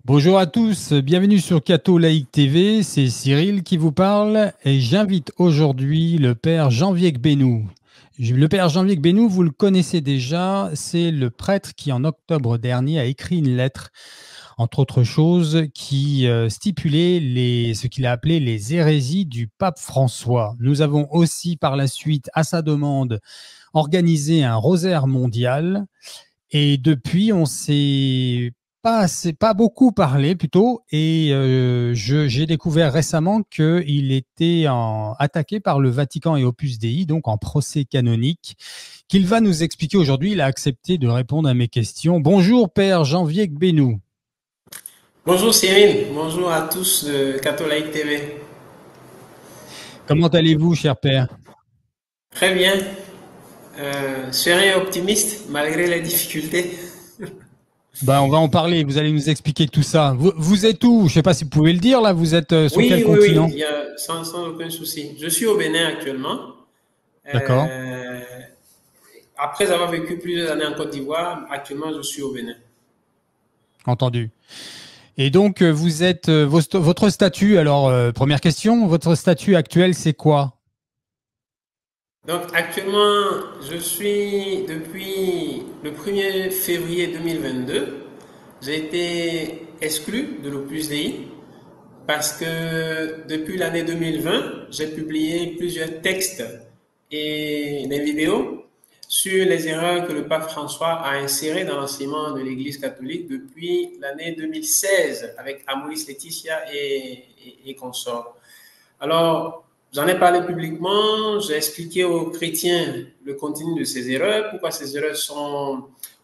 Bonjour à tous, bienvenue sur Catho Laïque TV, c'est Cyril qui vous parle et j'invite aujourd'hui le père Janvier Benou. Le père Janvier Benou, vous le connaissez déjà, c'est le prêtre qui en octobre dernier a écrit une lettre, entre autres choses, qui stipulait ce qu'il a appelé les hérésies du pape François. Nous avons aussi par la suite, à sa demande, organisé un rosaire mondial et depuis on s'est pas beaucoup parlé plutôt, et j'ai découvert récemment qu'il était attaqué par le Vatican et Opus Dei, donc en procès canonique, qu'il va nous expliquer aujourd'hui. Il a accepté de répondre à mes questions. Bonjour Père Janvier Benou. Bonjour Cyril, bonjour à tous de Catho Laïque TV. Comment allez-vous, cher Père? Très bien, serein et optimiste malgré les difficultés. On va en parler, vous allez nous expliquer tout ça. Vous êtes où? Je ne sais pas si vous pouvez le dire, là, vous êtes sur quel continent? Oui, sans aucun souci. Je suis au Bénin actuellement. D'accord. Après avoir vécu plusieurs années en Côte d'Ivoire, actuellement je suis au Bénin. Entendu. Et donc, vous êtes votre statut, alors, première question, votre statut actuel, c'est quoi? Donc actuellement, je suis depuis le 1er février 2022, j'ai été exclu de l'Opus Dei parce que depuis l'année 2020, j'ai publié plusieurs textes et des vidéos sur les erreurs que le pape François a insérées dans l'enseignement de l'Église catholique depuis l'année 2016 avec Amoris Laetitia et consorts. Alors, j'en ai parlé publiquement, j'ai expliqué aux chrétiens le contenu de ces erreurs, pourquoi ces erreurs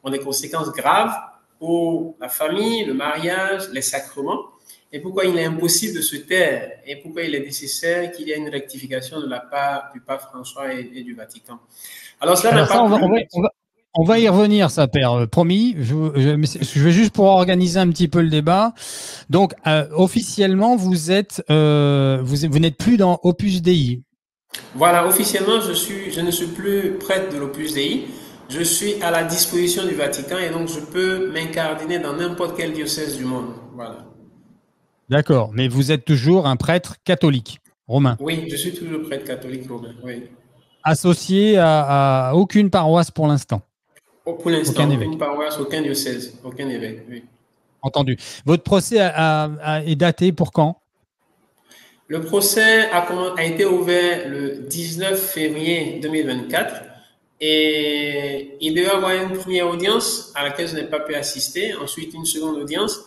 ont des conséquences graves pour la famille, le mariage, les sacrements, et pourquoi il est impossible de se taire, et pourquoi il est nécessaire qu'il y ait une rectification de la part du pape François et du Vatican. Alors, cela n'a pas on va y revenir, ça, Père, promis. Je vais juste pour organiser un petit peu le débat. Donc, officiellement, vous n'êtes plus dans Opus Dei. Voilà, officiellement, je ne suis plus prêtre de l'Opus Dei. Je suis à la disposition du Vatican et donc je peux m'incardiner dans n'importe quel diocèse du monde. Voilà. D'accord, mais vous êtes toujours un prêtre catholique romain. Oui, je suis toujours prêtre catholique romain, oui. Associé à aucune paroisse pour l'instant. Pour l'instant, aucune paroisse, aucun diocèse, aucun évêque, oui. Entendu. Votre procès est daté pour quand? Le procès a été ouvert le 19 février 2024 et il devait y avoir une première audience à laquelle je n'ai pas pu assister, ensuite une seconde audience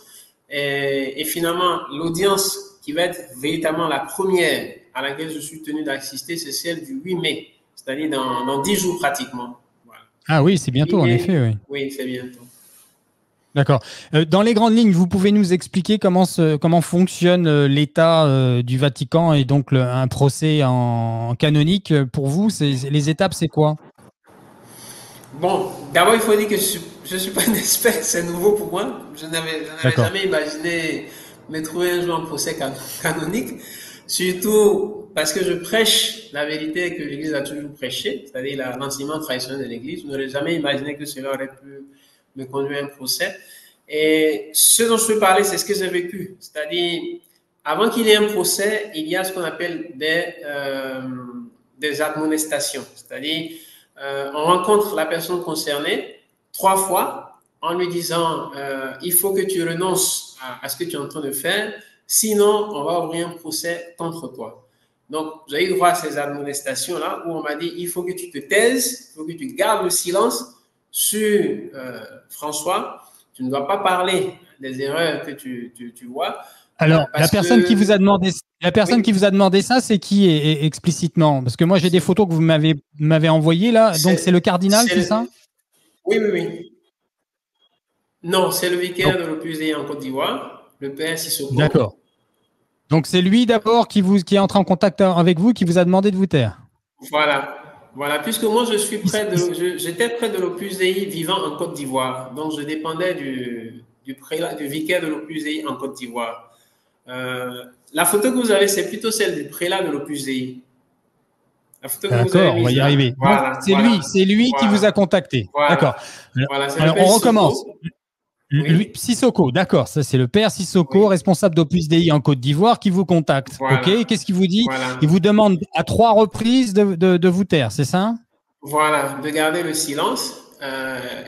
et finalement l'audience qui va être véritablement la première à laquelle je suis tenu d'assister, c'est celle du 8 mai, c'est-à-dire dans 10 jours pratiquement. Voilà. Ah oui, c'est bientôt en effet. Oui, oui c'est bientôt. D'accord. Dans les grandes lignes, vous pouvez nous expliquer comment fonctionne l'État du Vatican et donc un procès en canonique pour vous, les étapes, c'est quoi? Bon, d'abord, il faut dire que je ne suis pas un expert, c'est nouveau pour moi. Je n'avais jamais imaginé me trouver un jour en procès canonique, surtout parce que je prêche la vérité que l'Église a toujours prêchée, c'est-à-dire l'enseignement traditionnel de l'Église. Je n'aurais jamais imaginé que cela aurait pu me conduire à un procès. Et ce dont je veux parler, c'est ce que j'ai vécu. C'est-à-dire, avant qu'il y ait un procès, il y a ce qu'on appelle des admonestations. C'est-à-dire, on rencontre la personne concernée 3 fois en lui disant il faut que tu renonces à ce que tu es en train de faire, sinon on va ouvrir un procès contre toi. Donc, j'ai eu droit à ces admonestations-là où on m'a dit il faut que tu te taises, il faut que tu gardes le silence sur François, tu ne dois pas parler des erreurs que tu vois. Alors, la personne qui vous a demandé ça, c'est qui explicitement? Parce que moi, j'ai des photos que vous m'avez envoyées là. Donc, c'est le cardinal, c'est ça? Oui. Non, c'est le vicaire de l'Opus Dei en Côte d'Ivoire, le père Sissoko. D'accord. Donc, c'est lui d'abord qui est entré en contact avec vous, qui vous a demandé de vous taire. Voilà, puisque moi j'étais près de l'Opus Dei vivant en Côte d'Ivoire, donc je dépendais du vicaire de l'Opus Dei en Côte d'Ivoire. La photo que vous avez, c'est plutôt celle du prélat de l'Opus Dei. D'accord, on va y arriver. Voilà, c'est lui qui vous a contacté. Voilà, d'accord. Voilà, alors on recommence. Oui, Sissoko, d'accord. Ça, c'est le père Sissoko, oui, responsable d'Opus Dei en Côte d'Ivoire, qui vous contacte. OK. voilà, Qu'est-ce qu'il vous dit? Il voilà, vous demande à 3 reprises de vous taire, c'est ça? voilà, de garder le silence.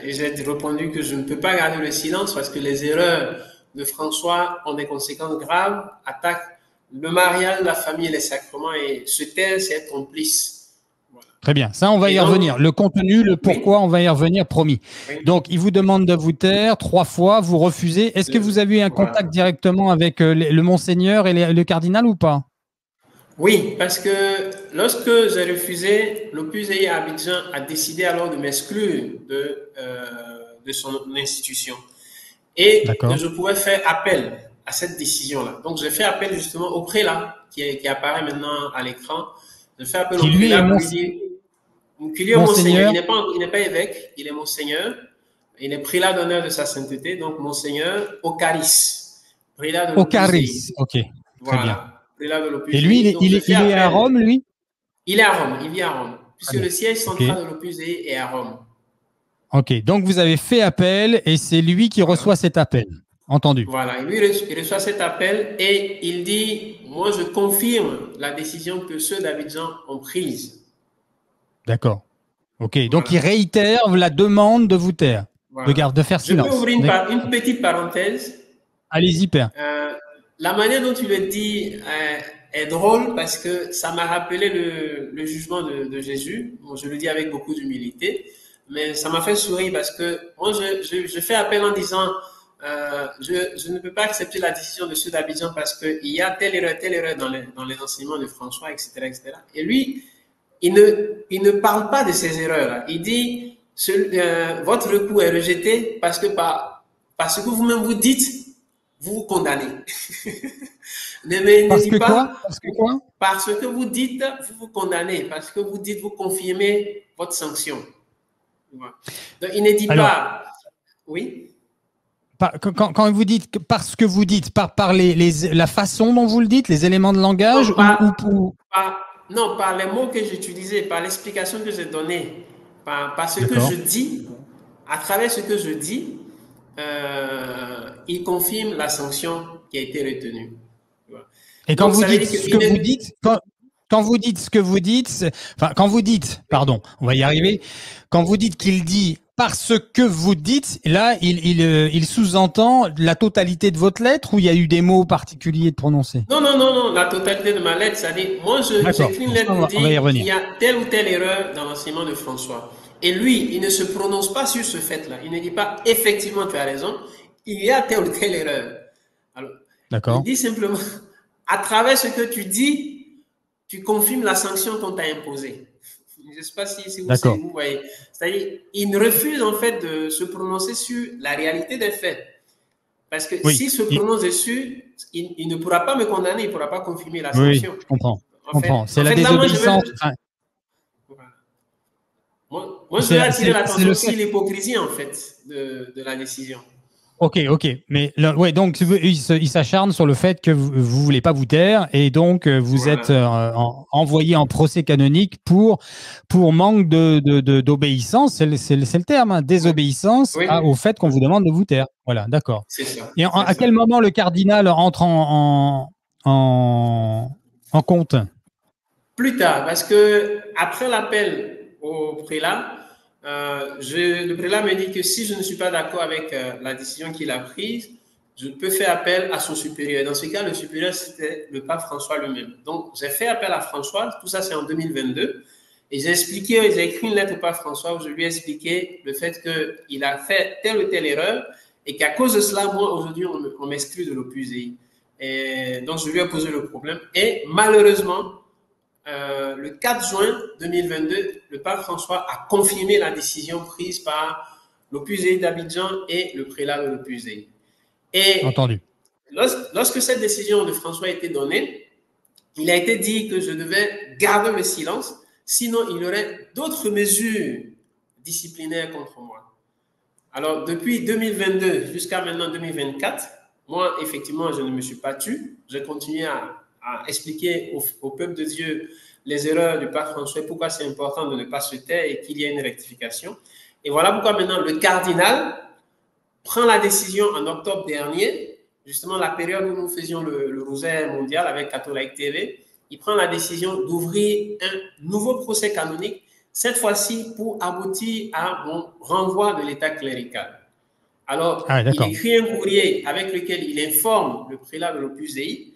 Et j'ai répondu que je ne peux pas garder le silence parce que les erreurs de François ont des conséquences graves, attaquent le mariage, la famille et les sacrements, et se taire, c'est être complice. Voilà. Très bien. Ça, on va Et y donc, revenir. Le contenu, le pourquoi, oui, on va y revenir, promis. oui, Donc, il vous demande de vous taire 3 fois, vous refusez. Est-ce que vous avez eu un contact voilà. directement avec le monseigneur et le cardinal ou pas? Oui, parce que lorsque j'ai refusé, l'Opus Dei à Abidjan a décidé alors de m'exclure de son institution et que D'accord. je pouvais faire appel à cette décision-là. Donc, j'ai fait appel justement au prélat qui apparaît maintenant à l'écran. Je fais appel au Qui lui est prélat pour lui dire, qu'il est monseigneur. monseigneur Il n'est pas évêque, il est monseigneur. Il est prélat d'honneur de sa sainteté, donc monseigneur Ocaris, prélat de l'Opus Dei. Ocaris. OK. Très bien. Voilà, prélat de Et l'Opus lui, Dei. Donc, je fais il est à appel. Rome, lui? Il est à Rome, il vit à Rome, Très puisque bien. le siège OK. central de l'Opus Dei est à Rome. OK. Donc, vous avez fait appel et c'est lui qui Voilà. reçoit cet appel. Entendu. Voilà, il reçoit cet appel et il dit, moi je confirme la décision que ceux d'Abidjan ont prise. D'accord. OK. Donc, il Voilà, réitère la demande de vous taire, voilà. de faire Je peux silence. ouvrir une petite parenthèse. Allez-y, père. Euh, la manière dont tu le dis est drôle parce que ça m'a rappelé le jugement de Jésus. Bon, je le dis avec beaucoup d'humilité, mais ça m'a fait sourire parce que moi, je fais appel en disant, je ne peux pas accepter la décision de ceux d'Abidjan parce qu'il y a telle erreur dans les enseignements de François, etc., etc. Et lui, il ne parle pas de ces erreurs-là. Il dit, votre recours est rejeté parce que vous-même vous dites, vous vous condamnez. Mais il ne Parce dit que quoi? pas, Parce que quoi? parce que vous dites, vous vous condamnez, parce que vous dites, vous confirmez votre sanction. Voilà. Donc, il ne dit Alors, pas, oui. quand vous dites, parce que vous dites, par la façon dont vous le dites, les éléments de langage, Non, non, par les mots que j'utilisais, par l'explication que j'ai donnée, par ce que D'accord. je dis, à travers ce que je dis, il confirme la sanction qui a été retenue. Voilà. Et quand Donc, vous ça veut dites dire ce que vous dites, quand vous dites ce que vous dites, enfin, quand vous dites, pardon, on va y arriver, quand vous dites qu'il dit parce que vous dites, là, il sous-entend la totalité de votre lettre ou il y a eu des mots particuliers de prononcer? non, non, non, non, la totalité de ma lettre, c'est-à-dire, moi, D'accord. j'écris une Bon, ça, lettre pour on va y dire qu'il revenir. y a telle ou telle erreur dans l'enseignement de François. Et lui, il ne se prononce pas sur ce fait-là. Il ne dit pas, effectivement, tu as raison, il y a telle ou telle erreur. Alors, il D'accord. dit simplement, à travers ce que tu dis, tu confirmes la sanction qu'on t'a imposée. Je ne sais pas si D'accord. vous voyez. C'est-à-dire, il refuse en fait de se prononcer sur la réalité des faits. Parce que Oui. s'il se prononce dessus, il ne pourra pas me condamner, il ne pourra pas confirmer la Oui, sanction. je comprends. Je En fait, comprends. C'est la là, moi, désobéissance. Enfin, je vais attirer c'est l'attention le sur fait. l'hypocrisie, en fait, de la décision. Ok, ok. Mais ouais, donc il s'acharne sur le fait que vous voulez pas vous taire et donc vous êtes Voilà. envoyé en procès canonique pour manque d'obéissance. C'est le terme, hein, Oui, désobéissance oui, au fait qu'on vous demande de vous taire. Voilà, d'accord. c'est ça, Et c'est à ça. quel moment le cardinal entre en compte? Plus tard, parce que après l'appel au prélat, le prélat me dit que si je ne suis pas d'accord avec la décision qu'il a prise, je peux faire appel à son supérieur. Dans ce cas, le supérieur, c'était le pape François lui-même. Donc, j'ai fait appel à François, tout ça c'est en 2022, et j'ai écrit une lettre au pape François où je lui ai expliqué le fait qu'il a fait telle ou telle erreur, et qu'à cause de cela, moi, aujourd'hui, on m'exclut de l'Opus Dei. Et donc, je lui ai posé le problème, et malheureusement, le 4 juin 2022, le pape François a confirmé la décision prise par l'Opus Dei d'Abidjan et le prélat de l'Opus Dei. Et Entendu. lorsque cette décision de François a été donnée, il a été dit que je devais garder le silence, sinon il y aurait d'autres mesures disciplinaires contre moi. Alors, depuis 2022 jusqu'à maintenant 2024, moi, effectivement, je ne me suis pas tu. J'ai continué à expliquer au peuple de Dieu les erreurs du pape François, pourquoi c'est important de ne pas se taire et qu'il y ait une rectification. Et voilà pourquoi maintenant le cardinal prend la décision en octobre dernier, justement la période où nous faisions le rosaire mondial avec Catholic TV, il prend la décision d'ouvrir un nouveau procès canonique, cette fois-ci pour aboutir à mon renvoi de l'état clérical. Alors, il écrit un courrier avec lequel il informe le prélat de l'Opus Dei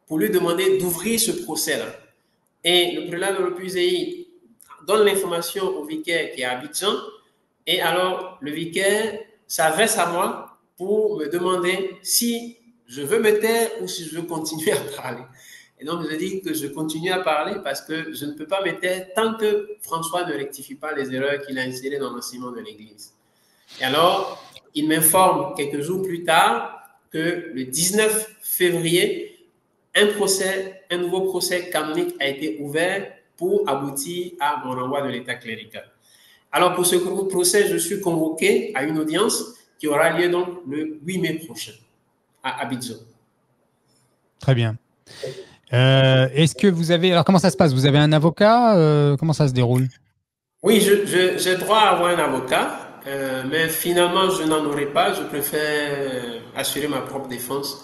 pour lui demander d'ouvrir ce procès-là. Et le prélat de l'Opus Dei donne l'information au vicaire qui est à Abidjan, et alors le vicaire s'adresse à moi pour me demander si je veux me taire ou si je veux continuer à parler. Et donc, je dis que je continue à parler parce que je ne peux pas me taire tant que François ne rectifie pas les erreurs qu'il a insérées dans l'enseignement de l'Église. Et alors, il m'informe quelques jours plus tard que le 19 février, un nouveau procès canonique a été ouvert pour aboutir à mon renvoi de l'état clérical. Alors, pour ce procès, je suis convoqué à une audience qui aura lieu donc le 8 mai prochain à Abidjan. Très bien. Est-ce que vous avez… Alors, comment ça se passe? Vous avez un avocat? Comment ça se déroule? Oui, j'ai droit à avoir un avocat, mais finalement, je n'en aurai pas. Je préfère assurer ma propre défense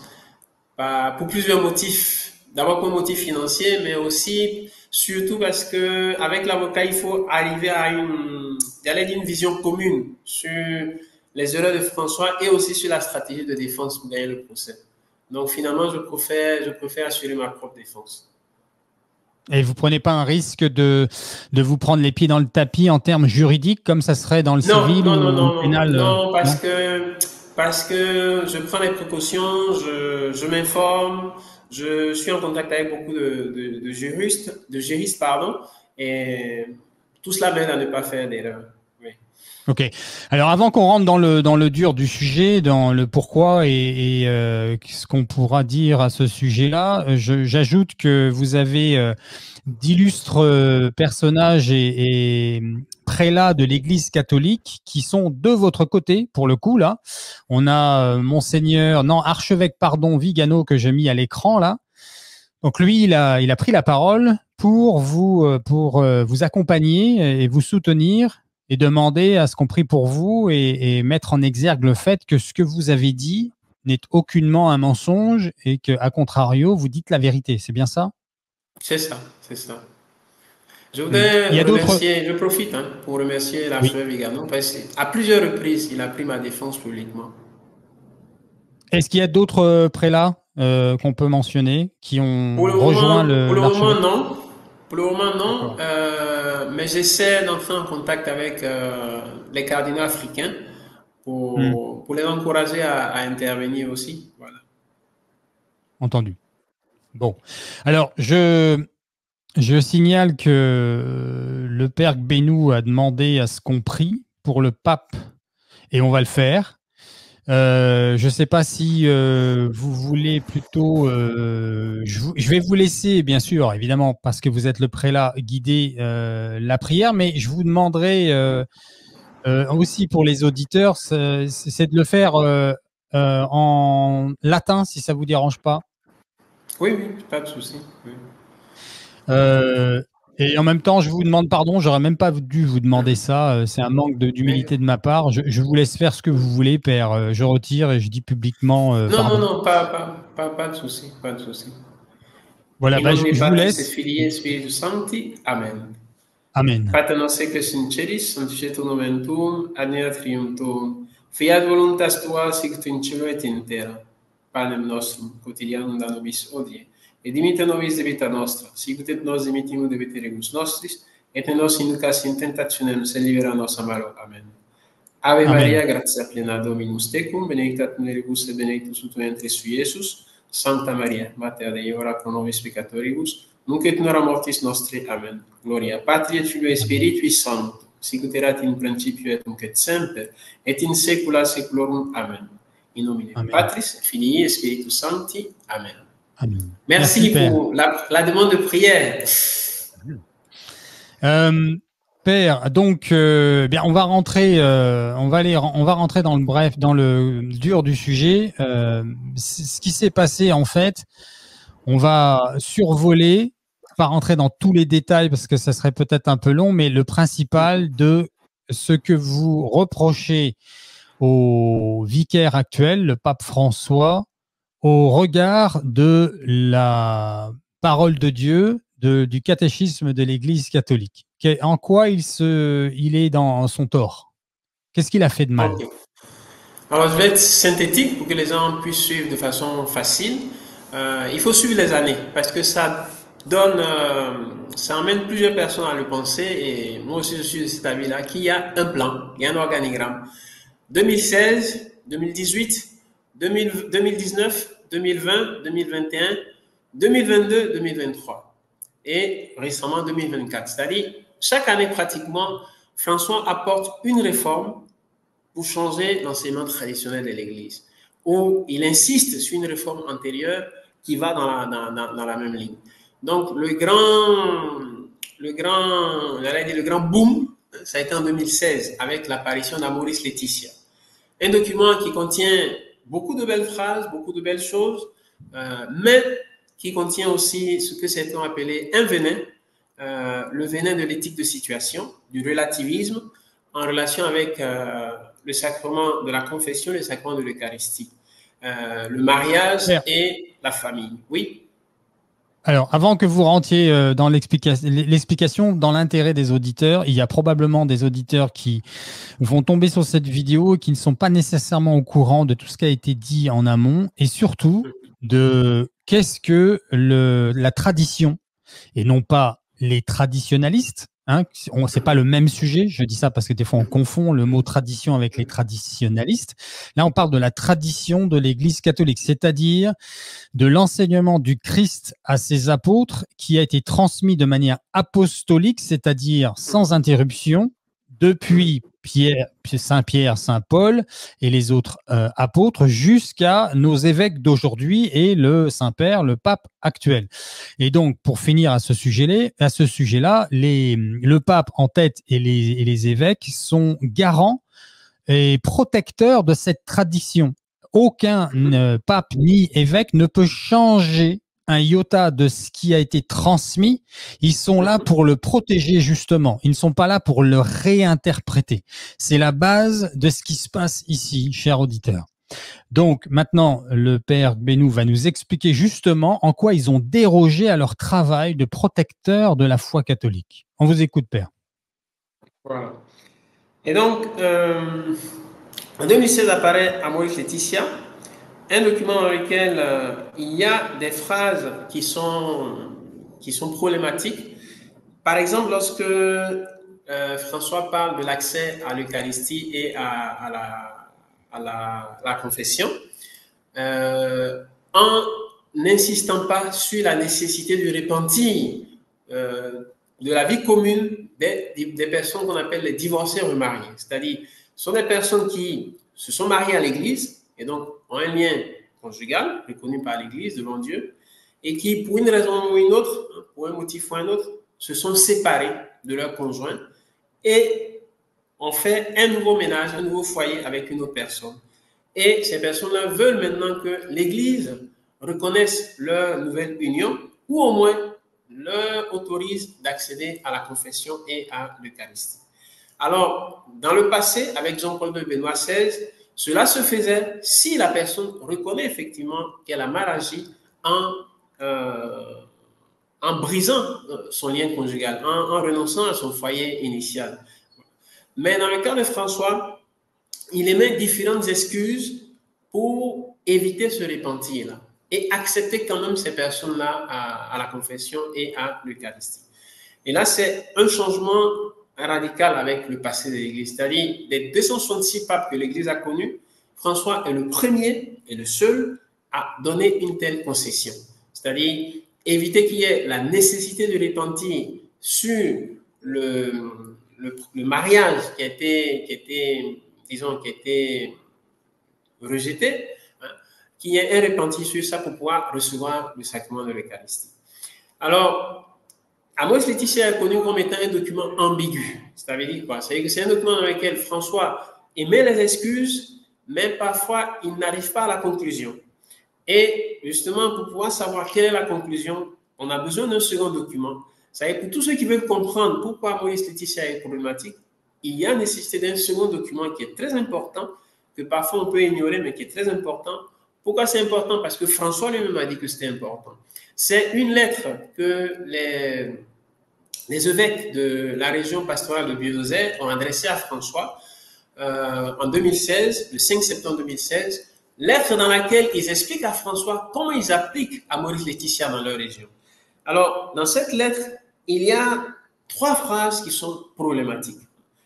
pour plusieurs motifs. D'abord pour un motif financier, mais aussi, surtout parce que avec l'avocat, il faut arriver à une vision commune sur les erreurs de François et aussi sur la stratégie de défense pour gagner le procès. Donc finalement, je préfère assurer ma propre défense. Et vous ne prenez pas un risque de vous prendre les pieds dans le tapis en termes juridiques, comme ça serait dans le civil ou le pénal? Non, parce que je prends les précautions, je m'informe, je suis en contact avec beaucoup de juristes, et tout cela m'aide à ne pas faire d'erreur. Oui. Ok. Alors, avant qu'on rentre dans le dur du sujet, dans le pourquoi et ce qu'on pourra dire à ce sujet-là, j'ajoute que vous avez d'illustres personnages et prélats de l'Église catholique qui sont de votre côté, pour le coup, là. On a archevêque, Vigano, que j'ai mis à l'écran, là. Donc, lui, il a pris la parole pour vous accompagner et vous soutenir et demander à ce qu'on prie pour vous et mettre en exergue le fait que ce que vous avez dit n'est aucunement un mensonge et qu'à contrario, vous dites la vérité. C'est bien ça? C'est ça, c'est ça. Je voudrais remercier, je profite pour remercier l'archevêque Vigano parce qu'à plusieurs reprises, il a pris ma défense publiquement. Est-ce qu'il y a d'autres prélats qu'on peut mentionner qui ont rejoint l'archevêque? Pour le moment, non. Mais j'essaie d'entrer en contact avec les cardinaux africains pour les encourager à intervenir aussi. Voilà. Entendu. Bon. Alors, je signale que le père Gbénou a demandé à ce qu'on prie pour le pape et on va le faire. Je ne sais pas si vous voulez plutôt… je vais vous laisser, bien sûr, évidemment, parce que vous êtes le prélat, guider la prière, mais je vous demanderai aussi pour les auditeurs, c'est de le faire en latin, si ça ne vous dérange pas. Oui, pas de souci. Oui. Et en même temps, je vous demande pardon, j'aurais même pas dû vous demander ça. C'est un manque d'humilité de ma part. Je vous laisse faire ce que vous voulez, père. Je retire et je dis publiquement. Non, pas de souci, pas de souci. Voilà, je vous laisse. Amen. Amen. Pater noster que sinceris, sanctificetur nomen tuum, adveniat regnum tuum, fiat voluntas tua sicut in cielo et in terra. Panem nostrum quotidianum da nobis hodie. Et dimite nobis debita nostra, sicut et nos dimittimus debiterebus nostris, et ne nos inducas in tentationem, sed libera nos a malo. Amen. Ave Maria, gratia plena Dominus tecum, benedicta mulieribus et benedictus fructus ventris tui, Iesus. Santa Maria, Mater Dei, ora pro nobis peccatoribus, nunc et in hora mortis nostri. Amen. Gloria Patri et Filio et Spiritui Sancto, sicut erat in principio et nunc et semper, et in saecula saeculorum. Amen. In nomine Patris, Filii et Spiritus Sancti. Amen. Amen. Merci pour la demande de prière. Père, donc, bien, on va rentrer dans le dur du sujet. Ce qui s'est passé, en fait, on va survoler, pas rentrer dans tous les détails parce que ça serait peut-être un peu long, mais le principal de ce que vous reprochez au vicaire actuel, le pape François, au regard de la parole de Dieu, du catéchisme de l'Église catholique? En quoi il est dans son tort? Qu'est-ce qu'il a fait de mal? Ok. Alors, je vais être synthétique pour que les gens puissent suivre de façon facile. Il faut suivre les années parce que ça donne, ça emmène plusieurs personnes à le penser et moi aussi je suis de cet avis-là qu'il y a un plan, il y a un organigramme. 2016, 2018, 2019, 2020, 2021, 2022, 2023 et récemment 2024. C'est-à-dire, chaque année pratiquement, François apporte une réforme pour changer l'enseignement traditionnel de l'Église, où il insiste sur une réforme antérieure qui va dans la même ligne. Donc, le grand boom, ça a été en 2016 avec l'apparition d'Amoris Laetitia. Un document qui contient beaucoup de belles phrases, beaucoup de belles choses, mais qui contient aussi ce que certains ont appelé un venin, le venin de l'éthique de situation, du relativisme, en relation avec le sacrement de la confession, le sacrement de l'Eucharistie, le mariage et la famille. Oui. Alors, avant que vous rentiez dans l'explication, dans l'intérêt des auditeurs, il y a probablement des auditeurs qui vont tomber sur cette vidéo et qui ne sont pas nécessairement au courant de tout ce qui a été dit en amont et surtout de qu'est-ce que la tradition et non pas les traditionalistes. Hein, c'est pas le même sujet. Je dis ça parce que des fois on confond le mot tradition avec les traditionalistes. Là, on parle de la tradition de l'Église catholique, c'est-à-dire de l'enseignement du Christ à ses apôtres qui a été transmis de manière apostolique, c'est-à-dire sans interruption, depuis Saint Pierre, Saint Paul et les autres apôtres jusqu'à nos évêques d'aujourd'hui et le Saint-Père, le pape actuel. Et donc, pour finir à ce sujet-là, le pape en tête et les évêques sont garants et protecteurs de cette tradition. Aucun pape ni évêque ne peut changer un iota de ce qui a été transmis. Ils sont là pour le protéger justement. Ils ne sont pas là pour le réinterpréter. C'est la base de ce qui se passe ici, chers auditeurs. Donc maintenant, le père Bénou va nous expliquer justement en quoi ils ont dérogé à leur travail de protecteur de la foi catholique. On vous écoute, père. Voilà. Et donc, en 2016 apparaît Amoris Laetitia, un document dans lequel il y a des phrases qui sont problématiques. Par exemple, lorsque François parle de l'accès à l'Eucharistie et à la confession, en n'insistant pas sur la nécessité de repentir de la vie commune des personnes qu'on appelle les divorcés remariés. C'est-à-dire, ce sont des personnes qui se sont mariées à l'Église et donc ont un lien conjugal reconnu par l'Église devant Dieu et qui, pour une raison ou une autre, pour un motif ou un autre, se sont séparés de leur conjoint et ont fait un nouveau ménage, un nouveau foyer avec une autre personne. Et ces personnes-là veulent maintenant que l'Église reconnaisse leur nouvelle union ou au moins leur autorise d'accéder à la confession et à l'Eucharistie. Alors, dans le passé, avec Jean-Paul II Benoît XVI, cela se faisait si la personne reconnaît effectivement qu'elle a mal agi en brisant son lien conjugal, en renonçant à son foyer initial. Mais dans le cas de François, il émet différentes excuses pour éviter ce repentir-là et accepter quand même ces personnes-là à la confession et à l'Eucharistie. Et là, c'est un changement radical avec le passé de l'Église. C'est-à-dire, des 266 papes que l'Église a connus, François est le premier et le seul à donner une telle concession. C'est-à-dire, éviter qu'il y ait la nécessité de repentir sur le mariage qui a été rejeté, hein, qu'il y ait un repentir sur ça pour pouvoir recevoir le sacrement de l'Eucharistie. Alors, Amoris Laetitia est connu comme étant un document ambigu. Ça veut dire quoi? C'est-à-dire que c'est un document dans lequel François émet les excuses, mais parfois il n'arrive pas à la conclusion. Et justement, pour pouvoir savoir quelle est la conclusion, on a besoin d'un second document. C'est-à-dire que pour tous ceux qui veulent comprendre pourquoi Amoris Laetitia est problématique, il y a nécessité d'un second document qui est très important, que parfois on peut ignorer, mais qui est très important. Pourquoi c'est important? Parce que François lui-même a dit que c'était important. C'est une lettre que les évêques de la région pastorale de Buenos-Aires ont adressée à François en 2016, le 5 septembre 2016, lettre dans laquelle ils expliquent à François comment ils appliquent à Maurice Laetitia dans leur région. Alors, dans cette lettre, il y a 3 phrases qui sont problématiques.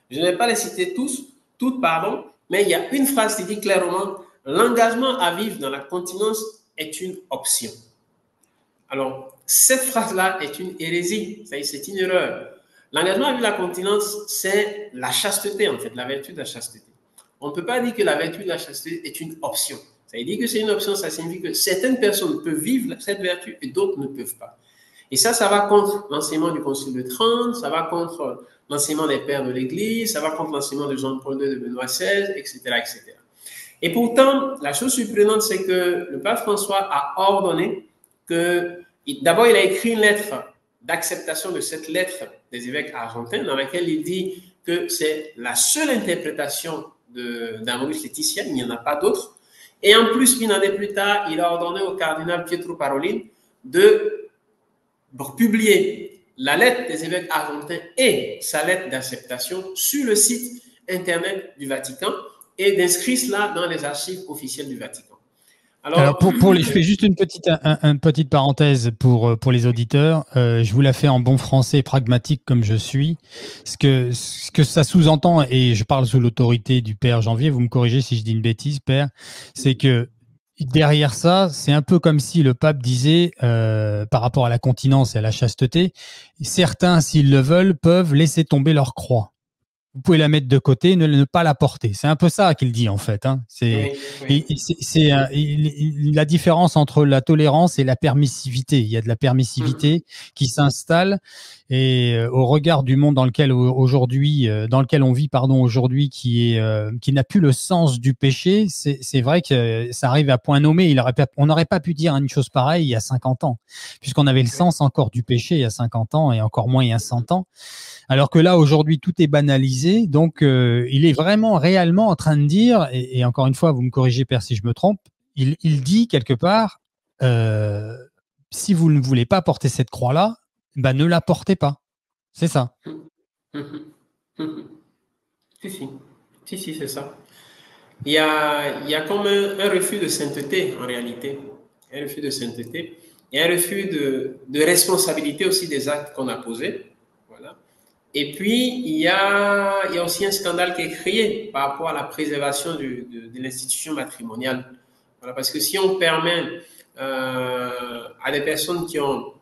Je ne vais pas les citer toutes, pardon, mais il y a une phrase qui dit clairement « L'engagement à vivre dans la continence est une option ». Alors, cette phrase-là est une hérésie, c'est une erreur. L'engagement à vivre la continence, c'est la chasteté, en fait, la vertu de la chasteté. On ne peut pas dire que la vertu de la chasteté est une option. Ça veut dire que c'est une option, ça signifie que certaines personnes peuvent vivre cette vertu et d'autres ne peuvent pas. Et ça va contre l'enseignement du Concile de Trente, ça va contre l'enseignement des pères de l'Église, ça va contre l'enseignement de Jean-Paul II, de Benoît XVI, etc., etc. Et pourtant, la chose surprenante, c'est que le pape François a ordonné que, d'abord, il a écrit une lettre d'acceptation de cette lettre des évêques argentins dans laquelle il dit que c'est la seule interprétation d'Amoris Laetitia, il n'y en a pas d'autre. Et en plus, une année plus tard, il a ordonné au cardinal Pietro Parolin de publier la lettre des évêques argentins et sa lettre d'acceptation sur le site internet du Vatican et d'inscrire cela dans les archives officielles du Vatican. Alors je fais juste une petite parenthèse pour les auditeurs. Je vous la fais en bon français pragmatique comme je suis. Ce que ça sous-entend, et je parle sous l'autorité du Père Janvier, vous me corrigez si je dis une bêtise, Père, c'est que derrière ça, c'est un peu comme si le pape disait, par rapport à la continence et à la chasteté, certains, s'ils le veulent, peuvent laisser tomber leur croix. Vous pouvez la mettre de côté, ne pas la porter. C'est un peu ça qu'il dit en fait. Hein. C'est la différence entre la tolérance et la permissivité. Il y a de la permissivité qui s'installe et au regard du monde dans lequel aujourd'hui, dans lequel on vit, aujourd'hui, qui n'a plus le sens du péché. C'est vrai que ça arrive à point nommé. On n'aurait pas pu dire une chose pareille il y a 50 ans, puisqu'on avait le sens encore du péché il y a 50 ans et encore moins il y a 100 ans. Alors que là, aujourd'hui, tout est banalisé. Donc, il est vraiment, réellement en train de dire, et encore une fois, vous me corrigez, Père, si je me trompe, il dit quelque part, si vous ne voulez pas porter cette croix-là, ne la portez pas. C'est ça. Si, c'est ça. Il y a comme un refus de sainteté, en réalité. Un refus de sainteté et un refus de responsabilité aussi des actes qu'on a posés. Et puis, il y a aussi un scandale qui est créé par rapport à la préservation de l'institution matrimoniale. Voilà, parce que si on permet à des personnes qui ont,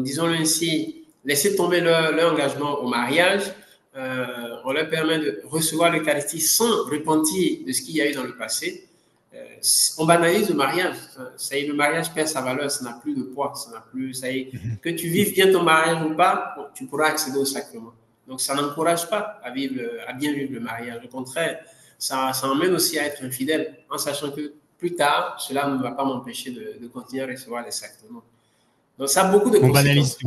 disons-le ainsi, laissé tomber leur engagement au mariage, on leur permet de recevoir l'Eucharistie sans repentir de ce qu'il y a eu dans le passé, on banalise le mariage. Ça y est, le mariage perd sa valeur, ça n'a plus de poids, ça n'a plus, ça y est, que tu vives bien ton mariage ou pas, bon, tu pourras accéder au sacrement. Donc ça n'encourage pas à bien vivre le mariage. Au contraire, ça emmène aussi à être infidèle, en sachant que plus tard, cela ne va pas m'empêcher de continuer à recevoir les sacrements. Donc ça a beaucoup de conséquences.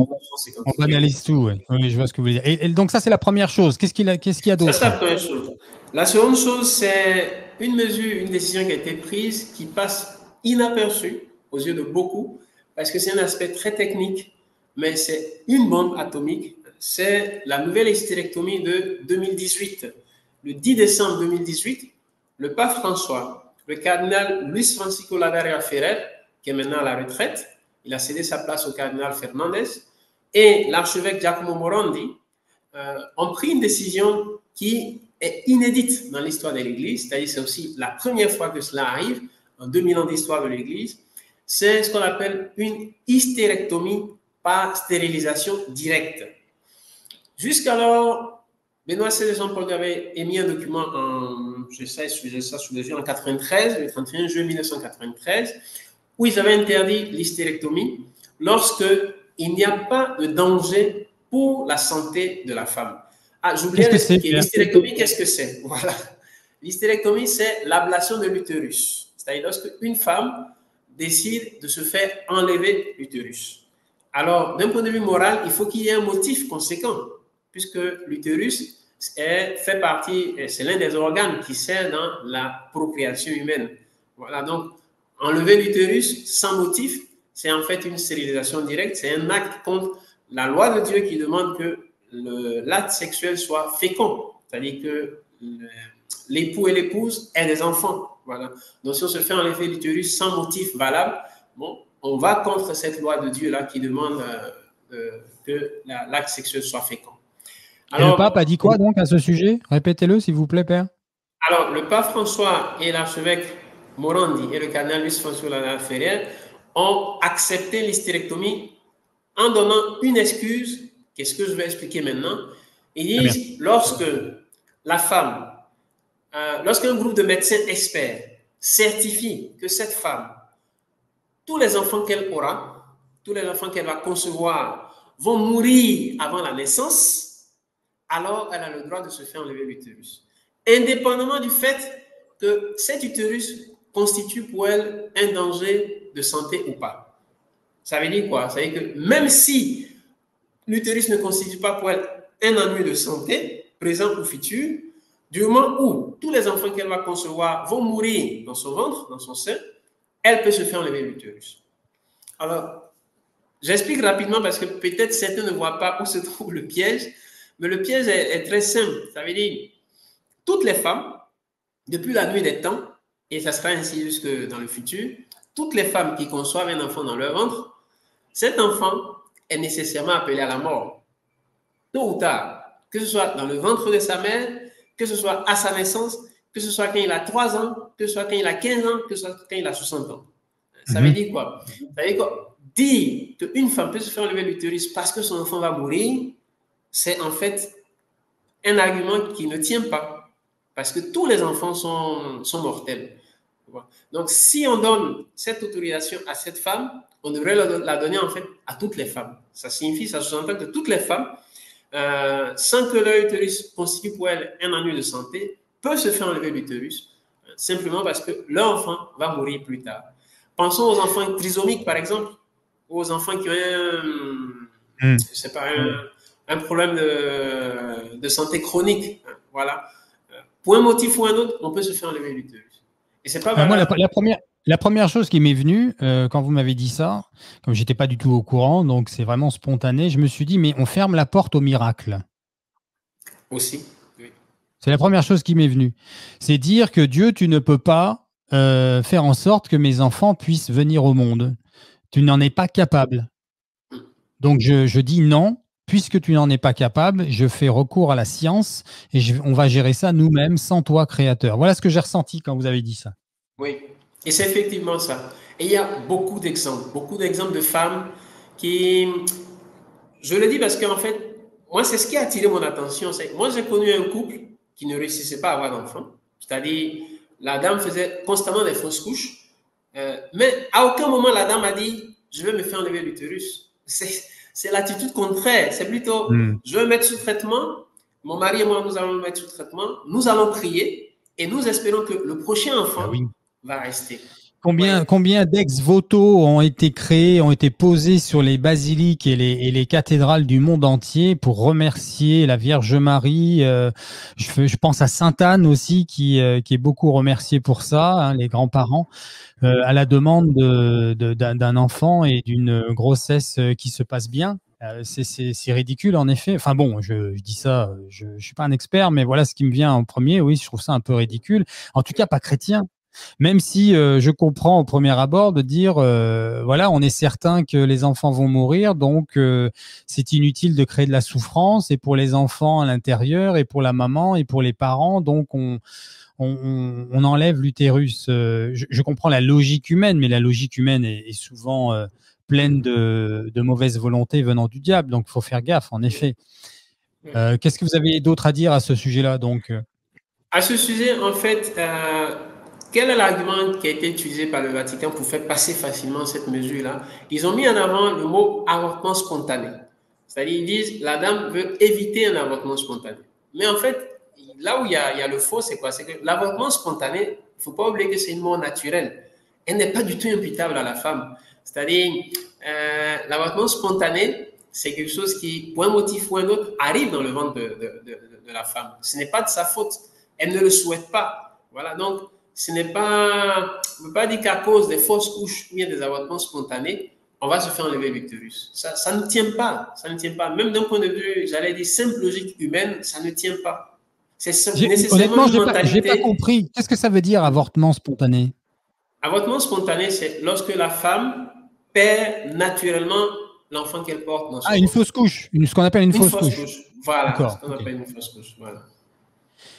On banalise tout, oui, je vois ce que vous voulez dire. Et donc ça, c'est la première chose. Qu'est-ce qu'il y a d'autre? Ça, c'est la première chose. La seconde chose, c'est une décision qui a été prise qui passe inaperçue aux yeux de beaucoup, parce que c'est un aspect très technique, mais c'est une bombe atomique. C'est la nouvelle hystérectomie de 2018. Le 10 décembre 2018, le pape François, le cardinal Luis Francisco Ladaria Ferrer, qui est maintenant à la retraite, il a cédé sa place au cardinal Fernandez, et l'archevêque Giacomo Morandi ont pris une décision qui est inédite dans l'histoire de l'Église, c'est-à-dire c'est aussi la première fois que cela arrive en 2000 ans d'histoire de l'Église. C'est ce qu'on appelle une hystérectomie par stérilisation directe. Jusqu'alors, Benoît XVI et Jean-Paul II avaient émis un document j'ai ça sous les yeux, en 93, le 31 juin 1993, où ils avaient interdit l'hystérectomie lorsqu'il n'y a pas de danger pour la santé de la femme. Ah, j'oubliais d'expliquer. L'hystérectomie, qu'est-ce que c'est? Voilà. L'hystérectomie, c'est l'ablation de l'utérus. C'est-à-dire lorsque une femme décide de se faire enlever l'utérus. Alors, d'un point de vue moral, il faut qu'il y ait un motif conséquent, puisque l'utérus fait partie, c'est l'un des organes qui sert dans la procréation humaine. Voilà, donc enlever l'utérus sans motif, c'est en fait une stérilisation directe, c'est un acte contre la loi de Dieu qui demande que l'acte sexuel soit fécond, c'est-à-dire que l'époux et l'épouse aient des enfants. Voilà. Donc si on se fait enlever l'utérus sans motif valable, bon, on va contre cette loi de Dieu-là qui demande que l'acte sexuel soit fécond. Alors, et le pape a dit quoi donc à ce sujet? Répétez-le s'il vous plaît, Père. Alors, le pape François et l'archevêque Morandi et le cardinal Luis-François Ferrer ont accepté l'hystérectomie en donnant une excuse, qu'est-ce que je vais expliquer maintenant. Ils disent, lorsque la femme, lorsqu'un groupe de médecins experts certifie que cette femme, tous les enfants qu'elle aura, tous les enfants qu'elle va concevoir vont mourir avant la naissance, alors elle a le droit de se faire enlever l'utérus. Indépendamment du fait que cet utérus constitue pour elle un danger de santé ou pas. Ça veut dire quoi? Ça veut dire que même si l'utérus ne constitue pas pour elle un ennui de santé, présent ou futur, du moment où tous les enfants qu'elle va concevoir vont mourir dans son ventre, dans son sein, elle peut se faire enlever l'utérus. Alors, j'explique rapidement parce que peut-être certains ne voient pas où se trouve le piège, mais le piège est très simple. Ça veut dire toutes les femmes, depuis la nuit des temps, et ça sera ainsi jusque dans le futur, toutes les femmes qui conçoivent un enfant dans leur ventre, cet enfant est nécessairement appelé à la mort. Tôt ou tard, que ce soit dans le ventre de sa mère, que ce soit à sa naissance, que ce soit quand il a 3 ans, que ce soit quand il a 15 ans, que ce soit quand il a 60 ans. Ça veut dire quoi? Ça veut dire quoi? Dire qu'une femme peut se faire enlever l'utérus parce que son enfant va mourir, c'est en fait un argument qui ne tient pas. Parce que tous les enfants sont mortels. Donc, si on donne cette autorisation à cette femme, on devrait la donner en fait à toutes les femmes. Ça signifie, ça sous-entend que toutes les femmes, sans que leur utérus constitue pour elles un ennui de santé, peuvent se faire enlever l'utérus, simplement parce que leur enfant va mourir plus tard. Pensons aux enfants trisomiques, par exemple, ou aux enfants qui ont un problème de santé chronique. Voilà. Pour un motif ou un autre, on peut se faire enlever l'utérus. Et c'est pas moi, la première chose qui m'est venue quand vous m'avez dit ça, comme j'étais pas du tout au courant, donc c'est vraiment spontané, je me suis dit, mais on ferme la porte au miracle. Aussi, oui. C'est la première chose qui m'est venue. C'est dire que Dieu, tu ne peux pas faire en sorte que mes enfants puissent venir au monde. Tu n'en es pas capable. Donc je dis non. Puisque tu n'en es pas capable, je fais recours à la science et on va gérer ça nous-mêmes sans toi, créateur. Voilà ce que j'ai ressenti quand vous avez dit ça. Oui, et c'est effectivement ça. Et il y a beaucoup d'exemples de femmes qui... Je le dis parce qu'en fait, moi, c'est ce qui a attiré mon attention. Moi, j'ai connu un couple qui ne réussissait pas à avoir d'enfant. C'est-à-dire, la dame faisait constamment des fausses couches. Mais à aucun moment, la dame a dit, je vais me faire enlever l'utérus. C'est l'attitude contraire. C'est plutôt, je vais mettre sous traitement, mon mari et moi, nous allons le mettre sous traitement, nous allons prier et nous espérons que le prochain enfant va rester. Combien d'ex-voto ont été créés, ont été posés sur les basiliques et les cathédrales du monde entier pour remercier la Vierge Marie. Je pense à Sainte Anne aussi, qui est beaucoup remerciée pour ça, hein, les grands-parents, à la demande d'un enfant et d'une grossesse qui se passe bien. C'est ridicule en effet. Enfin bon, je dis ça, je suis pas un expert, mais voilà ce qui me vient en premier. Oui, je trouve ça un peu ridicule. En tout cas, pas chrétien. Même si je comprends au premier abord de dire, voilà, on est certain que les enfants vont mourir, donc c'est inutile de créer de la souffrance, et pour les enfants à l'intérieur, et pour la maman, et pour les parents, donc on enlève l'utérus. Je comprends la logique humaine, mais la logique humaine est souvent pleine de mauvaise volonté venant du diable, donc il faut faire gaffe, en effet. Qu'est-ce que vous avez d'autre à dire à ce sujet-là, donc À ce sujet, en fait... quel est l'argument qui a été utilisé par le Vatican pour faire passer facilement cette mesure-là? Ils ont mis en avant le mot avortement spontané. C'est-à-dire, ils disent, la dame veut éviter un avortement spontané. Mais en fait, là où il y a le faux, c'est quoi? C'est que l'avortement spontané, il ne faut pas oublier que c'est une mort naturelle. Elle n'est pas du tout imputable à la femme. C'est-à-dire, l'avortement spontané, c'est quelque chose qui, pour un motif ou un autre, arrive dans le ventre de la femme. Ce n'est pas de sa faute. Elle ne le souhaite pas. Voilà, donc, ce n'est pas, on ne peut pas dire qu'à cause des fausses couches ou bien des avortements spontanés, on va se faire enlever l'utérus. Ça ne tient pas. Ça ne tient pas. Même d'un point de vue, j'allais dire, simple logique humaine, ça ne tient pas. C'est nécessairement honnêtement, une mentalité. j'ai pas compris. Qu'est-ce que ça veut dire, avortement spontané? Avortement spontané, c'est lorsque la femme perd naturellement l'enfant qu'elle porte dans son Ah, une fausse couche. Ce qu'on appelle une fausse couche. Voilà, ce qu'on appelle une fausse couche. Voilà.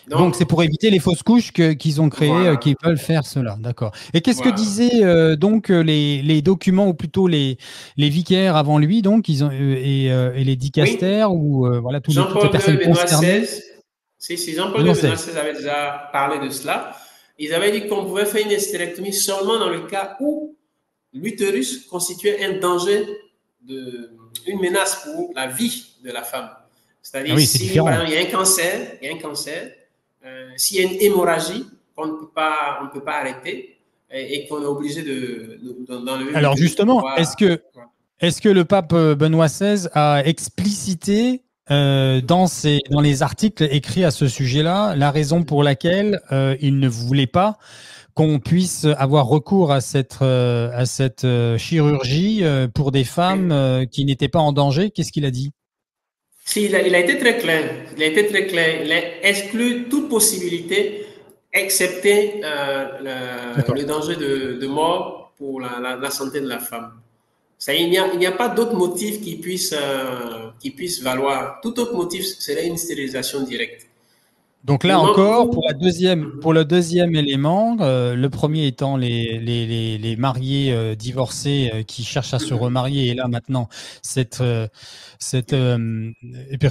Donc, c'est pour éviter les fausses couches qu'ils ont créées, voilà, qu'ils veulent faire cela. D'accord. Et qu'est-ce que disaient donc les documents, ou plutôt les vicaires avant lui, donc, ils ont, et les dicastères, ou voilà, toutes les personnes concernées? Jean-Paul II et Benoît XVI avaient déjà parlé de cela. Ils avaient dit qu'on pouvait faire une hystérectomie seulement dans le cas où l'utérus constituait un danger, une menace pour la vie de la femme. C'est-à-dire, si par exemple, il y a un cancer, s'il y a une hémorragie qu'on ne peut pas arrêter et qu'on est obligé d'enlever. Alors justement, est-ce que le pape Benoît XVI a explicité dans les articles écrits à ce sujet-là la raison pour laquelle il ne voulait pas qu'on puisse avoir recours à cette chirurgie pour des femmes qui n'étaient pas en danger? Qu'est-ce qu'il a dit? Si, il a été très clair. Il a exclu toute possibilité, excepté le danger de mort pour la santé de la femme. Il n'y a pas d'autre motif qui puisse valoir. Tout autre motif serait une stérilisation directe. Donc là encore, pour le deuxième élément, le premier étant les mariés divorcés qui cherchent à se remarier, et là maintenant cette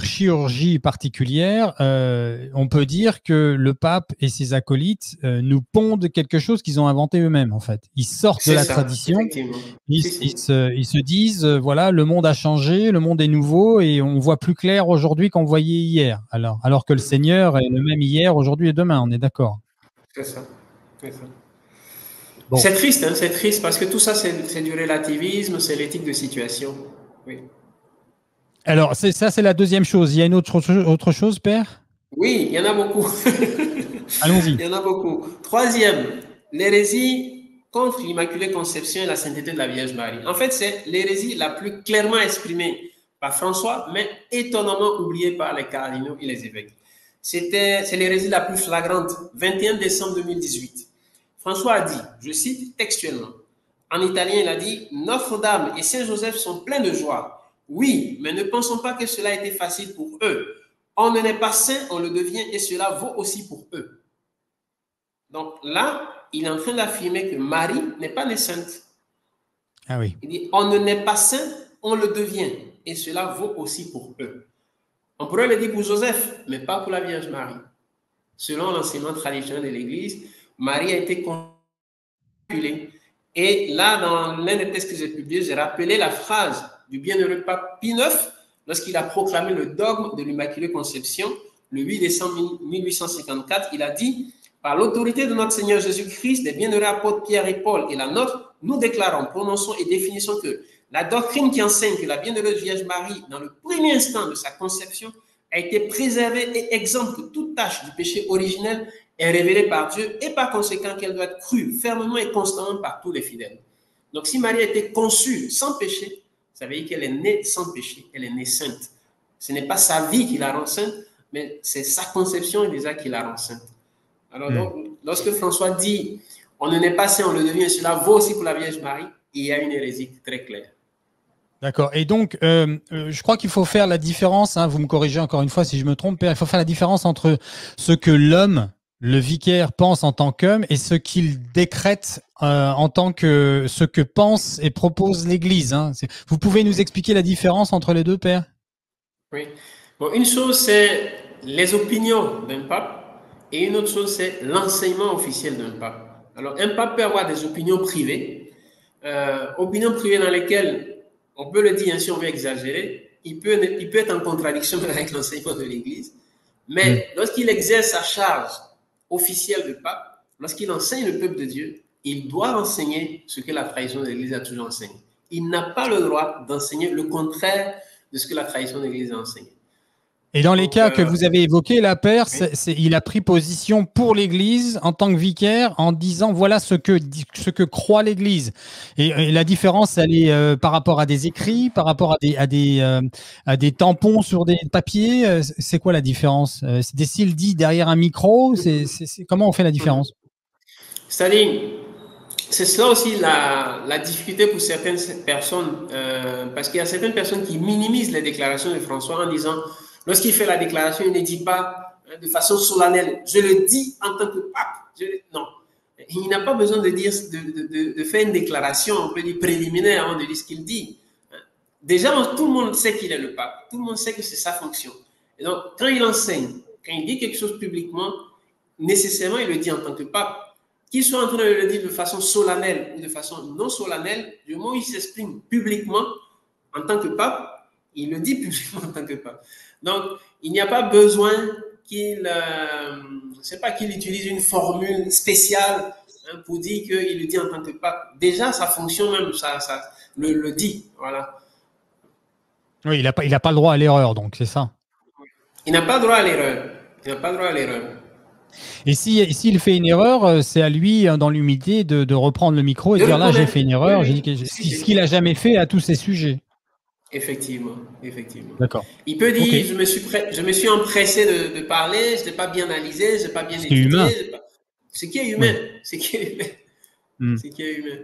chirurgie particulière, on peut dire que le pape et ses acolytes nous pondent quelque chose qu'ils ont inventé eux-mêmes, en fait. Ils sortent de la tradition, ils se disent, voilà, le monde a changé, le monde est nouveau, et on voit plus clair aujourd'hui qu'on voyait hier. Alors que le Seigneur est le même hier, aujourd'hui et demain, on est d'accord. C'est ça. Bon. C'est triste, hein, c'est triste, parce que tout ça, c'est du relativisme, c'est l'éthique de situation. Oui. Alors, ça, c'est la deuxième chose. Il y a une autre chose, Père? Oui, il y en a beaucoup. Allons-y. Il y en a beaucoup. Troisième, l'hérésie contre l'Immaculée Conception et la sainteté de la Vierge Marie. En fait, c'est l'hérésie la plus clairement exprimée par François, mais étonnamment oubliée par les cardinaux et les évêques. C'est l'hérésie la plus flagrante, 21 décembre 2018. François a dit, je cite textuellement, en italien, il a dit « Notre-Dame et Saint-Joseph sont pleins de joie. Oui, mais ne pensons pas que cela a été facile pour eux. On ne n'est pas saint, on le devient, et cela vaut aussi pour eux. » Donc là, il est en train d'affirmer que Marie n'est pas née sainte. Ah oui. Il dit « On ne n'est pas saint, on le devient, et cela vaut aussi pour eux. » On pourrait le dire pour Joseph, mais pas pour la Vierge Marie. Selon l'enseignement traditionnel de l'Église, Marie a été conculée. Et là, dans l'un des textes que j'ai publiés, j'ai rappelé la phrase du bienheureux pape Pie IX lorsqu'il a proclamé le dogme de l'Immaculée Conception le 8 décembre 1854. Il a dit « Par l'autorité de notre Seigneur Jésus-Christ, des bienheureux apôtres Pierre et Paul et la nôtre, nous déclarons, prononçons et définissons que la doctrine qui enseigne que la bienheureuse Vierge Marie, dans le premier instant de sa conception, a été préservée et exempte de toute tâche du péché originel est révélée par Dieu et par conséquent qu'elle doit être crue fermement et constamment par tous les fidèles. » Donc si Marie a été conçue sans péché, ça veut dire qu'elle est née sans péché, elle est née sainte. Ce n'est pas sa vie qui la rend sainte, mais c'est sa conception déjà qui la rend sainte. Alors donc, lorsque François dit « On ne n'est pas saint, on le devient », et cela vaut aussi pour la Vierge Marie, il y a une hérésie très claire. D'accord. Et donc, je crois qu'il faut faire la différence, hein, vous me corrigez encore une fois si je me trompe, Père, il faut faire la différence entre ce que l'homme, le vicaire, pense en tant qu'homme et ce qu'il décrète en tant que ce que pense et propose l'Église. Hein. Vous pouvez nous expliquer la différence entre les deux, Père? Oui. Bon, une chose, c'est les opinions d'un pape et une autre chose, c'est l'enseignement officiel d'un pape. Alors, un pape peut avoir des opinions privées, opinions privées dans lesquelles on peut le dire, hein, si on veut exagérer, il peut être en contradiction avec l'enseignement de l'Église, mais lorsqu'il exerce sa charge officielle de pape, lorsqu'il enseigne le peuple de Dieu, il doit enseigner ce que la tradition de l'Église a toujours enseigné. Il n'a pas le droit d'enseigner le contraire de ce que la tradition de l'Église enseigne. Et dans les cas que vous avez évoqués, la Père, il a pris position pour l'Église en tant que vicaire en disant voilà ce que croit l'Église. Et la différence, elle est par rapport à des écrits, par rapport à des tampons sur des papiers. C'est quoi la différence? C'est des s'il dit derrière un micro. Comment on fait la différence? C'est-à-dire, c'est cela aussi la difficulté pour certaines personnes, parce qu'il y a certaines personnes qui minimisent les déclarations de François en disant lorsqu'il fait la déclaration, il ne dit pas de façon solennelle, je le dis en tant que pape. Non. Il n'a pas besoin de dire, de faire une déclaration, on peut dire préliminaire avant de dire ce qu'il dit. Déjà, tout le monde sait qu'il est le pape. Tout le monde sait que c'est sa fonction. Et donc, quand il enseigne, quand il dit quelque chose publiquement, nécessairement, il le dit en tant que pape. Qu'il soit en train de le dire de façon solennelle ou de façon non solennelle, du moment où il s'exprime publiquement en tant que pape, il le dit publiquement en tant que pape. Donc, il n'y a pas besoin qu'il utilise une formule spéciale pour dire qu'il le dit en tant que pape. Déjà, sa fonction même, ça le dit. Voilà. Oui, il n'a pas le droit à l'erreur, donc c'est ça. Il n'a pas le droit à l'erreur. Il n'a pas le droit à l'erreur. Et s'il fait une erreur, c'est à lui, dans l'humilité, de reprendre le micro et de dire là, j'ai fait une erreur. Oui, ce qu'il n'a jamais fait à tous ces sujets. Effectivement, effectivement. D'accord. Il peut dire, je me suis empressé de parler, je n'ai pas bien analysé, je n'ai pas bien étudié. Ce qui est humain. Ce qui est humain. Ce qui est humain.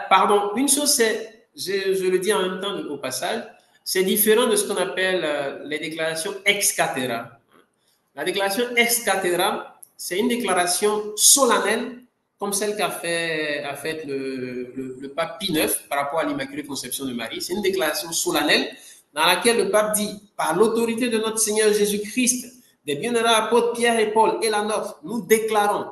Pardon, une chose, c'est, je le dis en même temps au passage, c'est différent de ce qu'on appelle les déclarations ex cathedra. La déclaration ex cathedra, c'est une déclaration solennelle comme celle qu'a fait le pape Pie IX par rapport à l'Immaculée Conception de Marie. C'est une déclaration solennelle dans laquelle le pape dit, par l'autorité de notre Seigneur Jésus-Christ, des bienheureux apôtres Pierre et Paul et la nôtre, nous déclarons.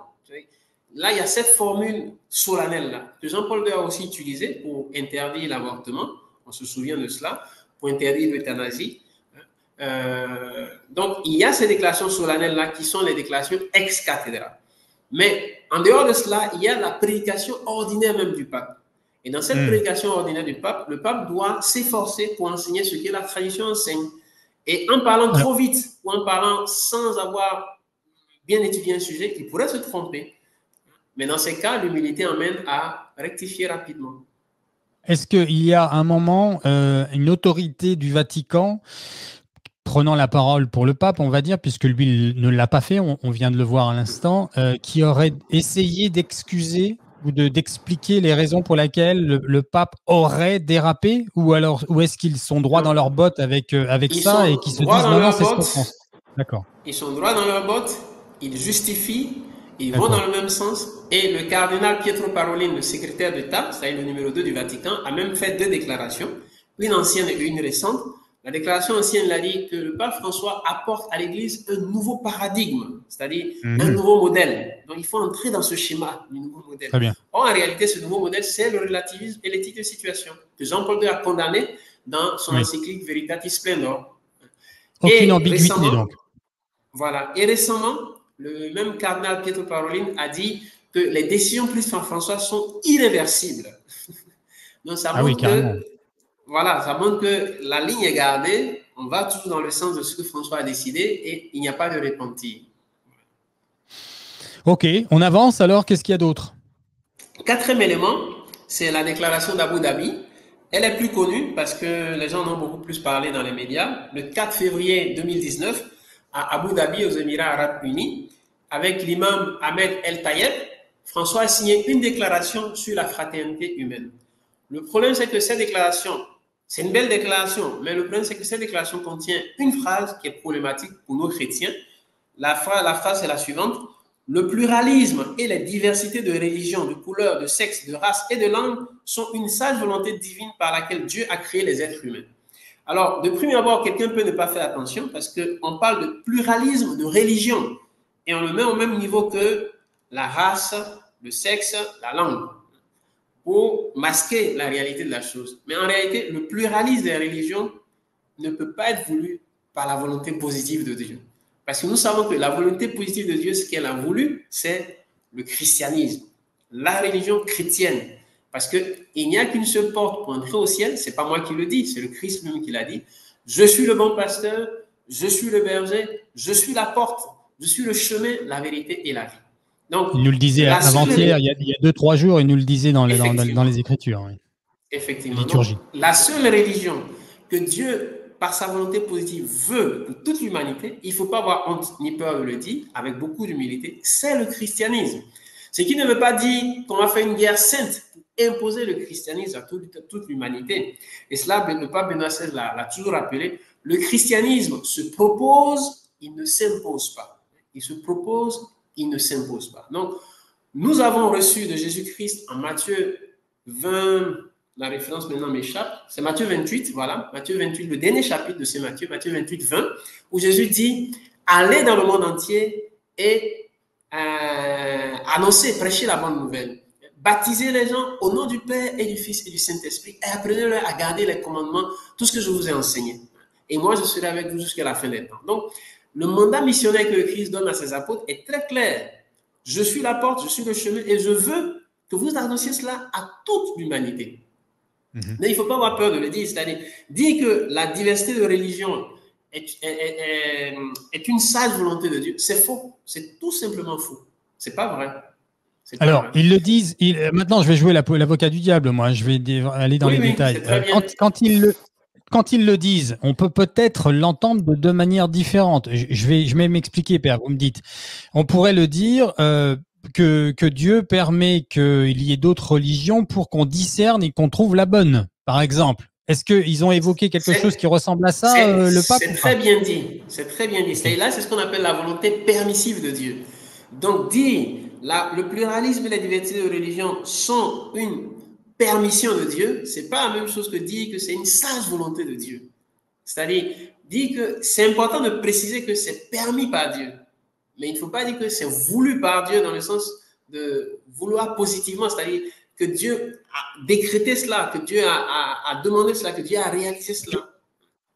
Là, il y a cette formule solennelle-là que Jean-Paul II a aussi utilisée pour interdire l'avortement. On se souvient de cela, pour interdire l'euthanasie. Donc, il y a ces déclarations solennelles-là qui sont les déclarations ex cathedra. Mais en dehors de cela, il y a la prédication ordinaire même du pape. Et dans cette prédication ordinaire du pape, le pape doit s'efforcer pour enseigner ce que la tradition enseigne. Et en parlant trop vite ou en parlant sans avoir bien étudié un sujet, il pourrait se tromper. Mais dans ces cas, l'humilité emmène à rectifier rapidement. Est-ce qu'il y a un moment, une autorité du Vatican prenant la parole pour le pape, on va dire, puisque lui ne l'a pas fait, on vient de le voir à l'instant, qui aurait essayé d'excuser ou d'expliquer les raisons pour lesquelles le pape aurait dérapé, ou est-ce qu'ils sont droits dans leurs bottes avec ça et qu'ils se disent non, c'est ce qu'on pense. D'accord. Ils sont droits dans leurs bottes, ils justifient, ils vont dans le même sens, et le cardinal Pietro Parolin, le secrétaire d'État, c'est-à-dire le numéro 2 du Vatican, a même fait 2 déclarations, une ancienne et une récente. La déclaration ancienne l'a dit que le pape François apporte à l'Église un nouveau paradigme, c'est-à-dire un nouveau modèle. Donc, il faut entrer dans ce schéma du nouveau modèle. Très bien. Or, en réalité, ce nouveau modèle, c'est le relativisme et l'éthique de situation que Jean-Paul II a condamné dans son encyclique Veritatis Splendor. Aucune ambiguïté, donc. Voilà. Et récemment, le même cardinal Pietro Parolin a dit que les décisions prises par François sont irréversibles. Donc, ça montre que voilà, ça montre que la ligne est gardée, on va toujours dans le sens de ce que François a décidé et il n'y a pas de repentir. Ok, on avance alors, qu'est-ce qu'il y a d'autre? 4e élément, c'est la déclaration d'Abu Dhabi. Elle est plus connue parce que les gens en ont beaucoup plus parlé dans les médias. Le 4 février 2019, à Abu Dhabi, aux Émirats Arabes Unis, avec l'imam Ahmed El Tayeb, François a signé une déclaration sur la fraternité humaine. Le problème, c'est que cette déclaration, c'est une belle déclaration, mais le problème, c'est que cette déclaration contient une phrase qui est problématique pour nos chrétiens. La phrase est la suivante. Le pluralisme et les diversités de religions, de couleurs, de sexe, de race et de langue sont une sage volonté divine par laquelle Dieu a créé les êtres humains. Alors, de prime abord, quelqu'un peut ne pas faire attention parce qu'on parle de pluralisme de religion et on le met au même niveau que la race, le sexe, la langue, pour masquer la réalité de la chose. Mais en réalité, le pluralisme des religions ne peut pas être voulu par la volonté positive de Dieu. Parce que nous savons que la volonté positive de Dieu, ce qu'elle a voulu, c'est le christianisme, la religion chrétienne. Parce qu'il n'y a qu'une seule porte pour entrer au ciel, ce n'est pas moi qui le dis, c'est le Christ même qui l'a dit. Je suis le bon pasteur, je suis le berger, je suis la porte, je suis le chemin, la vérité et la vie. Donc, il nous le disait la avant-hier, seule... il y a 2-3 jours, il nous le disait dans les Écritures. Oui. Effectivement. Donc, Liturgie. la seule religion que Dieu, par sa volonté positive, veut pour toute l'humanité, il ne faut pas avoir honte ni peur de le dire, avec beaucoup d'humilité, c'est le christianisme. Ce qui ne veut pas dire qu'on va faire une guerre sainte pour imposer le christianisme à toute l'humanité. Et cela, le pape Benoît XVI l'a toujours rappelé, le christianisme se propose, il ne s'impose pas. Il se propose, il ne s'impose pas. Donc, nous avons reçu de Jésus-Christ en Matthieu 20, la référence maintenant m'échappe, c'est Matthieu 28, voilà, Matthieu 28, le dernier chapitre de ce Matthieu, Matthieu 28, 20, où Jésus dit, allez dans le monde entier et annoncez, prêchez la bonne nouvelle. Baptisez les gens au nom du Père et du Fils et du Saint-Esprit et apprenez-leur à garder les commandements, tout ce que je vous ai enseigné. Et moi, je serai avec vous jusqu'à la fin des temps. Donc, le mandat missionnaire que le Christ donne à ses apôtres est très clair. Je suis la porte, je suis le chemin et je veux que vous annonciez cela à toute l'humanité. Mais il ne faut pas avoir peur de le dire. C'est-à-dire, dire que la diversité de religions est une sage volonté de Dieu, c'est faux. C'est tout simplement faux. Ce n'est pas vrai. Alors, ils le disent. Maintenant, je vais jouer l'avocat du diable, moi. Je vais aller dans les détails. Quand ils le disent, on peut peut-être l'entendre de deux manières différentes. Je vais m'expliquer, Père, vous me dites. On pourrait le dire que Dieu permet qu'il y ait d'autres religions pour qu'on discerne et qu'on trouve la bonne, par exemple. Est-ce qu'ils ont évoqué quelque chose qui ressemble à ça, le pape? C'est très bien dit. C'est très bien dit. Et là, c'est ce qu'on appelle la volonté permissive de Dieu. Donc, dire le pluralisme et la diversité de religions sont une permission de Dieu, c'est pas la même chose que dire que c'est une sage volonté de Dieu. C'est-à-dire, dire que c'est important de préciser que c'est permis par Dieu. Mais il ne faut pas dire que c'est voulu par Dieu dans le sens de vouloir positivement, c'est-à-dire que Dieu a décrété cela, que Dieu a demandé cela, que Dieu a réalisé cela.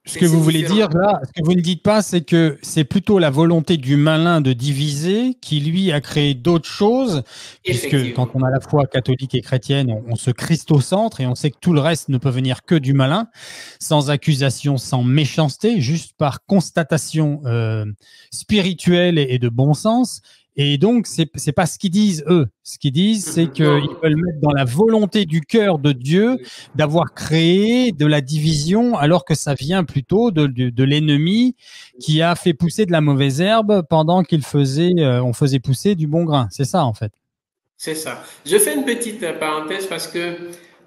Ce que vous voulez dire là, ce que vous ne dites pas, c'est que c'est plutôt la volonté du malin de diviser qui, lui, a créé d'autres choses, puisque quand on a la foi catholique et chrétienne, on se christocentre et on sait que tout le reste ne peut venir que du malin, sans accusation, sans méchanceté, juste par constatation spirituelle et de bon sens. Et donc, c'est pas ce qu'ils disent, eux. Ce qu'ils disent, c'est qu'ils veulent mettre dans la volonté du cœur de Dieu d'avoir créé de la division, alors que ça vient plutôt de l'ennemi qui a fait pousser de la mauvaise herbe pendant on faisait pousser du bon grain. C'est ça, en fait. C'est ça. Je fais une petite parenthèse parce que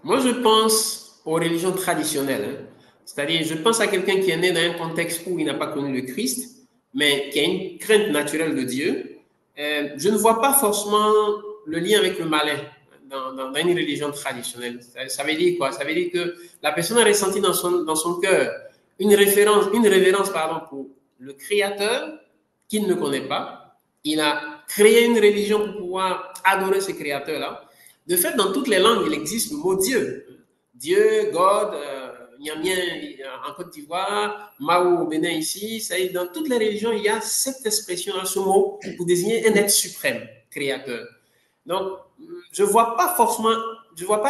moi, je pense aux religions traditionnelles. Hein. C'est-à-dire, je pense à quelqu'un qui est né dans un contexte où il n'a pas connu le Christ, mais qui a une crainte naturelle de Dieu. Je ne vois pas forcément le lien avec le malin dans une religion traditionnelle. Ça veut dire quoi? Ça veut dire que la personne a ressenti dans son cœur une révérence pour le Créateur qu'il ne connaît pas. Il a créé une religion pour pouvoir adorer ce Créateur-là. De fait, dans toutes les langues, il existe le mot Dieu. Dieu, God, Niamien en Côte d'Ivoire, Mao au Bénin ici, ça y est, dans toutes les religions, il y a cette expression, ce mot pour désigner un être suprême, créateur. Donc, je vois pas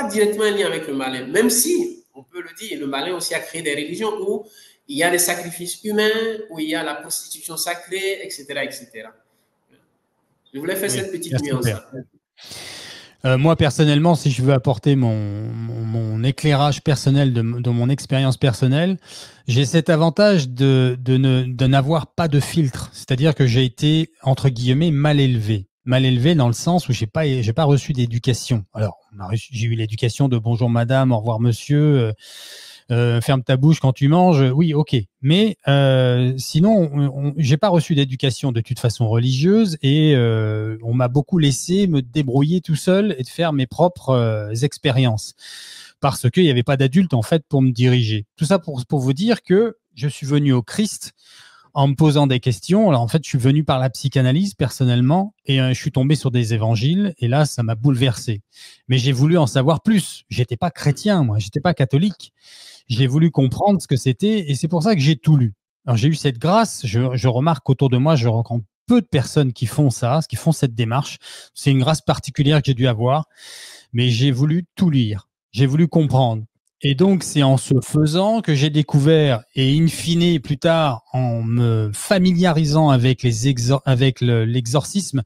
directement un lien avec le malin, même si, on peut le dire, le malin aussi a créé des religions où il y a des sacrifices humains, où il y a la prostitution sacrée, etc., etc. Je voulais faire cette petite nuance. Moi, personnellement, si je veux apporter mon éclairage personnel de mon expérience personnelle, j'ai cet avantage de n'avoir pas de filtre. C'est-à-dire que j'ai été, entre guillemets, mal élevé. Mal élevé dans le sens où j'ai pas reçu d'éducation. Alors, j'ai eu l'éducation de bonjour madame, au revoir monsieur, ferme ta bouche quand tu manges, oui, ok. Mais sinon, j'ai pas reçu d'éducation de toute façon religieuse et on m'a beaucoup laissé me débrouiller tout seul et de faire mes propres expériences parce qu'il n'y avait pas d'adulte en fait pour me diriger. Tout ça pour vous dire que je suis venu au Christ en me posant des questions. Alors en fait, je suis venu par la psychanalyse personnellement et je suis tombé sur des évangiles et là, ça m'a bouleversé. Mais j'ai voulu en savoir plus. J'étais pas chrétien, moi, j'étais pas catholique. J'ai voulu comprendre ce que c'était et c'est pour ça que j'ai tout lu. Alors j'ai eu cette grâce. Je remarque qu'autour de moi, je rencontre peu de personnes qui font ça, qui font cette démarche. C'est une grâce particulière que j'ai dû avoir, mais j'ai voulu tout lire. J'ai voulu comprendre. Et donc, c'est en ce faisant que j'ai découvert, et in fine, plus tard, en me familiarisant avec l'exorcisme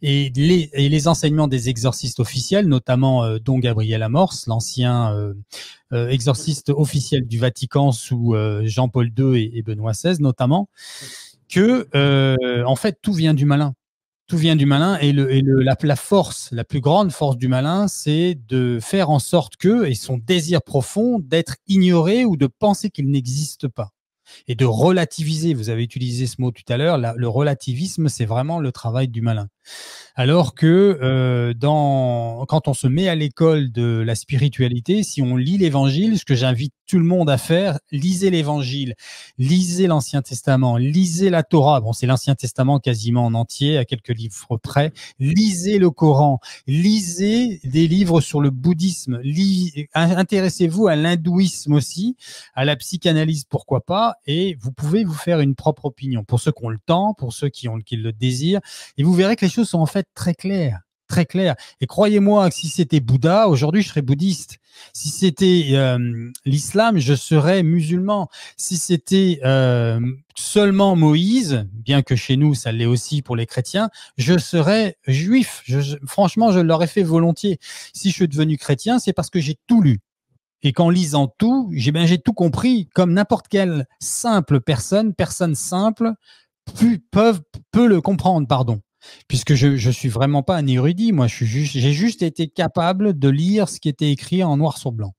et les enseignements des exorcistes officiels, notamment Don Gabriel Amorce, l'ancien exorciste officiel du Vatican sous Jean-Paul II et Benoît XVI, notamment, que, en fait, tout vient du malin. Tout vient du malin et la force, la plus grande force du malin, c'est de faire en sorte que, et son désir profond, d'être ignoré ou de penser qu'il n'existe pas. Et de relativiser, vous avez utilisé ce mot tout à l'heure, le relativisme, c'est vraiment le travail du malin. Alors que quand on se met à l'école de la spiritualité, si on lit l'Évangile, ce que j'invite tout le monde à faire, lisez l'Évangile, lisez l'Ancien Testament, lisez la Torah. Bon, c'est l'Ancien Testament quasiment en entier, à quelques livres près. Lisez le Coran, lisez des livres sur le bouddhisme, intéressez-vous à l'hindouisme aussi, à la psychanalyse, pourquoi pas, et vous pouvez vous faire une propre opinion. Pour ceux qui ont le temps, pour ceux qui le désirent, et vous verrez que les choses sont en fait très claires, très claires. Et croyez-moi que si c'était Bouddha, aujourd'hui je serais bouddhiste. Si c'était l'islam, je serais musulman. Si c'était seulement Moïse, bien que chez nous ça l'est aussi pour les chrétiens, je serais juif. Franchement, je l'aurais fait volontiers. Si je suis devenu chrétien, c'est parce que j'ai tout lu. Et qu'en lisant tout, j'ai tout compris, comme n'importe quelle simple personne simple peut le comprendre, pardon. Puisque je suis vraiment pas un érudit, moi j'ai juste été capable de lire ce qui était écrit en noir sur blanc.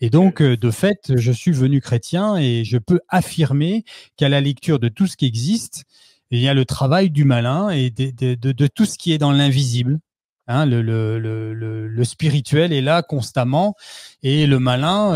Et donc, de fait, je suis devenu chrétien et je peux affirmer qu'à la lecture de tout ce qui existe, il y a le travail du malin et de tout ce qui est dans l'invisible. Hein, le spirituel est là constamment et le malin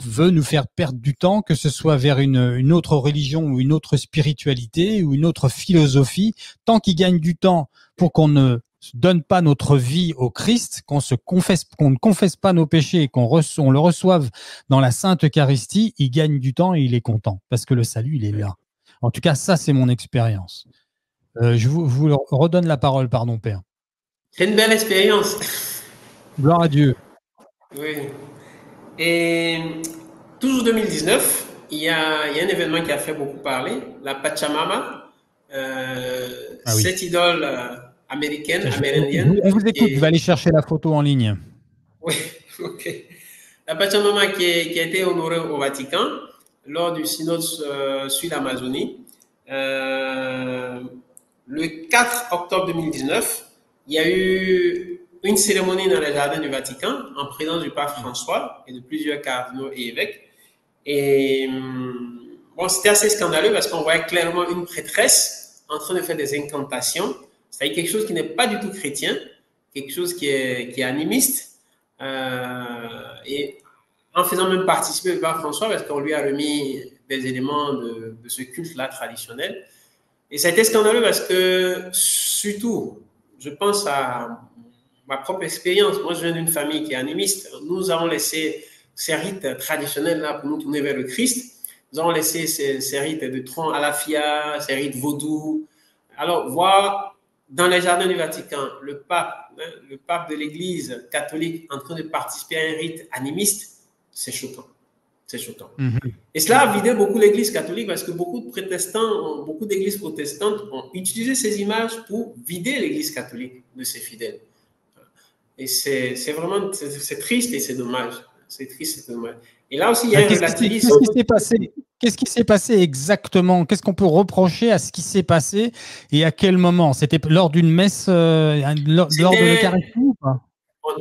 veut nous faire perdre du temps, que ce soit vers une autre religion ou une autre spiritualité ou une autre philosophie, tant qu'il gagne du temps pour qu'on ne donne pas notre vie au Christ, qu'on ne confesse pas nos péchés et qu'on le reçoive dans la Sainte Eucharistie, il gagne du temps et il est content parce que le salut, il est là. En tout cas, ça, c'est mon expérience. Je vous redonne la parole, pardon, Père. C'est une belle expérience. Gloire à Dieu. Oui. Et toujours 2019, il y a un événement qui a fait beaucoup parler, la Pachamama, oui. Cette idole américaine, amérindienne. On vous écoute, vous allez chercher la photo en ligne. Oui, ok. La Pachamama qui a été honorée au Vatican lors du synode sur l'Amazonie. Le 4 octobre 2019, il y a eu une cérémonie dans les jardins du Vatican en présence du pape François et de plusieurs cardinaux et évêques. Et bon, c'était assez scandaleux parce qu'on voyait clairement une prêtresse en train de faire des incantations. C'est quelque chose qui n'est pas du tout chrétien, quelque chose qui est animiste. Et en faisant même participer le pape François parce qu'on lui a remis des éléments de ce culte-là traditionnel. Et ça a été scandaleux parce que, surtout, je pense à ma propre expérience. Moi, je viens d'une famille qui est animiste. Nous avons laissé ces rites traditionnels-là pour nous tourner vers le Christ. Nous avons laissé ces rites de tronc à la fia, ces rites vaudous. Alors, voir dans les jardins du Vatican le pape de l'Église catholique en train de participer à un rite animiste, c'est choquant. C'est choquant. Et cela a vidé beaucoup l'Église catholique parce que beaucoup d'églises protestantes ont utilisé ces images pour vider l'Église catholique de ses fidèles. Et c'est vraiment c'est triste et c'est dommage. C'est triste et c'est dommage. Et là aussi, il y a un relativisme. Qu'est-ce qui s'est passé exactement? Qu'est-ce qu'on peut reprocher à ce qui s'est passé et à quel moment? C'était lors d'une messe, lors de l'Eucharistie ou pas?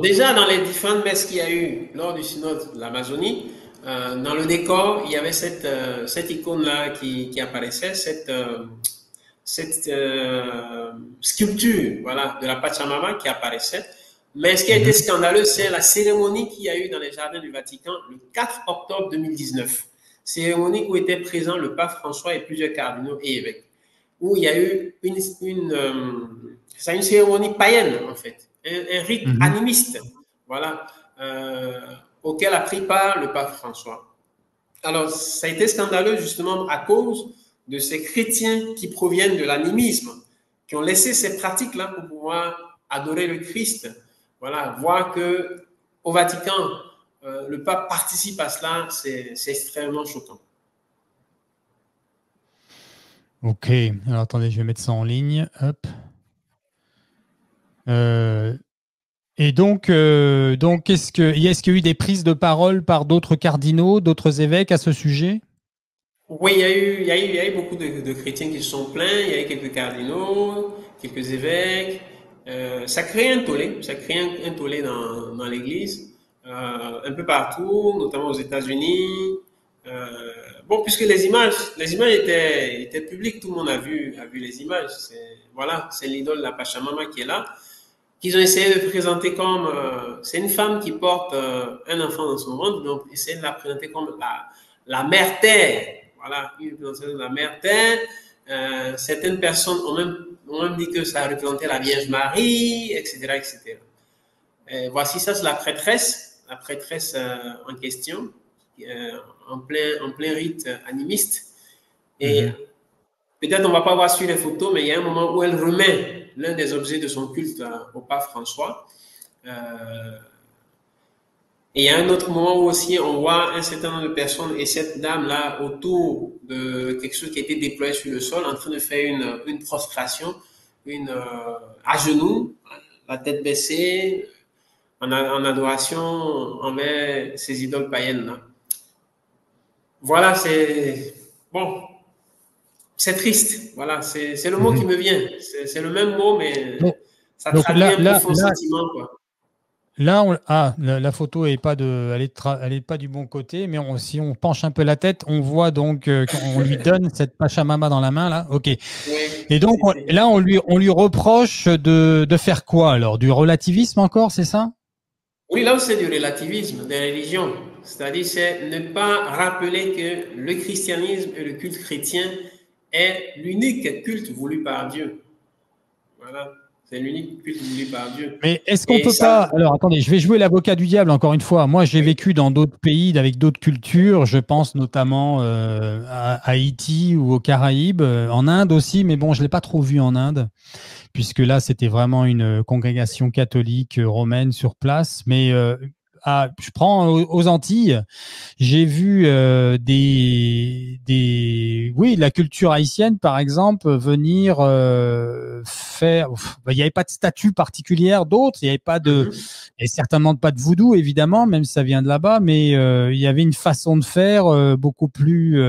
Déjà, dans les différentes messes qu'il y a eu lors du synode de l'Amazonie, dans le décor, il y avait cette icône-là qui apparaissait, cette sculpture, voilà, de la Pachamama qui apparaissait. Mais ce qui a été scandaleux, c'est la cérémonie qu'il y a eu dans les jardins du Vatican le 4 octobre 2019. Cérémonie où étaient présents le pape François et plusieurs cardinaux et évêques. Où il y a eu une cérémonie païenne, en fait. Un rite animiste. Voilà. Auquel a pris part le pape François. Alors, ça a été scandaleux justement à cause de ces chrétiens qui proviennent de l'animisme, qui ont laissé ces pratiques-là pour pouvoir adorer le Christ. Voilà, voir qu'au Vatican, le pape participe à cela, c'est extrêmement choquant. Ok, alors attendez, je vais mettre ça en ligne. Hop. Et donc est-ce qu'il y a eu des prises de parole par d'autres cardinaux, d'autres évêques à ce sujet? Oui, il y a eu beaucoup de chrétiens qui se sont plaints, il y a eu quelques cardinaux, quelques évêques. Ça crée un tollé, un tollé dans l'Église, un peu partout, notamment aux États-Unis. Bon, puisque les images étaient publiques, tout le monde a vu les images. Voilà, c'est l'idole de la Pachamama qui est là, qu'ils ont essayé de présenter comme, c'est une femme qui porte un enfant dans son ventre, donc essayer de la présenter comme la mère terre. Voilà, une représentation de la mère terre. Certaines personnes ont même dit que ça représentait la Vierge Marie, etc., etc. Voici ça, c'est la prêtresse en question, en plein rite animiste. Et peut-être on ne va pas voir sur les photos, mais il y a un moment où elle remet l'un des objets de son culte au pape François. Et il y a un autre moment où aussi on voit un certain nombre de personnes et cette dame-là autour de quelque chose qui a été déployé sur le sol en train de faire une prostration, à genoux, la tête baissée, en adoration envers ces idoles païennes-là. Voilà, c'est bon, c'est triste. Voilà, c'est le mot qui me vient. C'est le même mot, mais ça traduit un profond sentiment, quoi. Là, la photo est pas elle est pas du bon côté, mais si on penche un peu la tête, on voit donc qu'on lui donne cette Pachamama dans la main là. Ok. Oui, et donc là, on lui reproche de faire quoi alors? Du relativisme encore, c'est ça? Oui, là c'est du relativisme des religions. C'est-à-dire, c'est ne pas rappeler que le christianisme et le culte chrétien est l'unique culte voulu par Dieu. Voilà. C'est l'unique culte voulu par Dieu. Mais est-ce qu'on peut pas… Alors, attendez, je vais jouer l'avocat du diable encore une fois. Moi, j'ai vécu dans d'autres pays avec d'autres cultures. Je pense notamment à Haïti ou aux Caraïbes, en Inde aussi. Mais bon, je ne l'ai pas trop vu en Inde, puisque là, c'était vraiment une congrégation catholique romaine sur place. Mais je prends aux Antilles, j'ai vu oui, la culture haïtienne, par exemple, venir faire. Il n'y avait pas de statue particulière d'autres, il n'y avait pas et certainement pas de voodoo, évidemment, même si ça vient de là-bas, mais il y avait une façon de faire beaucoup plus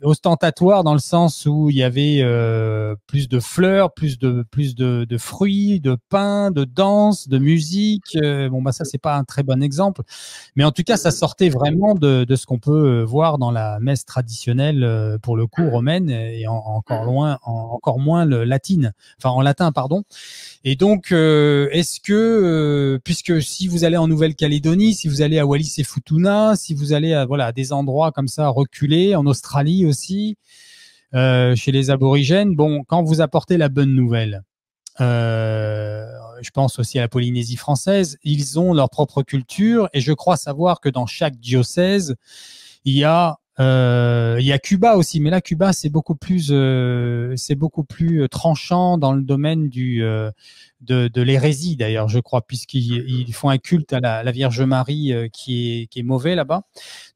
ostentatoire dans le sens où il y avait plus de fleurs, plus de fruits, de pain, de danse, de musique. Bon, bah ça, c'est pas un très bon exemple. Mais en tout cas, ça sortait vraiment de ce qu'on peut voir dans la messe traditionnelle, pour le coup, romaine et encore moins latine. Enfin, en latin, pardon. Et donc, est-ce que, puisque si vous allez en Nouvelle-Calédonie, si vous allez à Wallis et Futuna, si vous allez à des endroits comme ça reculés, en Australie aussi, chez les aborigènes, bon, quand vous apportez la bonne nouvelle, je pense aussi à la Polynésie française, ils ont leur propre culture et je crois savoir que dans chaque diocèse, il y a Cuba aussi, mais là Cuba c'est beaucoup plus tranchant dans le domaine de l'hérésie d'ailleurs, je crois, puisqu'ils font un culte à la Vierge Marie qui est mauvais là-bas.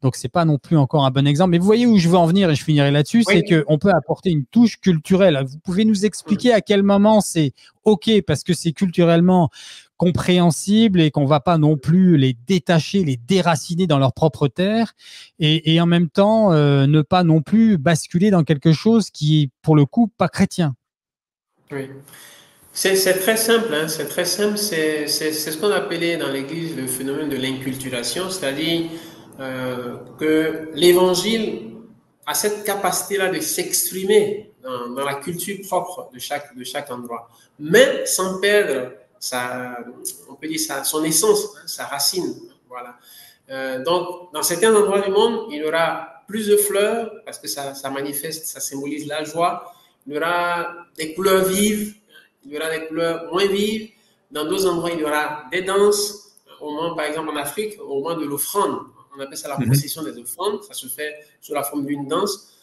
Donc c'est pas non plus encore un bon exemple. Mais vous voyez où je veux en venir et je finirai là-dessus, c'est qu'on peut apporter une touche culturelle. Vous pouvez nous expliquer à quel moment c'est ok parce que c'est culturellement compréhensible et qu'on va pas non plus les détacher, les déraciner dans leur propre terre et en même temps ne pas non plus basculer dans quelque chose qui est pour le coup pas chrétien. Oui. C'est très simple, hein, c'est très simple. C'est ce qu'on appelait dans l'Église le phénomène de l'inculturation, c'est-à-dire que l'Évangile a cette capacité-là de s'exprimer dans la culture propre de chaque endroit, mais sans perdre on peut dire son essence, hein, sa racine. Voilà. Donc, dans certains endroits du monde, il y aura plus de fleurs parce que ça manifeste, ça symbolise la joie. Il y aura des couleurs vives, il y aura des couleurs moins vives. Dans d'autres endroits, il y aura des danses. Au moment, par exemple, en Afrique, au moment de l'offrande, on appelle ça la procession des offrandes. Ça se fait sous la forme d'une danse.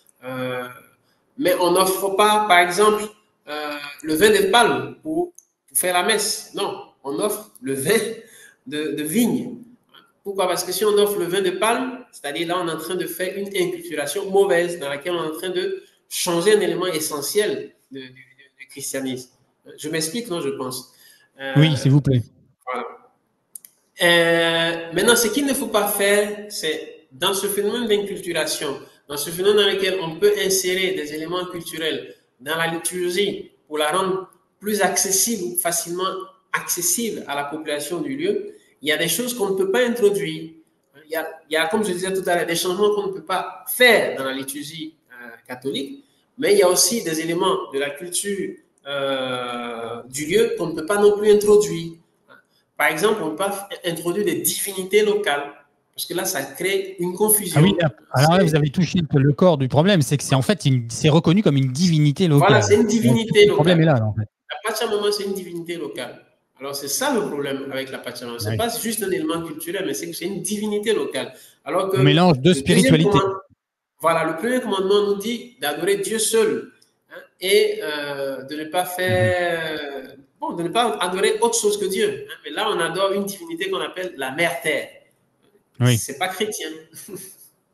Mais on n'offre pas, par exemple, le vin des palmes pour faire la messe. Non, on offre le vin de vigne. Pourquoi? Parce que si on offre le vin de palme, c'est-à-dire là, on est en train de faire une inculturation mauvaise dans laquelle on est en train de changer un élément essentiel du christianisme. Je m'explique, non, je pense. Oui, s'il vous plaît. Voilà. Maintenant, ce qu'il ne faut pas faire, c'est dans ce phénomène d'inculturation, dans ce phénomène dans lequel on peut insérer des éléments culturels dans la liturgie pour la rendre plus accessible, facilement accessible à la population du lieu, il y a des choses qu'on ne peut pas introduire. Il y a, comme je disais tout à l'heure, des changements qu'on ne peut pas faire dans la liturgie catholique, mais il y a aussi des éléments de la culture du lieu qu'on ne peut pas non plus introduire. Par exemple, on peut pas introduire des divinités locales, parce que là, ça crée une confusion. Ah oui, alors là, vous avez touché le corps du problème, c'est que c'est en fait, c'est reconnu comme une divinité locale. Voilà, c'est une divinité locale. Le problème est là, en fait. La Pachamama, c'est une divinité locale. Alors, c'est ça le problème avec la Pachamama. Ce n'est pas juste un élément culturel, mais c'est que c'est une divinité locale. Alors que on mélange deux spiritualités. Voilà, le premier commandement nous dit d'adorer Dieu seul, hein, et de ne pas faire... Bon, de ne pas adorer autre chose que Dieu. Hein. Mais là, on adore une divinité qu'on appelle la Mère Terre. Oui. C'est pas chrétien.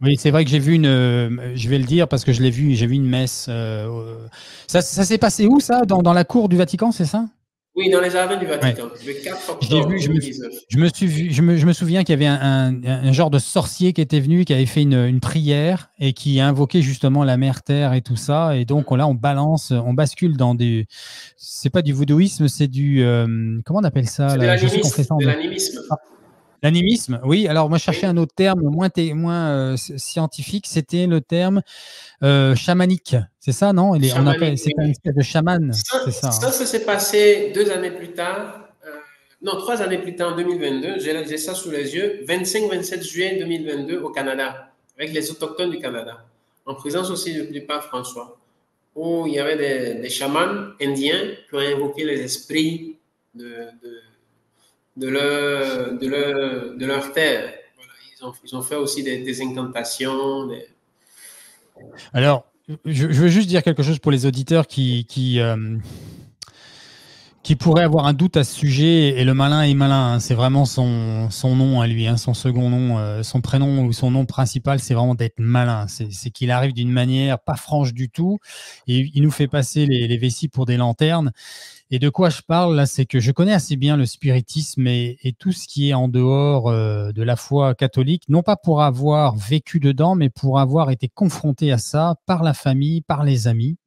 Oui, c'est vrai que j'ai vu je vais le dire parce que je l'ai vu, j'ai vu une messe. Ça s'est passé où, ça? Dans la cour du Vatican, c'est ça? Oui, dans les jardins du Vatican, le 4 octobre 2019. Je me souviens qu'il y avait un genre de sorcier qui était venu, qui avait fait une prière et qui a invoqué justement la Mère Terre et tout ça. Et donc là, on bascule dans des... C'est pas du voodooisme, c'est du... comment on appelle ça? C'est de l'animisme. L'animisme, oui. Alors, moi, je cherchais un autre terme moins scientifique. C'était le terme chamanique. C'est ça, non? C'est une espèce de chaman. Ça s'est passé 2 années plus tard. Non, 3 années plus tard, en 2022. J'ai ça sous les yeux. 25-27 juillet 2022 au Canada, avec les autochtones du Canada, en présence aussi du pape François, où il y avait des chamans indiens qui ont invoqué les esprits de leur terre. Voilà, ils ont fait aussi des incantations. Alors, je veux juste dire quelque chose pour les auditeurs qui pourraient avoir un doute à ce sujet. Et le malin est malin, hein. C'est vraiment son nom à lui, hein, son second nom, son prénom ou son nom principal, c'est vraiment d'être malin. C'est qu'il arrive d'une manière pas franche du tout et il nous fait passer les vessies pour des lanternes. Et de quoi je parle là, c'est que je connais assez bien le spiritisme et tout ce qui est en dehors de la foi catholique, non pas pour avoir vécu dedans, mais pour avoir été confronté à ça par la famille, par les amis.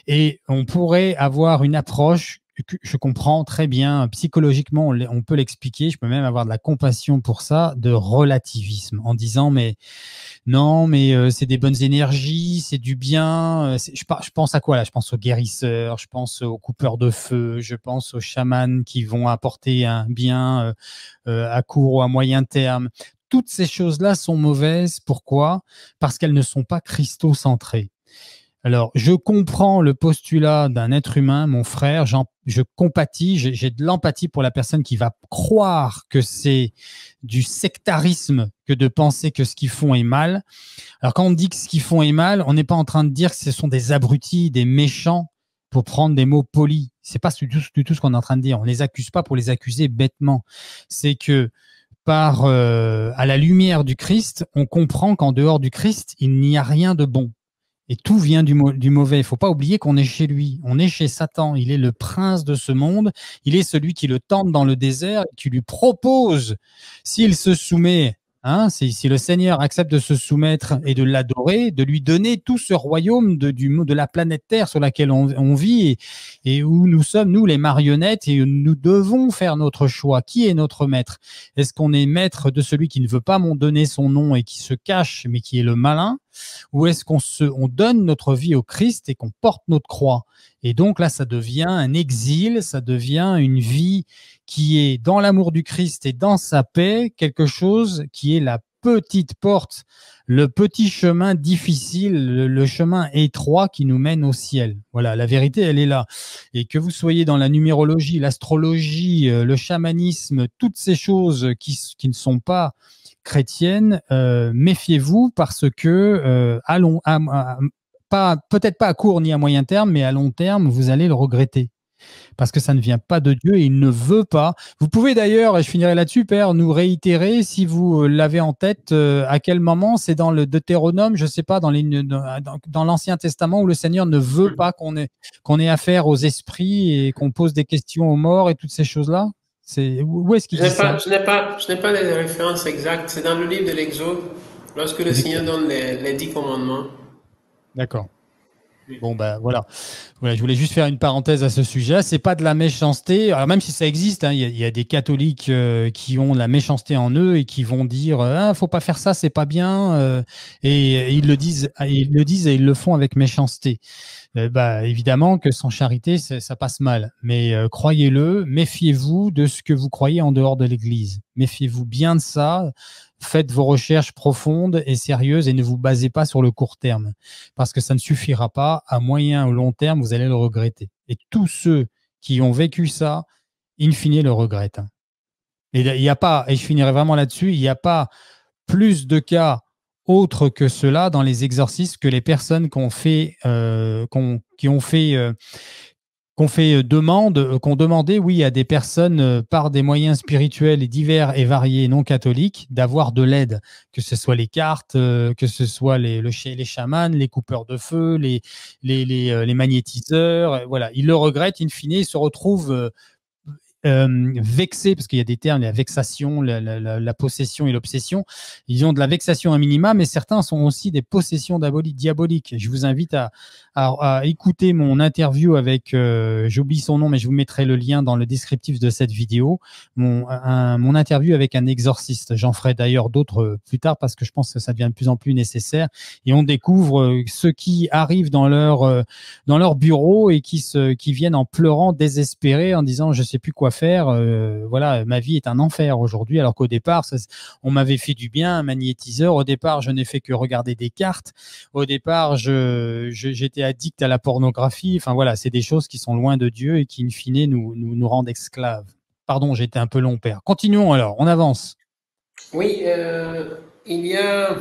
Et on pourrait avoir une approche que je comprends très bien, psychologiquement, on peut l'expliquer, je peux même avoir de la compassion pour ça, de relativisme, en disant mais non, mais c'est des bonnes énergies, c'est du bien. Je pense à quoi là? Je pense aux guérisseurs, je pense aux coupeurs de feu, je pense aux chamans qui vont apporter un bien à court ou à moyen terme. Toutes ces choses-là sont mauvaises. Pourquoi? Parce qu'elles ne sont pas christocentrées. Alors, je comprends le postulat d'un être humain, mon frère, je compatis, j'ai de l'empathie pour la personne qui va croire que c'est du sectarisme que de penser que ce qu'ils font est mal. Alors, quand on dit que ce qu'ils font est mal, on n'est pas en train de dire que ce sont des abrutis, des méchants, pour prendre des mots polis. C'est pas du tout ce qu'on est en train de dire. On les accuse pas pour les accuser bêtement. C'est que à la lumière du Christ, on comprend qu'en dehors du Christ, il n'y a rien de bon. Et tout vient du mauvais. Il ne faut pas oublier qu'on est chez lui. On est chez Satan. Il est le prince de ce monde. Il est celui qui le tente dans le désert et qui lui propose, s'il se soumet, hein, si le Seigneur accepte de se soumettre et de l'adorer, de lui donner tout ce royaume de la planète Terre sur laquelle on vit et où nous sommes, nous, les marionnettes, et nous devons faire notre choix. Qui est notre maître? Est-ce qu'on est maître de celui qui ne veut pas m'en donner son nom et qui se cache, mais qui est le malin? Ou est-ce qu'on donne notre vie au Christ et qu'on porte notre croix? Et donc là, ça devient un exil, ça devient une vie qui est dans l'amour du Christ et dans sa paix, quelque chose qui est la petite porte, le petit chemin difficile, le chemin étroit qui nous mène au ciel. Voilà, la vérité, elle est là. Et que vous soyez dans la numérologie, l'astrologie, le chamanisme, toutes ces choses qui ne sont pas chrétienne, méfiez-vous parce que peut-être pas à court ni à moyen terme, mais à long terme, vous allez le regretter. parce que ça ne vient pas de Dieu et il ne veut pas. Vous pouvez d'ailleurs, et je finirai là-dessus, Père, nous réitérer, si vous l'avez en tête, à quel moment c'est dans le Deutéronome, je ne sais pas, dans l'Ancien Testament, où le Seigneur ne veut pas qu'on ait affaire aux esprits et qu'on pose des questions aux morts et toutes ces choses-là. Où est-ce qu'il dit ça? Je n'ai pas les références exactes. C'est dans le livre de l'Exode, lorsque le Seigneur donne les 10 commandements. D'accord. Bon, ben voilà. Je voulais juste faire une parenthèse à ce sujet. C'est pas de la méchanceté. Alors, même si ça existe, hein, il y a des catholiques qui ont de la méchanceté en eux et qui vont dire ah, faut pas faire ça, c'est pas bien. Et ils le disent, et ils le font avec méchanceté. Évidemment que sans charité, ça passe mal. Mais croyez-le, méfiez-vous de ce que vous croyez en dehors de l'Église. Méfiez-vous bien de ça. Faites vos recherches profondes et sérieuses et ne vous basez pas sur le court terme parce que ça ne suffira pas. À moyen ou long terme, vous allez le regretter. Et tous ceux qui ont vécu ça, in fine, le regrettent. Et il y a pas, et je finirai vraiment là-dessus, il n'y a pas plus de cas autres que cela dans les exorcismes que les personnes qui ont fait qu'on demandé, oui, à des personnes par des moyens spirituels et divers et variés non catholiques d'avoir de l'aide, que ce soit les cartes, que ce soit les chamans, les coupeurs de feu, les magnétiseurs, voilà. Ils le regrettent, in fine, ils se retrouvent vexés, parce qu'il y a des termes, la vexation, la possession et l'obsession. Ils ont de la vexation à minima, mais certains sont aussi des possessions diaboliques. Je vous invite à écouter mon interview avec, j'oublie son nom, mais je vous mettrai le lien dans le descriptif de cette vidéo, mon interview avec un exorciste. J'en ferai d'ailleurs d'autres plus tard parce que je pense que ça devient de plus en plus nécessaire. Et on découvre ceux qui arrivent dans leur bureau et qui viennent en pleurant, désespérés, en disant je sais plus quoi faire. Voilà, ma vie est un enfer aujourd'hui, alors qu'au départ, on m'avait fait du bien, un magnétiseur. Au départ, je n'ai fait que regarder des cartes. Au départ, j'étais addict à la pornographie. Enfin voilà, c'est des choses qui sont loin de Dieu et qui, in fine, nous rendent esclaves. Pardon, j'ai été un peu long, Père. Continuons alors, on avance. Oui, il y a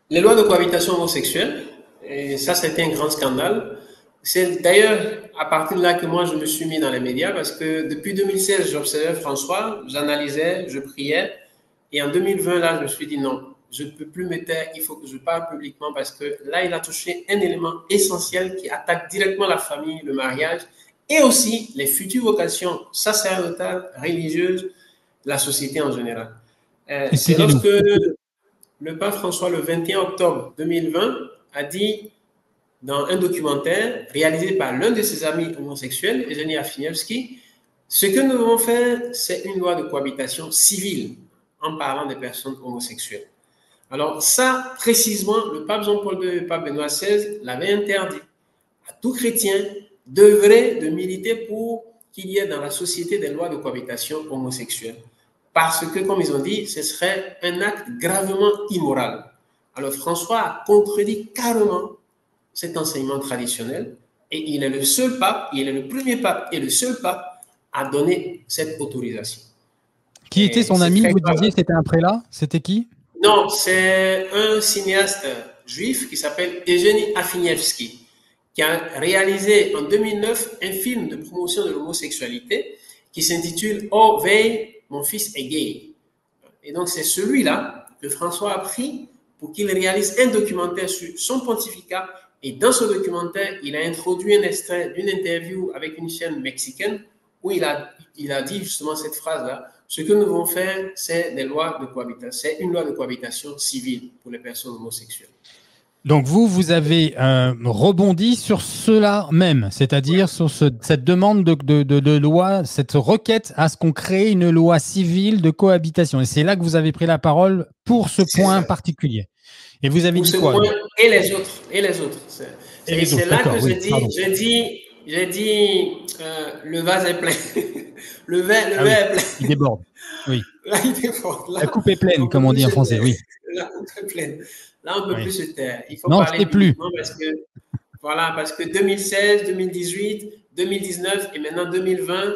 les lois de cohabitation homosexuelle, et ça, c'était un grand scandale. C'est d'ailleurs à partir de là que moi, je me suis mis dans les médias parce que depuis 2016, j'observais François, j'analysais, je priais. Et en 2020, là, je me suis dit non, je ne peux plus me taire, il faut que je parle publiquement parce que là, il a touché un élément essentiel qui attaque directement la famille, le mariage et aussi les futures vocations sacerdotales, religieuses, la société en général. C'est lorsque le pape François, le 21 octobre 2020, a dit dans un documentaire réalisé par l'un de ses amis homosexuels, Eugénie Afiniewski, ce que nous devons faire, c'est une loi de cohabitation civile en parlant des personnes homosexuelles. Alors ça, précisément, le pape Jean-Paul II et le pape Benoît XVI l'avaient interdit à tout chrétien d'œuvrer, de militer pour qu'il y ait dans la société des lois de cohabitation homosexuelle. Parce que, comme ils ont dit, ce serait un acte gravement immoral. Alors François a contredit carrément cet enseignement traditionnel et il est le seul pape, il est le premier pape et le seul pape à donner cette autorisation. Qui était son ami? Vous disiez c'était un prélat? C'était qui? Non, c'est un cinéaste juif qui s'appelle Eugénie Afiniewski, qui a réalisé en 2009 un film de promotion de l'homosexualité qui s'intitule « Oh, veille, mon fils est gay ». Et donc, c'est celui-là que François a pris pour qu'il réalise un documentaire sur son pontificat. Et dans ce documentaire, il a introduit un extrait d'une interview avec une chaîne mexicaine où il a dit justement cette phrase-là. Ce que nous devons faire, c'est des lois de cohabitation. C'est une loi de cohabitation civile pour les personnes homosexuelles. Donc vous avez rebondi sur cela même, c'est-à-dire sur cette demande de loi, cette requête à ce qu'on crée une loi civile de cohabitation. Et c'est là que vous avez pris la parole pour ce point particulier. Et vous avez dit quoi? Et les autres. C'est là que j'ai dit, le vase est plein. le verre est plein. Il déborde. Oui. Là, il déborde. Là, la coupe est pleine, comme on dit en français, oui. La coupe est pleine. Là, on ne peut plus se taire. Il faut non, parler plus. Parce que 2016, 2018, 2019 et maintenant 2020,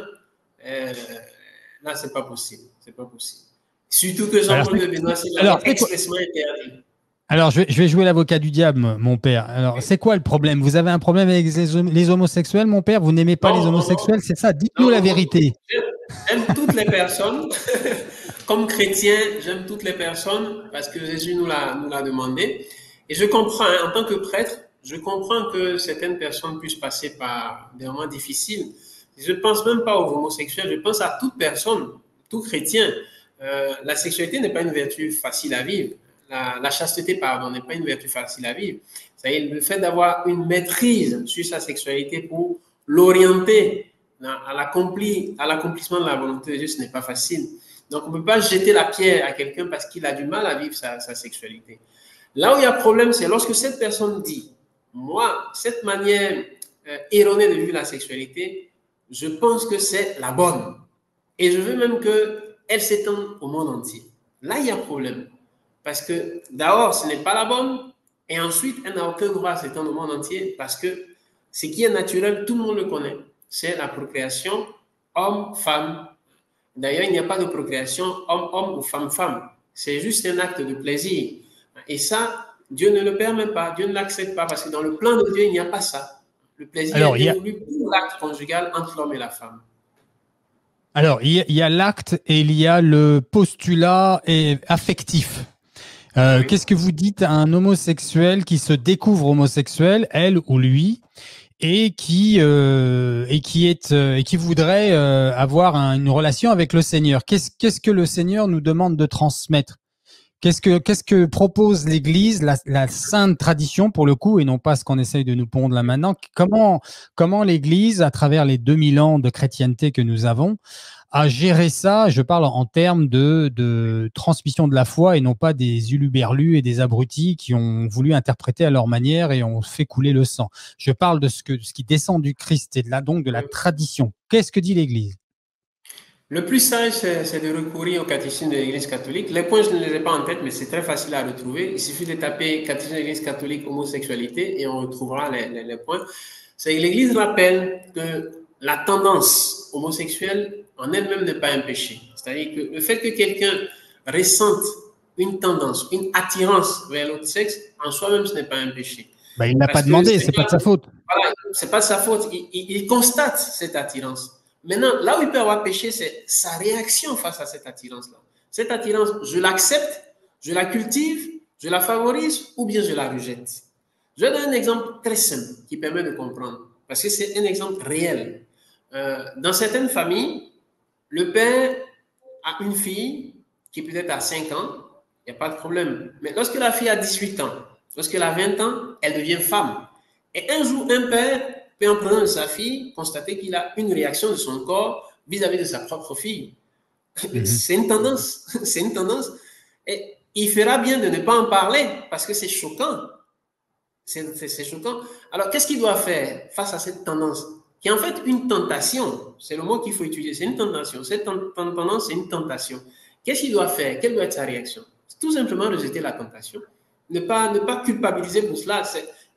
là, c'est pas possible. C'est pas possible. Surtout que Jean-Paul de Benoît, il a expressément interdit. Alors, je vais jouer l'avocat du diable, mon père. Alors, c'est quoi le problème? Vous avez un problème avec les homosexuels, mon père? Vous n'aimez pas les Non, non, non, homosexuels? C'est ça? Dites-nous la non, non. vérité. J'aime toutes les personnes. Comme chrétien, j'aime toutes les personnes parce que Jésus nous l'a demandé. Et je comprends, hein, en tant que prêtre, je comprends que certaines personnes puissent passer par des moments difficiles. Je ne pense même pas aux homosexuels, je pense à toute personne, tout chrétien. La sexualité n'est pas une vertu facile à vivre. La chasteté, pardon, n'est pas une vertu facile à vivre. C'est-à-dire le fait d'avoir une maîtrise sur sa sexualité pour l'orienter à l'accomplissement de la volonté de Dieu, ce n'est pas facile. Donc, on ne peut pas jeter la pierre à quelqu'un parce qu'il a du mal à vivre sa sexualité. Là où il y a problème, c'est lorsque cette personne dit, moi, cette manière erronée de vivre la sexualité, je pense que c'est la bonne. Et je veux même qu'elle s'étende au monde entier. Là, il y a problème. Parce que d'abord, ce n'est pas la bonne. Et ensuite, elle n'a aucun droit à s'étendre au monde entier parce que ce qui est naturel, tout le monde le connaît. C'est la procréation homme-femme. D'ailleurs, il n'y a pas de procréation homme-homme ou femme-femme. C'est juste un acte de plaisir. Et ça, Dieu ne le permet pas, Dieu ne l'accepte pas, parce que dans le plan de Dieu, il n'y a pas ça. Le plaisir est dévolu pour l'acte conjugal entre l'homme et la femme. Alors, il y a l'acte et il y a le postulat affectif. Oui. Qu'est-ce que vous dites à un homosexuel qui se découvre homosexuel, elle ou lui, et qui voudrait avoir une relation avec le Seigneur? Qu'est-ce que le Seigneur nous demande de transmettre? Qu'est-ce que propose l'Église, la sainte tradition pour le coup, et non pas ce qu'on essaye de nous pondre là maintenant? Comment l'Église, à travers les 2000 ans de chrétienté que nous avons, a géré ça? Je parle en termes de transmission de la foi et non pas des huluberlus et des abrutis qui ont voulu interpréter à leur manière et ont fait couler le sang. Je parle de ce qui descend du Christ et donc de la tradition. Qu'est-ce que dit l'Église? Le plus sage, c'est de recourir au catéchisme de l'Église catholique. Les points, je ne les ai pas en tête, mais c'est très facile à retrouver. Il suffit de taper catéchisme de l'Église catholique homosexualité et on retrouvera les points. C'est que l'Église rappelle que la tendance homosexuelle en elle-même n'est pas un péché. C'est-à-dire que le fait que quelqu'un ressente une tendance, une attirance vers l'autre sexe, en soi-même, ce n'est pas un péché. Ben, il n'a pas demandé, c'est pas de sa faute. Voilà, c'est pas de sa faute. Il constate cette attirance. Maintenant, là où il peut avoir péché, c'est sa réaction face à cette attirance-là. Cette attirance, je l'accepte, je la cultive, je la favorise ou bien je la rejette. Je donne un exemple très simple qui permet de comprendre, parce que c'est un exemple réel. Dans certaines familles, le père a une fille qui peut-être a 5 ans, il n'y a pas de problème. Mais lorsque la fille a 18 ans, lorsqu'elle a 20 ans, elle devient femme. Et un jour, un père peut, en prenant de sa fille, constater qu'il a une réaction de son corps vis-à-vis de sa propre fille. C'est une tendance. C'est une tendance. Et il fera bien de ne pas en parler parce que c'est choquant. C'est choquant. Alors, qu'est-ce qu'il doit faire face à cette tendance qui est en fait une tentation? C'est le mot qu'il faut utiliser. C'est une tentation. Cette tendance, c'est une tentation. Qu'est-ce qu'il doit faire? Quelle doit être sa réaction? Tout simplement rejeter la tentation. Ne pas culpabiliser pour cela.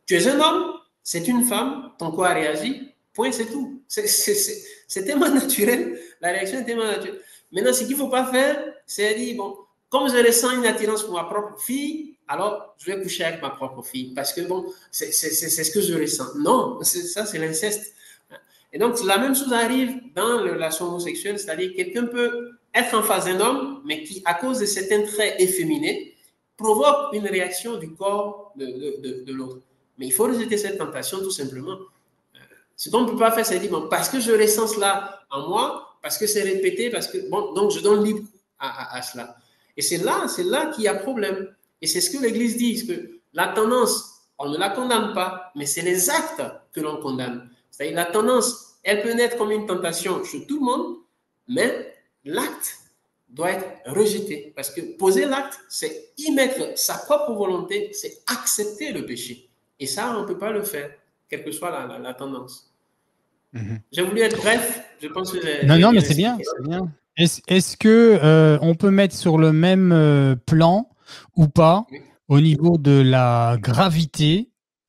Tu es un homme, c'est une femme, ton corps a réagi, point, c'est tout. C'est tellement naturel, la réaction est tellement naturelle. Maintenant, ce qu'il ne faut pas faire, c'est dire, bon, comme je ressens une attirance pour ma propre fille, alors je vais coucher avec ma propre fille, parce que bon, c'est ce que je ressens. Non, ça c'est l'inceste. Et donc, la même chose arrive dans la relation homosexuelle, c'est-à-dire quelqu'un peut être en face d'un homme, mais qui, à cause de certains traits efféminés, provoque une réaction du corps de l'autre. Mais il faut rejeter cette tentation tout simplement. Ce qu'on ne peut pas faire, c'est dire, bon, parce que je ressens cela en moi, parce que c'est répété, parce que, bon, donc je donne libre à cela. Et c'est là qu'il y a problème. Et c'est ce que l'Église dit, que la tendance, on ne la condamne pas, mais c'est les actes que l'on condamne. C'est-à-dire la tendance, elle peut naître comme une tentation chez tout le monde, mais l'acte doit être rejeté. Parce que poser l'acte, c'est y mettre sa propre volonté, c'est accepter le péché. Et ça, on ne peut pas le faire, quelle que soit la tendance. J'ai voulu être bref, je pense que Non, mais c'est bien, c'est bien. Est-ce que on peut mettre sur le même plan ou pas, oui, au niveau de la gravité?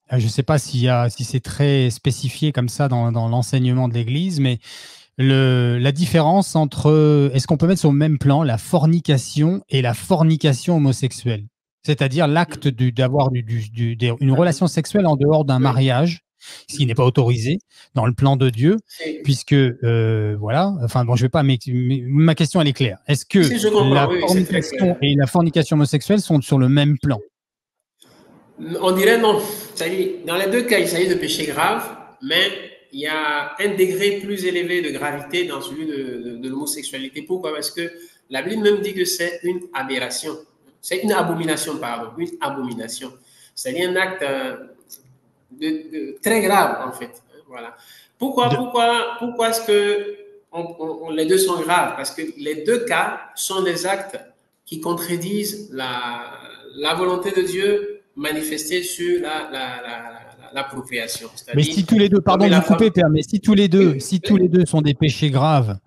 Je ne sais pas si c'est très spécifié comme ça dans l'enseignement de l'Église, mais la différence entre, est-ce qu'on peut mettre sur le même plan la fornication et la fornication homosexuelle? c'est-à-dire l'acte d'avoir une relation sexuelle en dehors d'un mariage, ce qui n'est pas autorisé dans le plan de Dieu, puisque voilà. Enfin bon, je vais pas. Ma question elle est claire. Est-ce que la fornication et la fornication homosexuelle sont sur le même plan? On dirait non. Dans les deux cas, il s'agit de péché grave, mais il y a un degré plus élevé de gravité dans celui de l'homosexualité. Pourquoi? Parce que la Bible même dit que c'est une aberration. C'est une abomination, pardon. Une abomination. C'est-à-dire un acte très grave, en fait. Voilà. Pourquoi est-ce que les deux sont graves? Parce que les deux cas sont des actes qui contredisent la volonté de Dieu manifestée sur la procréation. Mais si tous les deux, pardon de vous couper, Père, mais si tous les deux sont des péchés graves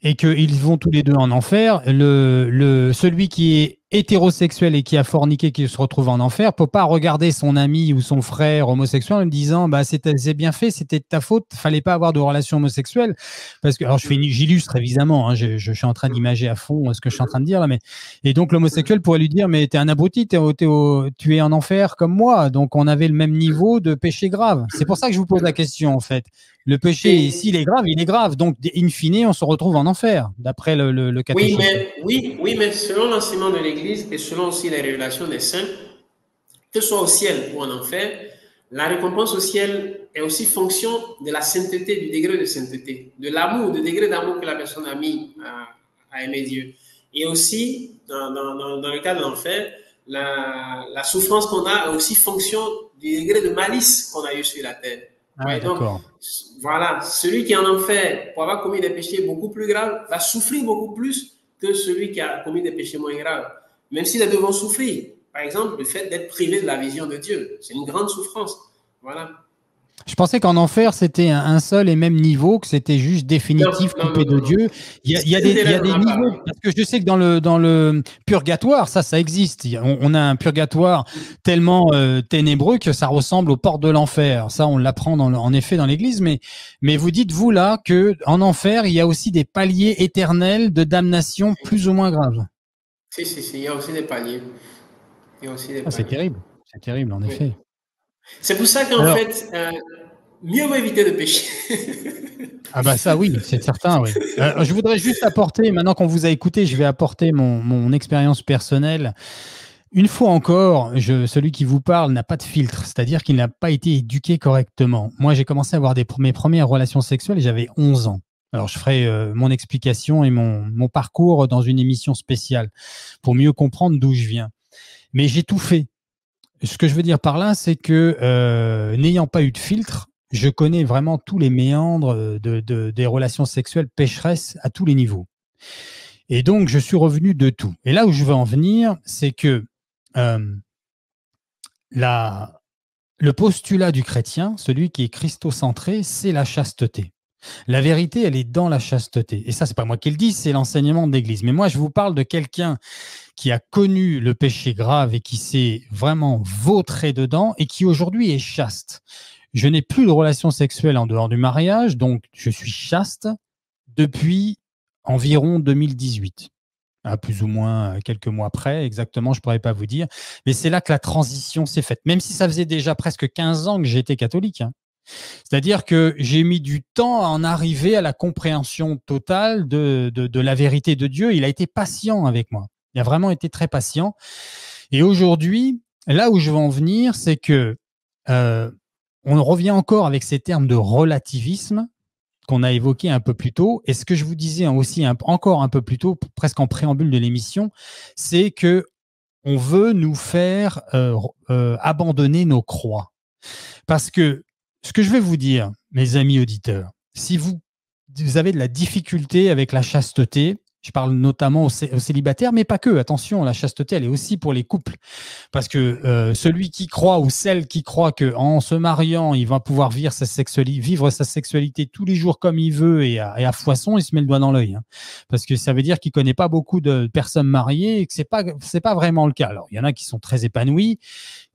et qu'ils vont tous les deux en enfer, celui qui est hétérosexuel et qui a forniqué, qui se retrouve en enfer, peut pas regarder son ami ou son frère homosexuel en lui disant bah c'est bien fait, c'était de ta faute, fallait pas avoir de relation homosexuelle. Parce que alors j'illustre évidemment, hein, je suis en train d'imager à fond ce que je suis en train de dire là, mais et donc l'homosexuel pourrait lui dire mais t'es un abruti, tu es en enfer comme moi, donc on avait le même niveau de péché grave. C'est pour ça que je vous pose la question en fait. Le péché, s'il est grave, il est grave. Donc, in fine, on se retrouve en enfer, d'après le catéchisme. Oui, mais selon l'enseignement de l'Église et selon aussi les révélations des saints, que ce soit au ciel ou en enfer, la récompense au ciel est aussi fonction de la sainteté, du degré de sainteté, de l'amour, du degré d'amour que la personne a mis à aimer Dieu. Et aussi, dans le cas de l'enfer, la souffrance qu'on a est aussi fonction du degré de malice qu'on a eu sur la terre. Ah, donc, voilà, celui qui est en enfer, pour avoir commis des péchés beaucoup plus graves, va souffrir beaucoup plus que celui qui a commis des péchés moins graves. Même si les deux vont souffrir. Par exemple, le fait d'être privé de la vision de Dieu, c'est une grande souffrance. Voilà. Je pensais qu'en enfer, c'était un seul et même niveau, que c'était juste définitif, coupé de Dieu. Il y a des niveaux, parce que je sais que dans le purgatoire, ça existe. On a un purgatoire tellement ténébreux que ça ressemble aux portes de l'enfer. Ça, on l'apprend en effet dans l'Église. Mais vous dites, vous, là, qu'en enfer, il y a aussi des paliers éternels de damnation plus ou moins graves. Si, il y a aussi des paliers. C'est terrible, en effet. C'est pour ça qu'en fait, mieux vaut éviter de pécher. Ah bah ça oui, c'est certain, oui. Je voudrais juste apporter, maintenant qu'on vous a écouté, je vais apporter mon expérience personnelle. Une fois encore, celui qui vous parle n'a pas de filtre, c'est-à-dire qu'il n'a pas été éduqué correctement. Moi, j'ai commencé à avoir mes premières relations sexuelles et j'avais 11 ans. Alors, je ferai mon explication et mon parcours dans une émission spéciale pour mieux comprendre d'où je viens. Mais j'ai tout fait. Ce que je veux dire par là, c'est que n'ayant pas eu de filtre, je connais vraiment tous les méandres des relations sexuelles pécheresses à tous les niveaux. Et donc, je suis revenu de tout. Et là où je veux en venir, c'est que le postulat du chrétien, celui qui est christocentré, c'est la chasteté. La vérité, elle est dans la chasteté. Et ça, c'est pas moi qui le dis, c'est l'enseignement de l'Église. Mais moi, je vous parle de quelqu'un qui a connu le péché grave et qui s'est vraiment vautré dedans et qui aujourd'hui est chaste. Je n'ai plus de relations sexuelles en dehors du mariage, donc je suis chaste depuis environ 2018. Plus ou moins quelques mois près, exactement, je ne pourrais pas vous dire. Mais c'est là que la transition s'est faite, même si ça faisait déjà presque 15 ans que j'étais catholique. Hein. C'est-à-dire que j'ai mis du temps à en arriver à la compréhension totale de la vérité de Dieu. Il a été patient avec moi. Il a vraiment été très patient. Et aujourd'hui, là où je veux en venir, c'est que on revient encore avec ces termes de relativisme qu'on a évoqué un peu plus tôt. Et ce que je vous disais aussi encore un peu plus tôt, presque en préambule de l'émission, c'est que on veut nous faire abandonner nos croix. Parce que ce que je vais vous dire, mes amis auditeurs, si vous avez de la difficulté avec la chasteté, je parle notamment aux célibataires, mais pas que. Attention, la chasteté, elle est aussi pour les couples. Parce que celui qui croit ou celle qui croit qu'en se mariant, il va pouvoir vivre sa sexualité tous les jours comme il veut et à foison, il se met le doigt dans l'œil. Hein. Parce que ça veut dire qu'il ne connaît pas beaucoup de personnes mariées et que ce n'est pas vraiment le cas. Alors, il y en a qui sont très épanouis,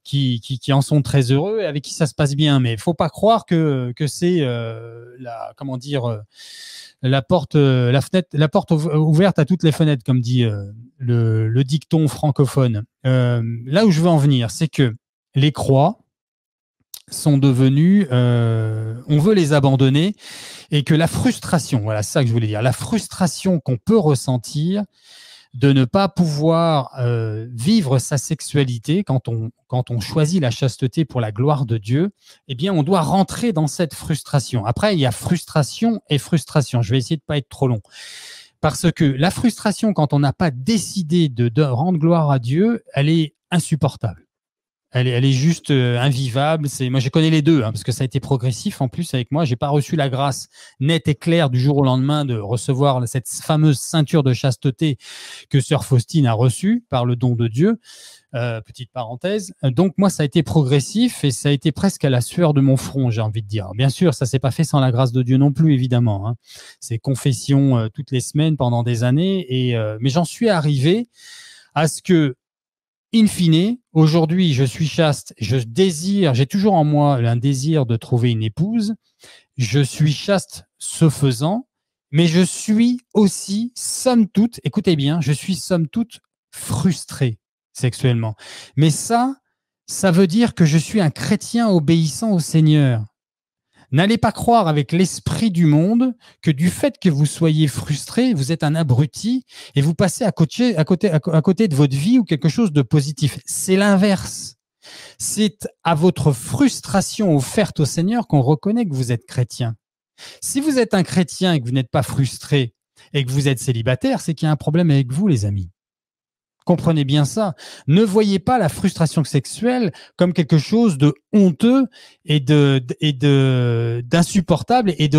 qui en sont très heureux et avec qui ça se passe bien. Mais il ne faut pas croire que c'est la porte ouverte à toutes les fenêtres, comme dit le dicton francophone. Là où je veux en venir, c'est que les croix sont devenues, on veut les abandonner, et que la frustration, voilà, c'est ça que je voulais dire, la frustration qu'on peut ressentir de ne pas pouvoir vivre sa sexualité quand on choisit la chasteté pour la gloire de Dieu, eh bien, on doit rentrer dans cette frustration. Après, il y a frustration et frustration. Je vais essayer de ne pas être trop long. Parce que la frustration, quand on n'a pas décidé de rendre gloire à Dieu, elle est insupportable. Elle est juste invivable. Moi, je connais les deux, parce que ça a été progressif en plus avec moi. Je n'ai pas reçu la grâce nette et claire du jour au lendemain de recevoir cette fameuse ceinture de chasteté que sœur Faustine a reçue par le don de Dieu. Petite parenthèse. Donc, moi, ça a été progressif et ça a été presque à la sueur de mon front, j'ai envie de dire. Bien sûr, ça ne s'est pas fait sans la grâce de Dieu non plus, évidemment. C'est confession toutes les semaines pendant des années. Mais j'en suis arrivé à ce que, in fine, aujourd'hui, je suis chaste, j'ai toujours en moi un désir de trouver une épouse, je suis chaste ce faisant, mais je suis aussi, somme toute, écoutez bien, je suis somme toute frustré sexuellement. Mais ça veut dire que je suis un chrétien obéissant au Seigneur. N'allez pas croire avec l'esprit du monde que du fait que vous soyez frustré, vous êtes un abruti et vous passez à côté de votre vie ou quelque chose de positif. C'est l'inverse. C'est à votre frustration offerte au Seigneur qu'on reconnaît que vous êtes chrétien. Si vous êtes un chrétien et que vous n'êtes pas frustré et que vous êtes célibataire, c'est qu'il y a un problème avec vous, les amis. Comprenez bien ça. Ne voyez pas la frustration sexuelle comme quelque chose de honteux et d'insupportable et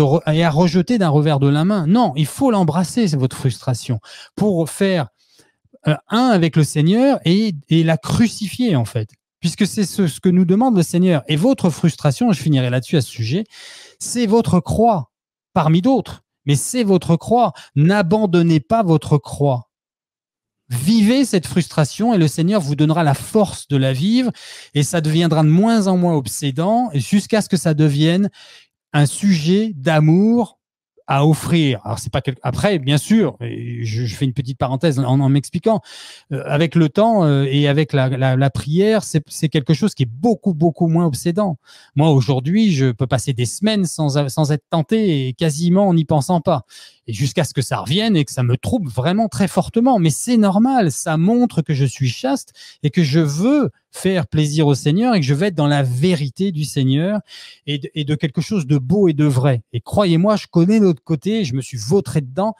à rejeter d'un revers de la main. Non, il faut l'embrasser, c'est votre frustration, pour faire un avec le Seigneur et la crucifier, en fait. Puisque c'est ce que nous demande le Seigneur. Et votre frustration, je finirai là-dessus à ce sujet, c'est votre croix, parmi d'autres. Mais c'est votre croix. N'abandonnez pas votre croix. Vivez cette frustration et le Seigneur vous donnera la force de la vivre et ça deviendra de moins en moins obsédant jusqu'à ce que ça devienne un sujet d'amour à offrir. Alors c'est pas après, bien sûr, je fais une petite parenthèse en m'expliquant. Avec le temps et avec la prière, c'est quelque chose qui est beaucoup moins obsédant. Moi aujourd'hui, je peux passer des semaines sans être tenté et quasiment en n'y pensant pas. Et jusqu'à ce que ça revienne et que ça me trouble vraiment très fortement. Mais c'est normal, ça montre que je suis chaste et que je veux faire plaisir au Seigneur et que je vais être dans la vérité du Seigneur et de quelque chose de beau et de vrai. Et croyez-moi, je connais l'autre côté, je me suis vautré dedans,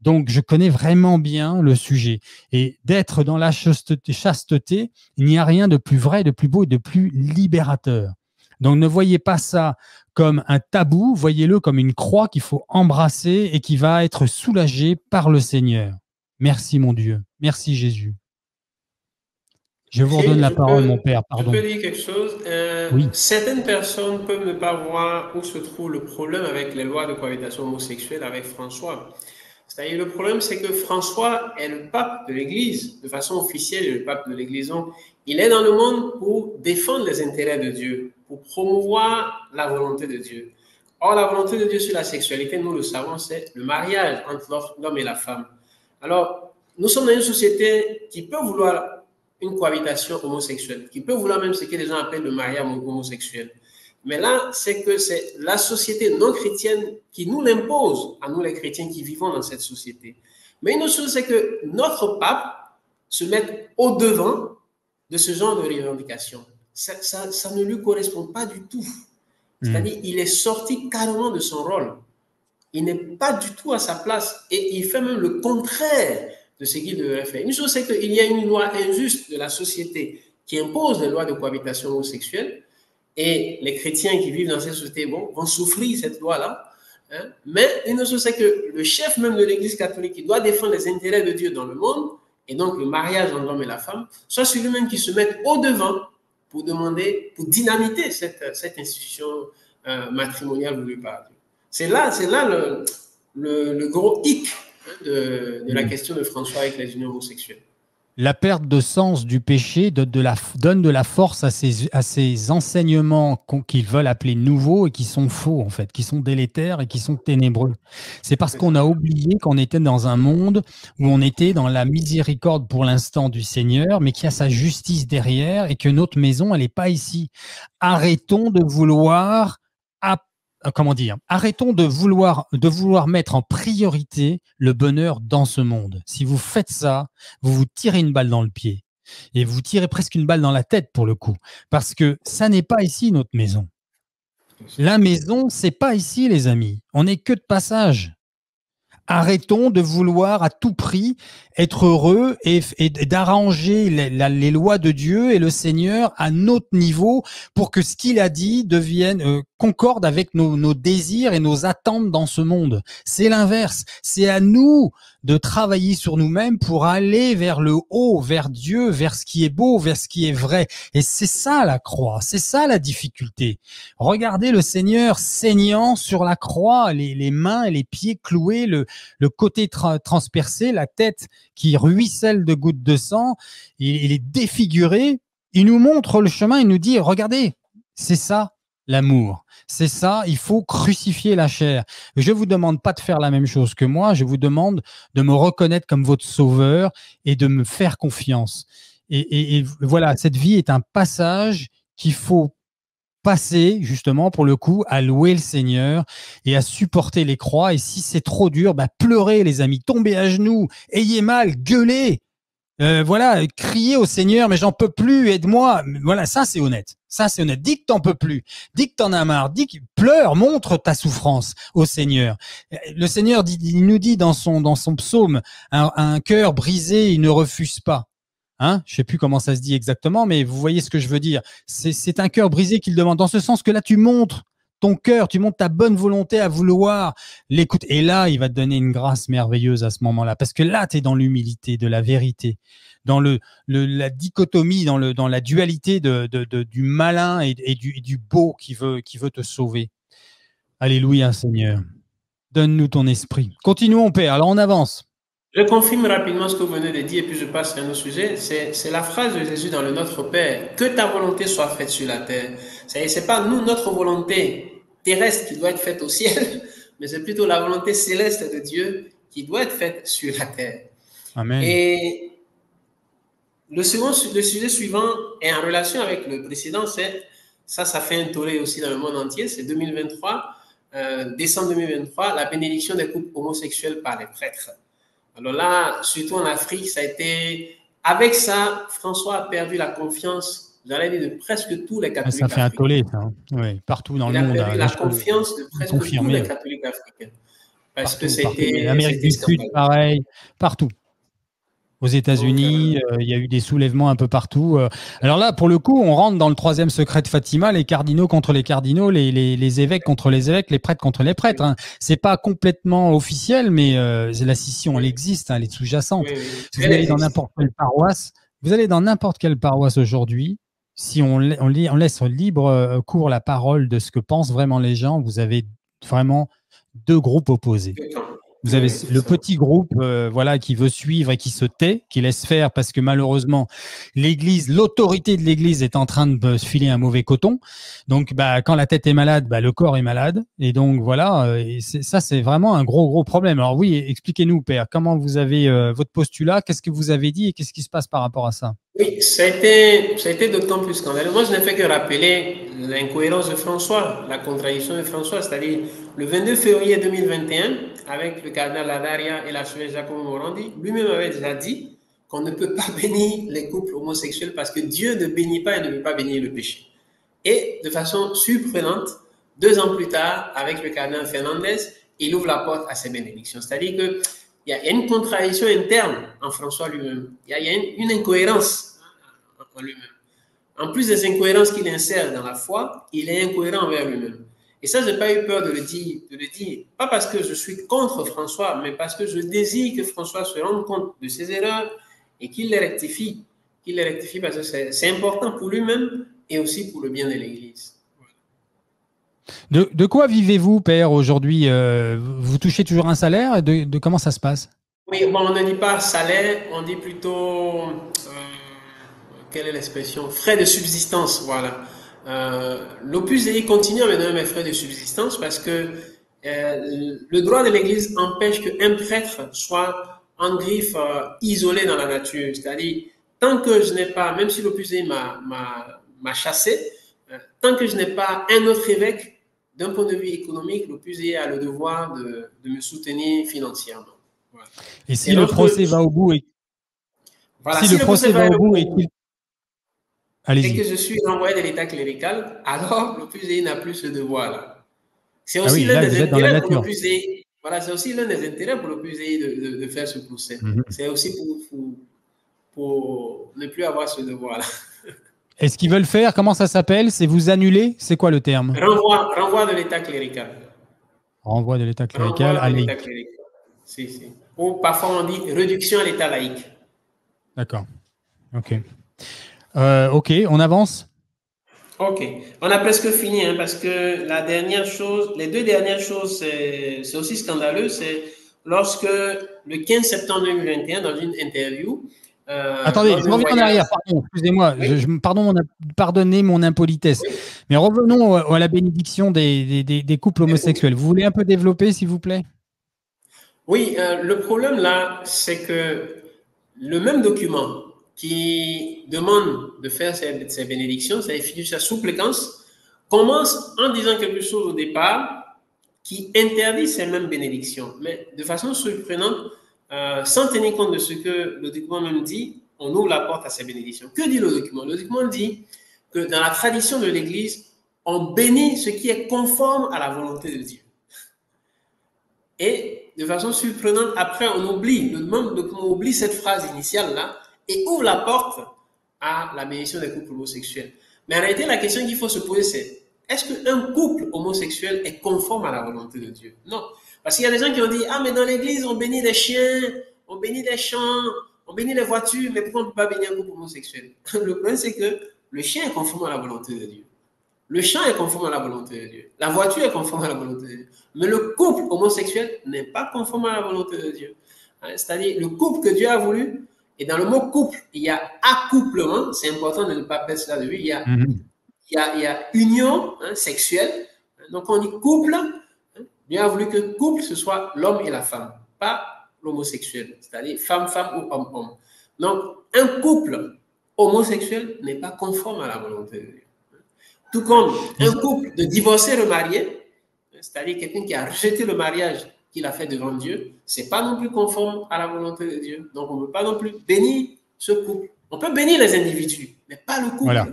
donc je connais vraiment bien le sujet. Et d'être dans la chasteté, il n'y a rien de plus vrai, de plus beau et de plus libérateur. Donc ne voyez pas ça comme un tabou, voyez-le comme une croix qu'il faut embrasser et qui va être soulagée par le Seigneur. Merci mon Dieu, merci Jésus. Je vous redonne la parole, mon père, pardon. Je peux dire quelque chose. Oui. Certaines personnes peuvent ne pas voir où se trouve le problème avec les lois de cohabitation homosexuelle avec François. C'est-à-dire, le problème, c'est que François est le pape de l'Église, de façon officielle, le pape de l'Église. Donc, il est dans le monde pour défendre les intérêts de Dieu, pour promouvoir la volonté de Dieu. Or, la volonté de Dieu sur la sexualité, nous le savons, c'est le mariage entre l'homme et la femme. Alors, nous sommes dans une société qui peut vouloir une cohabitation homosexuelle, qui peut vouloir même ce que les gens appellent le mariage homosexuel. Mais là, c'est que c'est la société non chrétienne qui nous l'impose, à nous les chrétiens qui vivons dans cette société. Mais une autre chose, c'est que notre pape se met au-devant de ce genre de revendication. Ça ne lui correspond pas du tout. C'est-à-dire, il est sorti carrément de son rôle. Il n'est pas du tout à sa place et il fait même le contraire de ce qu'il devrait faire. Une chose, c'est qu'il y a une loi injuste de la société qui impose les lois de cohabitation homosexuelle. Et les chrétiens qui vivent dans cette société vont souffrir cette loi-là. Hein. Mais une autre chose, c'est que le chef même de l'Église catholique, qui doit défendre les intérêts de Dieu dans le monde, et donc le mariage entre l'homme et la femme, soit celui-même qui se met au-devant pour dynamiter cette institution matrimoniale voulue par Dieu. C'est là le gros hic de la question de François avec les unions homosexuelles. La perte de sens du péché donne de la force à ces enseignements qu'ils veulent appeler nouveaux et qui sont faux, en fait, qui sont délétères et qui sont ténébreux. C'est parce C'est qu'on ça. a oublié qu'on était dans un monde où on était dans la miséricorde pour l'instant du Seigneur, mais qu'il y a sa justice derrière et que notre maison, elle n'est pas ici. Arrêtons de vouloir comment dire, arrêtons de vouloir mettre en priorité le bonheur dans ce monde. Si vous faites ça, vous vous tirez une balle dans le pied et vous tirez presque une balle dans la tête pour le coup, parce que ça n'est pas ici notre maison. La maison, c'est pas ici, les amis. On n'est que de passage. Arrêtons de vouloir à tout prix être heureux et d'arranger les lois de Dieu et le Seigneur à notre niveau pour que ce qu'il a dit devienne concorde avec nos désirs et nos attentes dans ce monde. C'est l'inverse. C'est à nous de travailler sur nous-mêmes pour aller vers le haut, vers Dieu, vers ce qui est beau, vers ce qui est vrai. Et c'est ça la croix, c'est ça la difficulté. Regardez le Seigneur saignant sur la croix, les mains et les pieds cloués, le côté transpercé, la tête qui ruisselle de gouttes de sang, il est défiguré. Il nous montre le chemin, il nous dit, regardez, c'est ça l'amour. C'est ça, il faut crucifier la chair. Je ne vous demande pas de faire la même chose que moi, je vous demande de me reconnaître comme votre sauveur et de me faire confiance. Et voilà, cette vie est un passage qu'il faut passer justement pour le coup à louer le Seigneur et à supporter les croix. Et si c'est trop dur, bah pleurez les amis, tombez à genoux, ayez mal, gueulez. Voilà, crier au Seigneur, mais j'en peux plus, aide-moi. Voilà, ça c'est honnête. Ça c'est honnête. Dis que t'en peux plus. Dis que t'en as marre. Dis que pleure, montre ta souffrance au Seigneur. Le Seigneur dit, il nous dit dans son psaume, un cœur brisé, il ne refuse pas. Hein, je sais plus comment ça se dit exactement, mais vous voyez ce que je veux dire. C'est un cœur brisé qu'il demande. Dans ce sens que là, tu montres ton cœur, tu montres ta bonne volonté à vouloir l'écouter. Et là, il va te donner une grâce merveilleuse à ce moment-là. Parce que là, tu es dans l'humilité de la vérité, dans la dichotomie, dans la dualité du malin et du beau qui veut te sauver. Alléluia, Seigneur. Donne-nous ton esprit. Continuons, Père. Alors, on avance. Je confirme rapidement ce que vous venez de dire et puis je passe à un autre sujet. C'est la phrase de Jésus dans le Notre Père. Que ta volonté soit faite sur la terre. C'est pas nous, notre volonté terrestre qui doit être faite au ciel, mais c'est plutôt la volonté céleste de Dieu qui doit être faite sur la terre. Amen. Et le sujet suivant est en relation avec le précédent. Ça fait un tollé aussi dans le monde entier. C'est 2023, décembre 2023, la bénédiction des couples homosexuels par les prêtres. Alors là, surtout en Afrique, ça a été... Avec ça, François a perdu la confiance, j'allais dire, de presque tous les catholiques africains. Ça fait un tollé, ça. Hein. Oui, partout dans le monde. Il a perdu la confiance de presque tous les catholiques africains. Parce partout, que c'était... L'Amérique du Sud, pareil, partout. Aux États-Unis, il y a eu des soulèvements un peu partout. Alors là, pour le coup, on rentre dans le troisième secret de Fatima, les cardinaux contre les cardinaux, les évêques contre les évêques, les prêtres contre les prêtres. Hein. C'est pas complètement officiel, mais la scission, elle existe, hein, elle est sous-jacente. Oui. Vous allez dans n'importe quelle paroisse, aujourd'hui, si on laisse libre cours la parole de ce que pensent vraiment les gens, vous avez vraiment deux groupes opposés. Vous avez le petit groupe qui veut suivre et qui se tait, qui laisse faire parce que malheureusement, l'autorité de l'Église est en train de se filer un mauvais coton. Donc, quand la tête est malade, le corps est malade. Et donc, voilà, ça, c'est vraiment un gros problème. Alors oui, expliquez-nous, Père, comment vous avez votre postulat, qu'est-ce que vous avez dit et qu'est-ce qui se passe par rapport à ça? Oui, ça a été d'autant plus scandaleux. Moi, je n'ai fait que rappeler l'incohérence de François, la contradiction de François, c'est-à-dire le 22 février 2021, avec le cardinal Ladaria et l'archevêque Giacomo Morandi, lui-même avait déjà dit qu'on ne peut pas bénir les couples homosexuels parce que Dieu ne bénit pas et ne peut pas bénir le péché. Et de façon surprenante, 2 ans plus tard, avec le cardinal Fernandez, il ouvre la porte à ces bénédictions. C'est-à-dire que il y a une contradiction interne en François lui-même. Il y a une incohérence en lui-même. En plus des incohérences qu'il insère dans la foi, il est incohérent envers lui-même. Et ça, je n'ai pas eu peur de le dire. Pas parce que je suis contre François, mais parce que je désire que François se rende compte de ses erreurs et qu'il les rectifie. Qu'il les rectifie parce que c'est important pour lui-même et aussi pour le bien de l'Église. De quoi vivez-vous, Père, aujourd'hui? Vous touchez toujours un salaire? De comment ça se passe? Oui, bon, on ne dit pas salaire, on dit plutôt, quelle est l'expression? Frais de subsistance, voilà. L'Opus Dei continue à me donner mes frais de subsistance parce que le droit de l'Église empêche qu'un prêtre soit en griffe isolé dans la nature. C'est-à-dire, tant que je n'ai pas, même si l'Opus Dei m'a chassé, tant que je n'ai pas un autre évêque, d'un point de vue économique, l'Opus Dei a le devoir de me soutenir financièrement. Voilà. Et Et si le lorsque, procès va au bout et voilà, si si le le procès procès va va au aller bout et au qu'il... et que Allez-y. je suis renvoyé de l'État clérical, alors l'Opus Dei n'a plus ce devoir-là. C'est Ah aussi oui, l'un là, des vous êtes dans la intérêts pour nature. l'Opus Dei. Voilà, c'est aussi l'un des intérêts pour l'Opus Dei de faire ce procès. Mhm. C'est aussi pour ne plus avoir ce devoir-là. Et ce qu'ils veulent faire, comment ça s'appelle? C'est vous annuler? C'est quoi le terme? Renvoi de l'État clérical. Renvoi de l'État clérical Renvoi à de l'État laïque. clérical. Si, si. Ou parfois on dit réduction à l'État laïque. D'accord. Ok. Ok, on avance. Ok, on a presque fini hein, parce que la dernière chose, les deux dernières choses, c'est aussi scandaleux. C'est lorsque le 15 septembre 2021, dans une interview, Attendez, lors je d'un reviens en voyage. arrière, pardon, excusez-moi, Oui, pardonnez mon impolitesse. oui. Mais revenons à la bénédiction des couples homosexuels. Vous voulez un peu développer, s'il vous plaît? Oui, le problème là, c'est que le même document qui demande de faire ces bénédictions, ces fiducia supplicans, commence en disant quelque chose au départ qui interdit ces mêmes bénédictions. Mais de façon surprenante, sans tenir compte de ce que le document même dit, on ouvre la porte à ces bénédictions. Que dit le document? Le document dit que dans la tradition de l'Église, on bénit ce qui est conforme à la volonté de Dieu. Et de façon surprenante, après, on oublie, le même document oublie cette phrase initiale-là et ouvre la porte à la bénédiction des couples homosexuels. Mais en réalité, la question qu'il faut se poser, c'est est-ce qu'un couple homosexuel est conforme à la volonté de Dieu? Non. Parce qu'il y a des gens qui ont dit, ah, mais dans l'église, on bénit les chiens, on bénit les champs, on bénit les voitures, mais pourquoi on ne peut pas bénir un couple homosexuel? Le problème, c'est que le chien est conforme à la volonté de Dieu. Le champ est conforme à la volonté de Dieu. La voiture est conforme à la volonté de Dieu. Mais le couple homosexuel n'est pas conforme à la volonté de Dieu. C'est-à-dire, le couple que Dieu a voulu, et dans le mot couple, il y a accouplement, c'est important de ne pas perdre cela de vue, il y a union sexuelle. Donc on dit couple. Dieu a voulu que couple, ce soit l'homme et la femme, pas l'homosexuel, c'est-à-dire femme-femme ou homme-homme. Donc un couple homosexuel n'est pas conforme à la volonté de Dieu. Tout comme un couple de divorcés remariés, c'est-à-dire quelqu'un qui a rejeté le mariage qu'il a fait devant Dieu, c'est pas non plus conforme à la volonté de Dieu. Donc on ne peut pas non plus bénir ce couple. On peut bénir les individus, mais pas le couple. Voilà.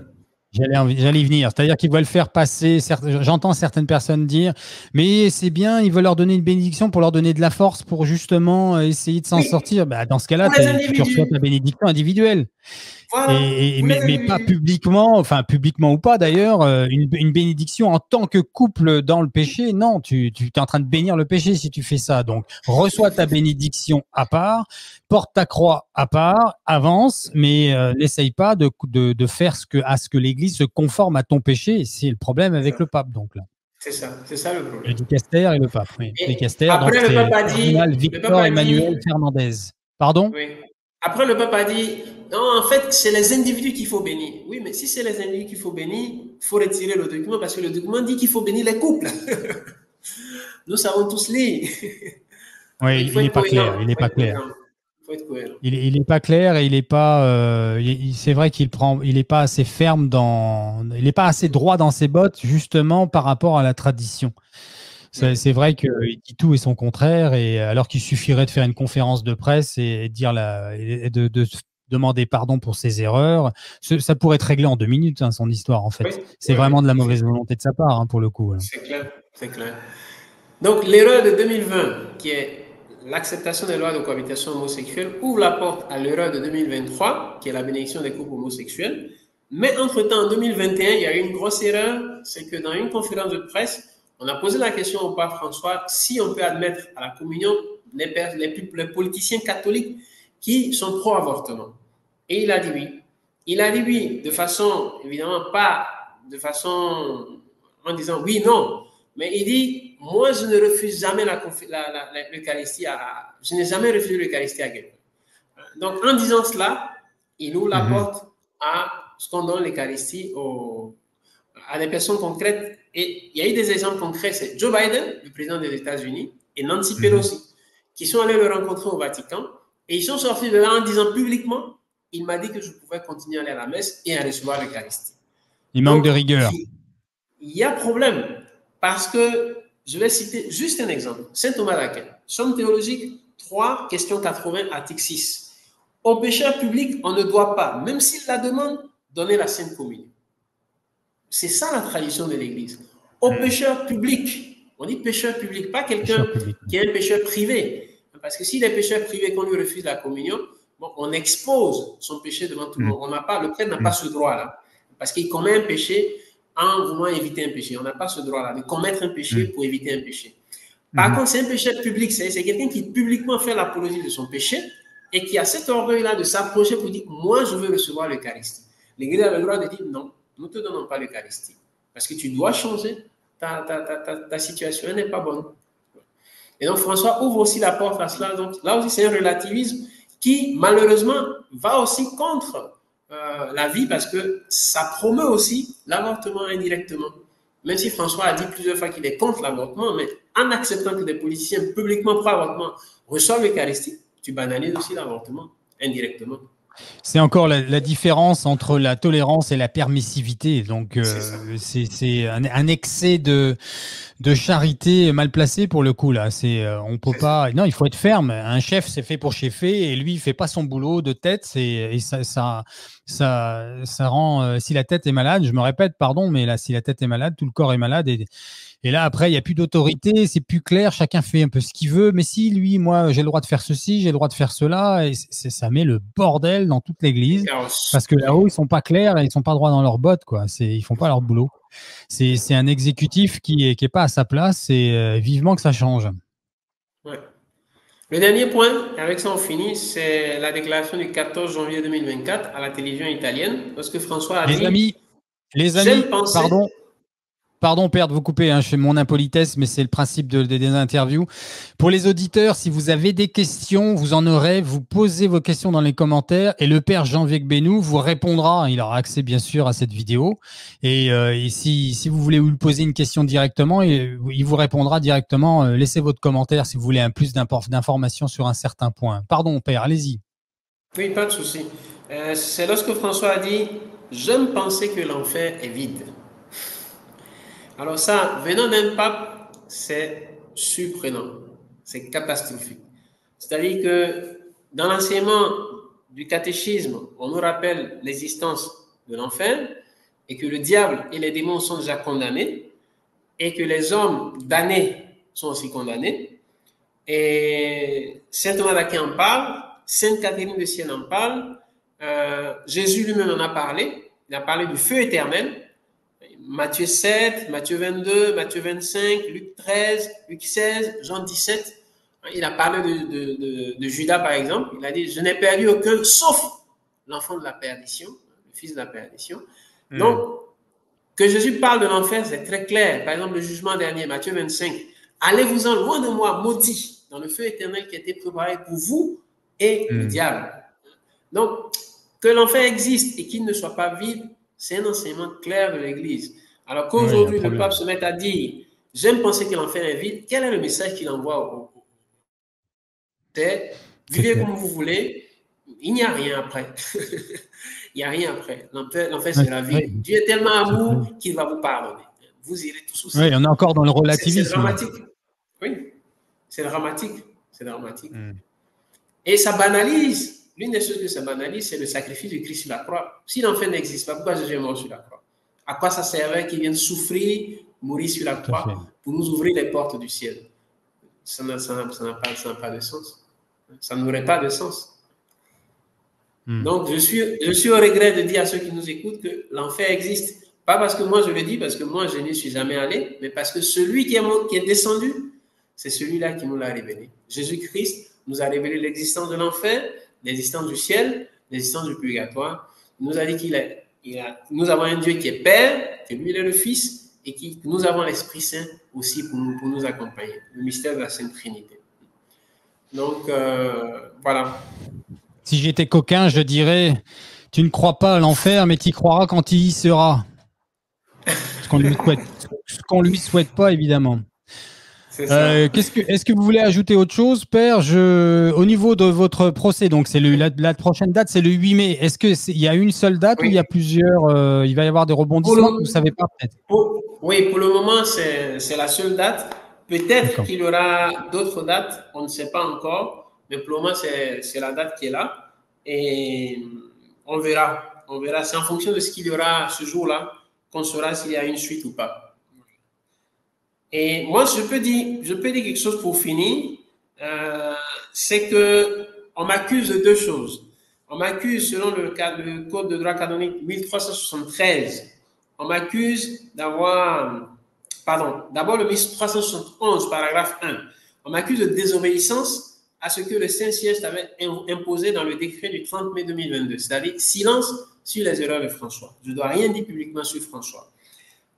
J'allais y venir. C'est-à-dire qu'ils veulent faire passer, j'entends certaines personnes dire, mais c'est bien, ils veulent leur donner une bénédiction pour leur donner de la force pour justement essayer de s'en sortir. Bah, dans ce cas-là, tu reçois ta bénédiction individuelle. Voilà. Mais pas publiquement, enfin publiquement ou pas d'ailleurs, une bénédiction en tant que couple dans le péché, non, tu es en train de bénir le péché si tu fais ça. Donc, reçois ta bénédiction à part, porte ta croix à part, avance, mais n'essaye pas de faire à ce que l'Église se conforme à ton péché. C'est le problème avec le pape, donc là. C'est ça le problème. Le dicaster et le pape. Oui. Et Dicaster, après, donc le pape a c'est dit, Victor Emmanuel Fernandez. Pardon? Oui. Après, le pape a dit, non, en fait, c'est les individus qu'il faut bénir. Oui, mais si c'est les individus qu'il faut bénir, il faut retirer le document parce que le document dit qu'il faut bénir les couples. Nous savons tous lire. Oui, il n'est pas clair. Il n'est pas clair. Il faut être cohérent. Il n'est pas clair et il n'est pas. C'est vrai il n'est pas assez ferme il n'est pas assez droit dans ses bottes justement par rapport à la tradition. C'est vrai qu'il dit tout et son contraire, et alors qu'il suffirait de faire une conférence de presse et dire de demander pardon pour ses erreurs. Ça pourrait être réglé en 2 minutes, hein, son histoire, en fait. Oui, c'est vraiment de la mauvaise volonté de sa part, hein, pour le coup. C'est clair, c'est clair. Donc, l'erreur de 2020, qui est l'acceptation des lois de cohabitation homosexuelle, ouvre la porte à l'erreur de 2023, qui est la bénédiction des couples homosexuels. Mais entre-temps, en 2021, il y a eu une grosse erreur, c'est que dans une conférence de presse, on a posé la question au pape François si on peut admettre à la communion les politiciens catholiques qui sont pro-avortement. Et il a dit oui. Il a dit oui de façon, évidemment, pas de façon en disant oui, non, Mais il dit, moi, je ne refuse jamais l'Eucharistie je n'ai jamais refusé l'Eucharistie à quelqu'un. Donc, en disant cela, il ouvre la porte à ce qu'on donne l'Eucharistie à des personnes concrètes. Et il y a eu des exemples concrets, c'est Joe Biden, le président des États-Unis, et Nancy Pelosi, qui sont allés le rencontrer au Vatican, et ils sont sortis de là en disant publiquement, il m'a dit que je pouvais continuer à aller à la messe et à recevoir l'Eucharistie. Il manque de rigueur. Il y a problème, parce que, je vais citer juste un exemple, Saint Thomas d'Aquin, Somme théologique 3, question 80, article 6. Au pécheur public, on ne doit pas, même s'il la demande, donner la Sainte Communion. C'est ça la tradition de l'Église. Au pécheur public, on dit pécheur public, pas quelqu'un qui est un pécheur privé. Parce que s'il est pécheur privé, qu'on lui refuse la communion, bon, on expose son péché devant tout le monde. Le prêtre n'a pas ce droit-là. Parce qu'il commet un péché en voulant éviter un péché. On n'a pas ce droit-là de commettre un péché pour éviter un péché. Par contre, c'est un pécheur public. C'est quelqu'un qui publiquement fait l'apologie de son péché et qui a cet orgueil-là de s'approcher pour dire « Moi, je veux recevoir l'Eucharistie ». L'Église a le droit de dire « Non, nous ne te donnons pas l'Eucharistie. Parce que tu dois changer. Ta situation n'est pas bonne. » Et donc, François ouvre aussi la porte à cela. Donc, là aussi, c'est un relativisme qui, malheureusement, va aussi contre la vie parce que ça promeut aussi l'avortement indirectement. Même si François a dit plusieurs fois qu'il est contre l'avortement, mais en acceptant que des politiciens publiquement pro-avortement reçoivent l'Eucharistie, tu banalises aussi l'avortement indirectement. C'est encore la différence entre la tolérance et la permissivité. Donc, c'est un excès de charité mal placé pour le coup là. On peut pas. Non, il faut être ferme. Un chef, c'est fait pour cheffer et lui, il fait pas son boulot de tête. Et ça rend. Si la tête est malade, je me répète, pardon, mais là, si la tête est malade, tout le corps est malade. Et là, après, il n'y a plus d'autorité, c'est plus clair, chacun fait un peu ce qu'il veut. Mais si, lui, moi, j'ai le droit de faire ceci, j'ai le droit de faire cela, et ça met le bordel dans toute l'église. Parce que là-haut, ils sont pas clairs et ils sont pas droits dans leurs bottes, quoi. Ils font pas leur boulot. C'est un exécutif qui est pas à sa place et vivement que ça change. Ouais. Le dernier point, avec ça on finit, c'est la déclaration du 14 janvier 2024 à la télévision italienne, parce que François a dit... Les amis, Pardon, Père, de vous couper, hein, je fais mon impolitesse, mais c'est le principe des interviews. Pour les auditeurs, si vous avez des questions, vous en aurez, vous posez vos questions dans les commentaires et le Père Jean-Viec Benou vous répondra. Il aura accès, bien sûr, à cette vidéo. Et si vous voulez lui poser une question directement, il vous répondra directement. Laissez votre commentaire si vous voulez un plus d'informations sur un certain point. Pardon, Père, allez-y. Oui, pas de souci. C'est lorsque François a dit « J'aime penser que l'enfer est vide ». Alors ça, venant d'un pape, c'est surprenant, c'est catastrophique. C'est-à-dire que dans l'enseignement du catéchisme, on nous rappelle l'existence de l'enfer et que le diable et les démons sont déjà condamnés et que les hommes damnés sont aussi condamnés. Et Saint Thomas d'Aquin en parle, Sainte Catherine de Sienne en parle, Jésus lui-même en a parlé, il a parlé du feu éternel. Matthieu 7, Matthieu 22, Matthieu 25, Luc 13, Luc 16, Jean 17. Il a parlé de Judas, par exemple. Il a dit, je n'ai perdu aucun, sauf l'enfant de la perdition, le fils de la perdition. Donc, que Jésus parle de l'enfer, c'est très clair. Par exemple, le jugement dernier, Matthieu 25. Allez-vous-en loin de moi, maudit, dans le feu éternel qui a été préparé pour vous et le diable. Donc, que l'enfer existe et qu'il ne soit pas vide, c'est un enseignement clair de l'Église. Alors qu'aujourd'hui, le pape se met à dire « J'aime penser que l'enfer est vide », quel est le message qu'il envoie C'est « Vivez comme vous voulez, il n'y a rien après. » Il n'y a rien après. L'enfer, c'est la vie. Dieu est tellement amour qu'il va vous pardonner. Vous irez tous aussi. Oui, on est encore dans le relativisme. C'est dramatique. Oui, c'est dramatique. C'est dramatique. Et ça banalise. L'une des choses que ça banalise, c'est le sacrifice de Christ sur la croix. Si l'enfer n'existe pas, pourquoi Jésus est mort sur la croix? À quoi ça servait qu'il vienne souffrir, mourir sur la croix pour nous ouvrir les portes du ciel? Ça n'a pas de sens. Ça n'aurait pas de sens. Donc, je suis au regret de dire à ceux qui nous écoutent que l'enfer existe. Pas parce que moi je le dis, parce que moi je n'y suis jamais allé, mais parce que celui qui est descendu, c'est celui-là qui nous l'a révélé. Jésus-Christ nous a révélé l'existence de l'enfer, l'existence du ciel, l'existence du purgatoire. Il nous a dit nous avons un Dieu qui est Père, que lui il est le Fils, et que nous avons l'Esprit Saint aussi pour nous accompagner, le mystère de la Sainte Trinité. Donc, voilà. Si j'étais coquin, je dirais, tu ne crois pas à l'enfer, mais tu y croiras quand il y sera. Ce qu'on lui souhaite pas, évidemment. Est-ce que vous voulez ajouter autre chose, Père? Au niveau de votre procès, donc c'est la prochaine date, c'est le 8 mai. Est-ce qu'il y a une seule date ou il y a plusieurs? Il va y avoir des rebondissements que vous ne savez pas peut-être? Oui, pour le moment, c'est la seule date. Peut-être qu'il y aura d'autres dates, on ne sait pas encore, mais pour le moment, c'est la date qui est là. Et on verra. On verra. C'est en fonction de ce qu'il y aura ce jour-là qu'on saura s'il y a une suite ou pas. Et moi, je peux dire quelque chose pour finir. C'est que on m'accuse de deux choses. On m'accuse, selon le Code de droit canonique 1373, on m'accuse d'abord le 1371, paragraphe 1. On m'accuse de désobéissance à ce que le Saint-Siège avait imposé dans le décret du 30 mai 2022, c'est-à-dire silence sur les erreurs de François. Je ne dois rien dire publiquement sur François.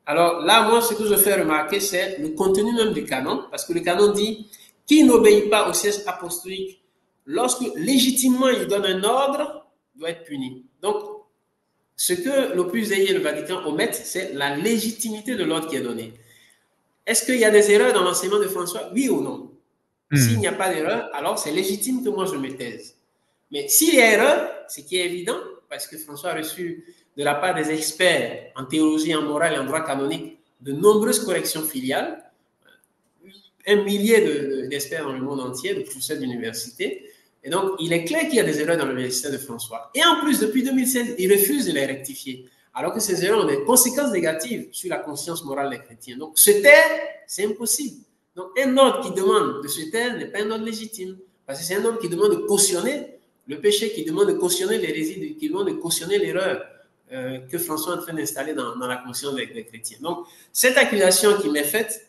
Alors là, moi, ce que je fais remarquer, c'est le contenu même du canon, parce que le canon dit « Qui n'obéit pas au siège apostolique, lorsque légitimement il donne un ordre, doit être puni. » Donc, ce que l'Opus Dei et le Vatican omettent, c'est la légitimité de l'ordre qui est donné. Est-ce qu'il y a des erreurs dans l'enseignement de François? Oui ou non? S'il n'y a pas d'erreur, alors c'est légitime que moi je me taise. Mais s'il y a erreur, ce qui est évident, parce que François a reçu de la part des experts en théologie, en morale et en droit canonique de nombreuses corrections filiales, un millier d'experts dans le monde entier, de professeurs d'université. Et donc, il est clair qu'il y a des erreurs dans le magistère de François. Et en plus, depuis 2016, il refuse de les rectifier, alors que ces erreurs ont des conséquences négatives sur la conscience morale des chrétiens. Donc, se taire, c'est impossible. Donc, un ordre qui demande de se taire n'est pas un ordre légitime, parce que c'est un ordre qui demande de cautionner le péché, qui demande de cautionner l'hérésie, qui demande de cautionner l'erreur que François est en train d'installer dans la conscience des chrétiens. Donc, cette accusation qui m'est faite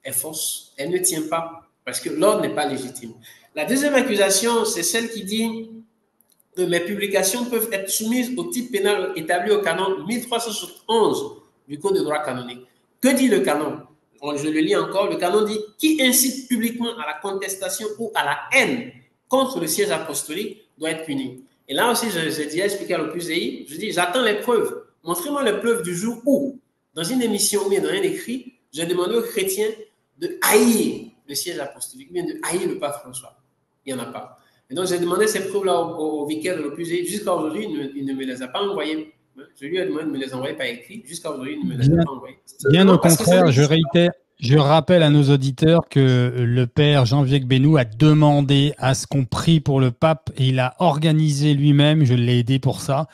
est fausse. Elle ne tient pas, parce que l'ordre n'est pas légitime. La deuxième accusation, c'est celle qui dit que mes publications peuvent être soumises au type pénal établi au canon 1371 du Code de droit canonique. Que dit le canon? Je le lis encore. Le canon dit « Qui incite publiquement à la contestation ou à la haine contre le siège apostolique doit être puni. » Et là aussi, je dis, expliqué à l'Opus Dei, je dis, j'attends les preuves. Montrez-moi les preuves du jour où, dans une émission ou bien dans un écrit, j'ai demandé aux chrétiens de haïr le siège apostolique, ou bien de haïr le pape François. Il n'y en a pas. Et donc, j'ai demandé ces preuves-là au vicaire de l'Opus Dei. Jusqu'à aujourd'hui, il ne me les a pas envoyées. Je lui ai demandé de me les envoyer par écrit. Jusqu'à aujourd'hui, il ne me les a pas envoyées. Bien au contraire, je réitère. Je rappelle à nos auditeurs que le père Jean-Viec Bénou a demandé à ce qu'on prie pour le pape et il a organisé lui-même, je l'ai aidé pour ça,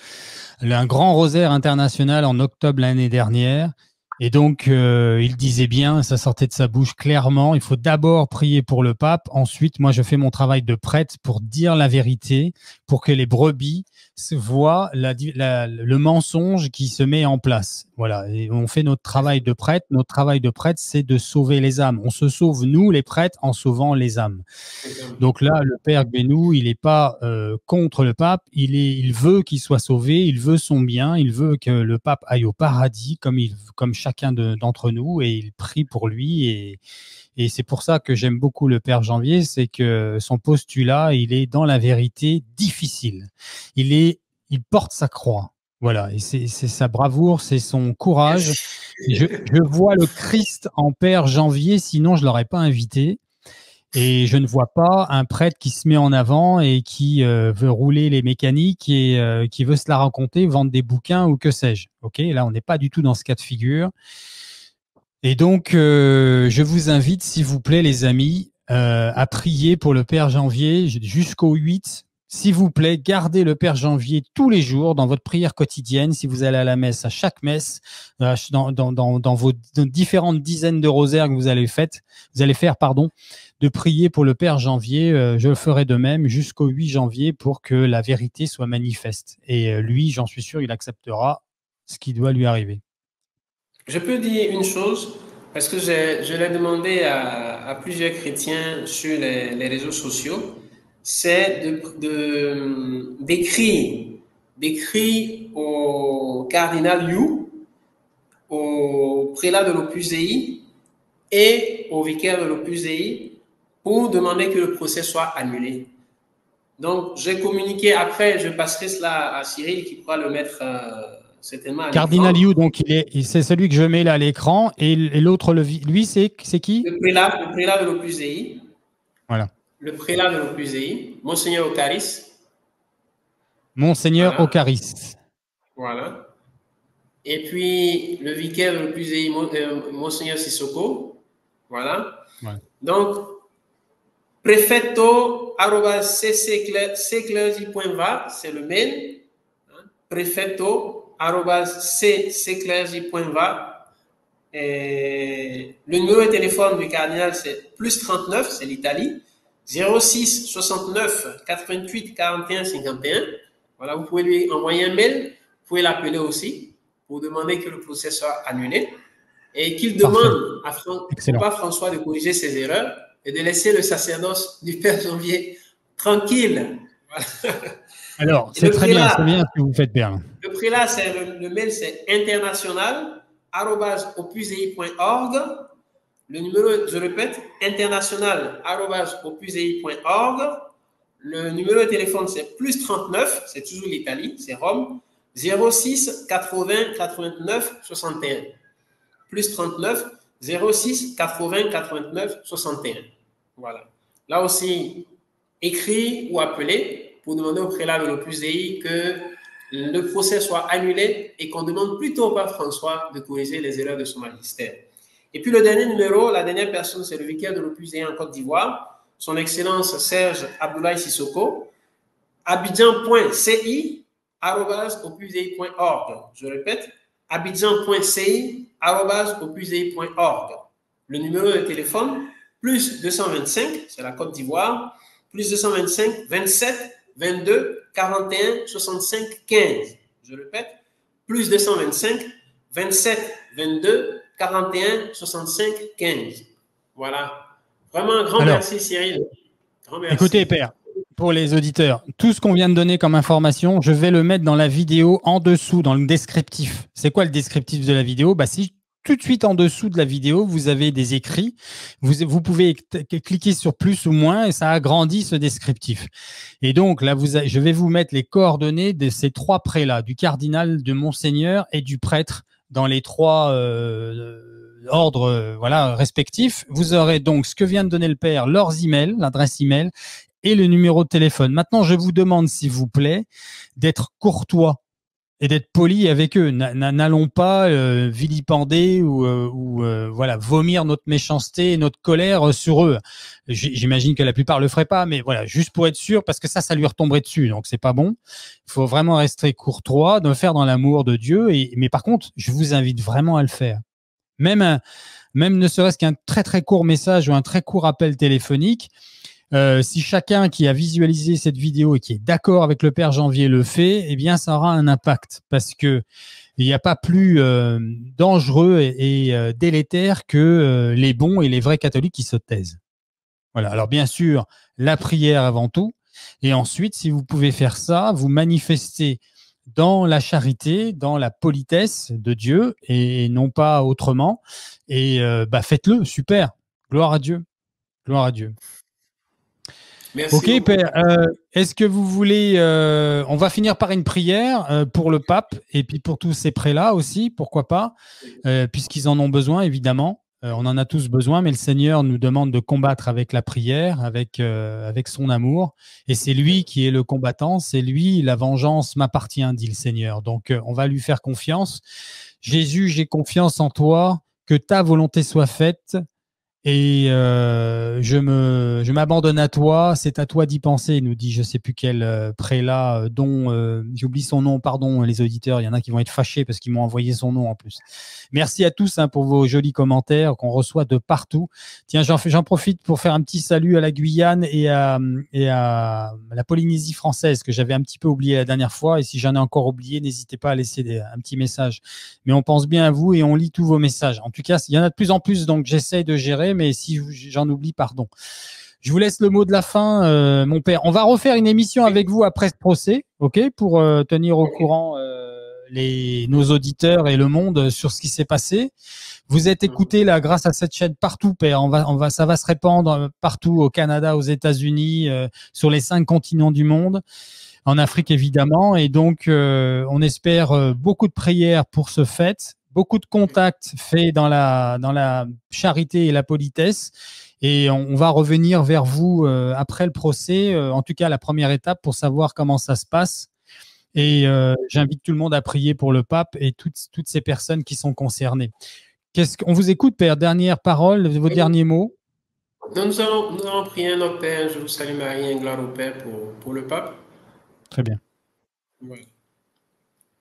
un grand rosaire international en octobre l'année dernière. Et donc, il disait bien, ça sortait de sa bouche clairement, il faut d'abord prier pour le pape. Ensuite, moi, je fais mon travail de prêtre pour dire la vérité, pour que les brebis voient le mensonge qui se met en place. Voilà, et on fait notre travail de prêtre. Notre travail de prêtre, c'est de sauver les âmes. On se sauve, nous, les prêtres, en sauvant les âmes. Donc là, le père Bénou, il n'est pas contre le pape, il veut qu'il soit sauvé, il veut son bien, il veut que le pape aille au paradis comme chacun d'entre nous, et il prie pour lui. Et c'est pour ça que j'aime beaucoup le père Janvier, c'est que son postulat, il est dans la vérité difficile. Il porte sa croix. Voilà, et c'est sa bravoure, c'est son courage. Je vois le Christ en père Janvier, sinon je ne l'aurais pas invité. Et je ne vois pas un prêtre qui se met en avant et qui veut rouler les mécaniques et qui veut se la raconter, vendre des bouquins ou que sais-je. Ok, là, on n'est pas du tout dans ce cas de figure. Et donc, je vous invite, s'il vous plaît, les amis, à prier pour le Père Janvier jusqu'au 8. S'il vous plaît, gardez le Père Janvier tous les jours dans votre prière quotidienne. Si vous allez à la messe, à chaque messe, dans vos différentes dizaines de rosaires que vous allez faire, de prier pour le Père Janvier. Je le ferai de même jusqu'au 8 janvier pour que la vérité soit manifeste. Et lui, j'en suis sûr, il acceptera ce qui doit lui arriver. Je peux dire une chose, parce que je l'ai demandé à plusieurs chrétiens sur les réseaux sociaux, c'est d'écrire au cardinal Yu au prélat de l'Opus Dei et au vicaire de l'Opus Dei pour demander que le procès soit annulé. Donc, j'ai communiqué après, je passerai cela à Cyril qui pourra le mettre certainement à Cardinal l'écran. You, donc c'est celui que je mets là à l'écran. Et l'autre, lui, c'est qui? Le prélat de l'Opus Dei. Voilà. Le prélat de l'Opus Dei, Monseigneur Ocaris. Monseigneur Voilà. Ocaris. Voilà. Et puis, le vicaire de l'Opus Dei, Monseigneur Sissoko. Voilà. Voilà. Donc, prefetto@cclergy.va, c'est le mail. Prefetto@cclergy.va. Le numéro de téléphone du cardinal, c'est plus 39, c'est l'Italie, 06 69 88 41 51. Voilà, vous pouvez lui envoyer un mail, vous pouvez l'appeler aussi pour demander que le procès soit annulé et qu'il demande à Papa François de corriger ses erreurs et de laisser le sacerdoce du Père Janvier tranquille. Voilà. Alors, c'est très bien, c'est bien ce que vous faites bien. Le prélat, le mail, c'est international@opusdei.org. Le numéro, je répète, international@opusdei.org. Le numéro de téléphone, c'est plus 39, c'est toujours l'Italie, c'est Rome, 06 80 89 61. Plus 39, 06 80 89 61. Voilà. Là aussi, écrit ou appelé pour demander au prélat de l'Opus Dei que le procès soit annulé et qu'on demande plutôt au pape François de corriger les erreurs de son magistère. Et puis le dernier numéro, la dernière personne, c'est le vicaire de l'Opus Dei en Côte d'Ivoire, son Excellence Serge Abdoulaye Sissoko, abidjan.ci@opusdei.org. Je répète, abidjan.ci@opusdei.org. Le numéro de téléphone, plus 225, c'est la Côte d'Ivoire, plus 225 27 22 41 65 15. Je répète, plus 225 27 22 41 65 15. Voilà. Vraiment un grand merci, Cyril. Grand merci. Écoutez, Père, pour les auditeurs, tout ce qu'on vient de donner comme information, je vais le mettre dans la vidéo en dessous, dans le descriptif. C'est quoi le descriptif de la vidéo? Si tout de suite en dessous de la vidéo, vous avez des écrits. Vous pouvez cliquer sur plus ou moins et ça agrandit ce descriptif. Et donc là, je vais vous mettre les coordonnées de ces trois prélats, du cardinal, de Monseigneur et du prêtre dans les trois ordres respectifs. Vous aurez donc ce que vient de donner le Père, leurs emails, l'adresse email et le numéro de téléphone. Maintenant, je vous demande, s'il vous plaît, d'être courtois et d'être poli avec eux. N'allons pas vilipender ou vomir notre méchanceté et notre colère sur eux. J'imagine que la plupart le feraient pas, mais voilà, juste pour être sûr, parce que ça lui retomberait dessus, donc c'est pas bon. Il faut vraiment rester courtois, de le faire dans l'amour de Dieu. Mais par contre, je vous invite vraiment à le faire. Même ne serait-ce qu'un très très court message ou un très court appel téléphonique. Si chacun qui a visualisé cette vidéo et qui est d'accord avec le Père Janvier le fait, eh bien, ça aura un impact parce que il n'y a pas plus dangereux et délétère que les bons et les vrais catholiques qui se taisent. Voilà. Alors, bien sûr, la prière avant tout. Et ensuite, si vous pouvez faire ça, vous manifestez dans la charité, dans la politesse de Dieu et non pas autrement. Et faites-le, super. Gloire à Dieu. Gloire à Dieu. Merci ok, Père. Est-ce que vous voulez... on va finir par une prière pour le pape et puis pour tous ces prélats aussi, pourquoi pas, puisqu'ils en ont besoin, évidemment. On en a tous besoin, mais le Seigneur nous demande de combattre avec la prière, avec son amour. Et c'est lui qui est le combattant, c'est lui, la vengeance m'appartient, dit le Seigneur. Donc, on va lui faire confiance. Jésus, j'ai confiance en toi, que ta volonté soit faite. Et je m'abandonne à toi, c'est à toi d'y penser, nous dit je ne sais plus quel prélat dont j'oublie son nom, pardon les auditeurs, il y en a qui vont être fâchés parce qu'ils m'ont envoyé son nom en plus. Merci à tous pour vos jolis commentaires qu'on reçoit de partout. Tiens, j'en profite pour faire un petit salut à la Guyane et à la Polynésie française que j'avais un petit peu oublié la dernière fois, et si j'en ai encore oublié, n'hésitez pas à laisser un petit message. Mais on pense bien à vous et on lit tous vos messages. En tout cas, il y en a de plus en plus, donc j'essaie de gérer, mais si j'en oublie, pardon. Je vous laisse le mot de la fin, mon père. On va refaire une émission avec vous après ce procès, ok, pour tenir au courant nos auditeurs et le monde sur ce qui s'est passé. Vous êtes écoutés là grâce à cette chaîne partout, Père. Ça va se répandre partout au Canada, aux États-Unis, sur les 5 continents du monde, en Afrique évidemment. Et donc, on espère beaucoup de prières pour ce fait, beaucoup de contacts faits dans la charité et la politesse. Et on va revenir vers vous après le procès, en tout cas la première étape pour savoir comment ça se passe. Et j'invite tout le monde à prier pour le pape et toutes ces personnes qui sont concernées. On vous écoute, Père. Dernière parole, vos derniers mots. Nous allons prier notre Père. Je vous salue Marie, et gloire au Père pour le pape. Très bien. Voilà.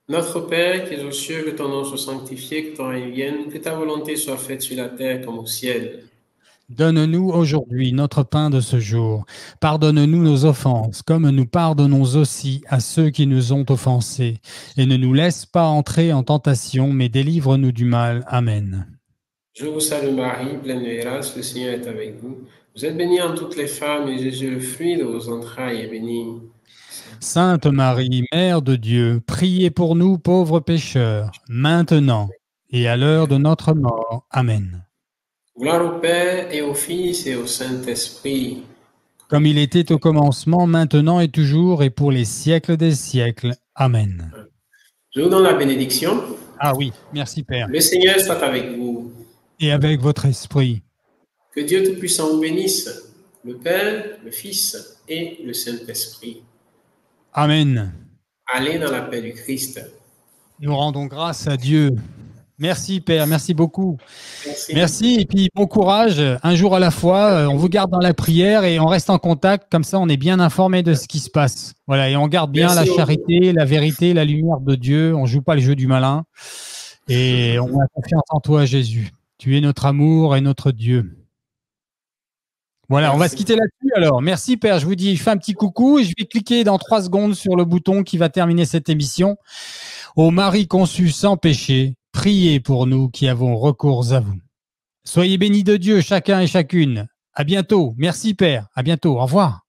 Notre Père qui es aux cieux, que ton nom soit sanctifié, que ton règne vienne, que ta volonté soit faite sur la terre comme au ciel. Donne-nous aujourd'hui notre pain de ce jour. Pardonne-nous nos offenses, comme nous pardonnons aussi à ceux qui nous ont offensés. Et ne nous laisse pas entrer en tentation, mais délivre-nous du mal. Amen. Je vous salue Marie, pleine de grâce, le Seigneur est avec vous. Vous êtes bénie entre toutes les femmes, et Jésus, le fruit de vos entrailles, est béni. Sainte Marie, Mère de Dieu, priez pour nous pauvres pécheurs, maintenant et à l'heure de notre mort. Amen. Gloire au Père, et au Fils, et au Saint-Esprit. Comme il était au commencement, maintenant et toujours, et pour les siècles des siècles. Amen. Je vous donne la bénédiction. Ah oui, merci Père. Le Seigneur soit avec vous. Et avec votre esprit. Que Dieu Tout-Puissant vous bénisse, le Père, le Fils et le Saint-Esprit. Amen. Allez dans la paix du Christ. Nous rendons grâce à Dieu. Merci Père, merci beaucoup. Merci. Et puis bon courage, un jour à la fois. On vous garde dans la prière et on reste en contact. Comme ça, on est bien informé de ce qui se passe. Voilà, et on garde bien la charité, la vérité, la lumière de Dieu. On joue pas le jeu du malin. Et on a confiance en toi, Jésus. Tu es notre amour et notre Dieu. Voilà, merci. On va se quitter là-dessus alors. Merci Père, je vous dis, je fais un petit coucou et je vais cliquer dans 3 secondes sur le bouton qui va terminer cette émission. Ô Marie conçue sans péché, priez pour nous qui avons recours à vous. Soyez bénis de Dieu chacun et chacune. À bientôt. Merci Père. À bientôt. Au revoir.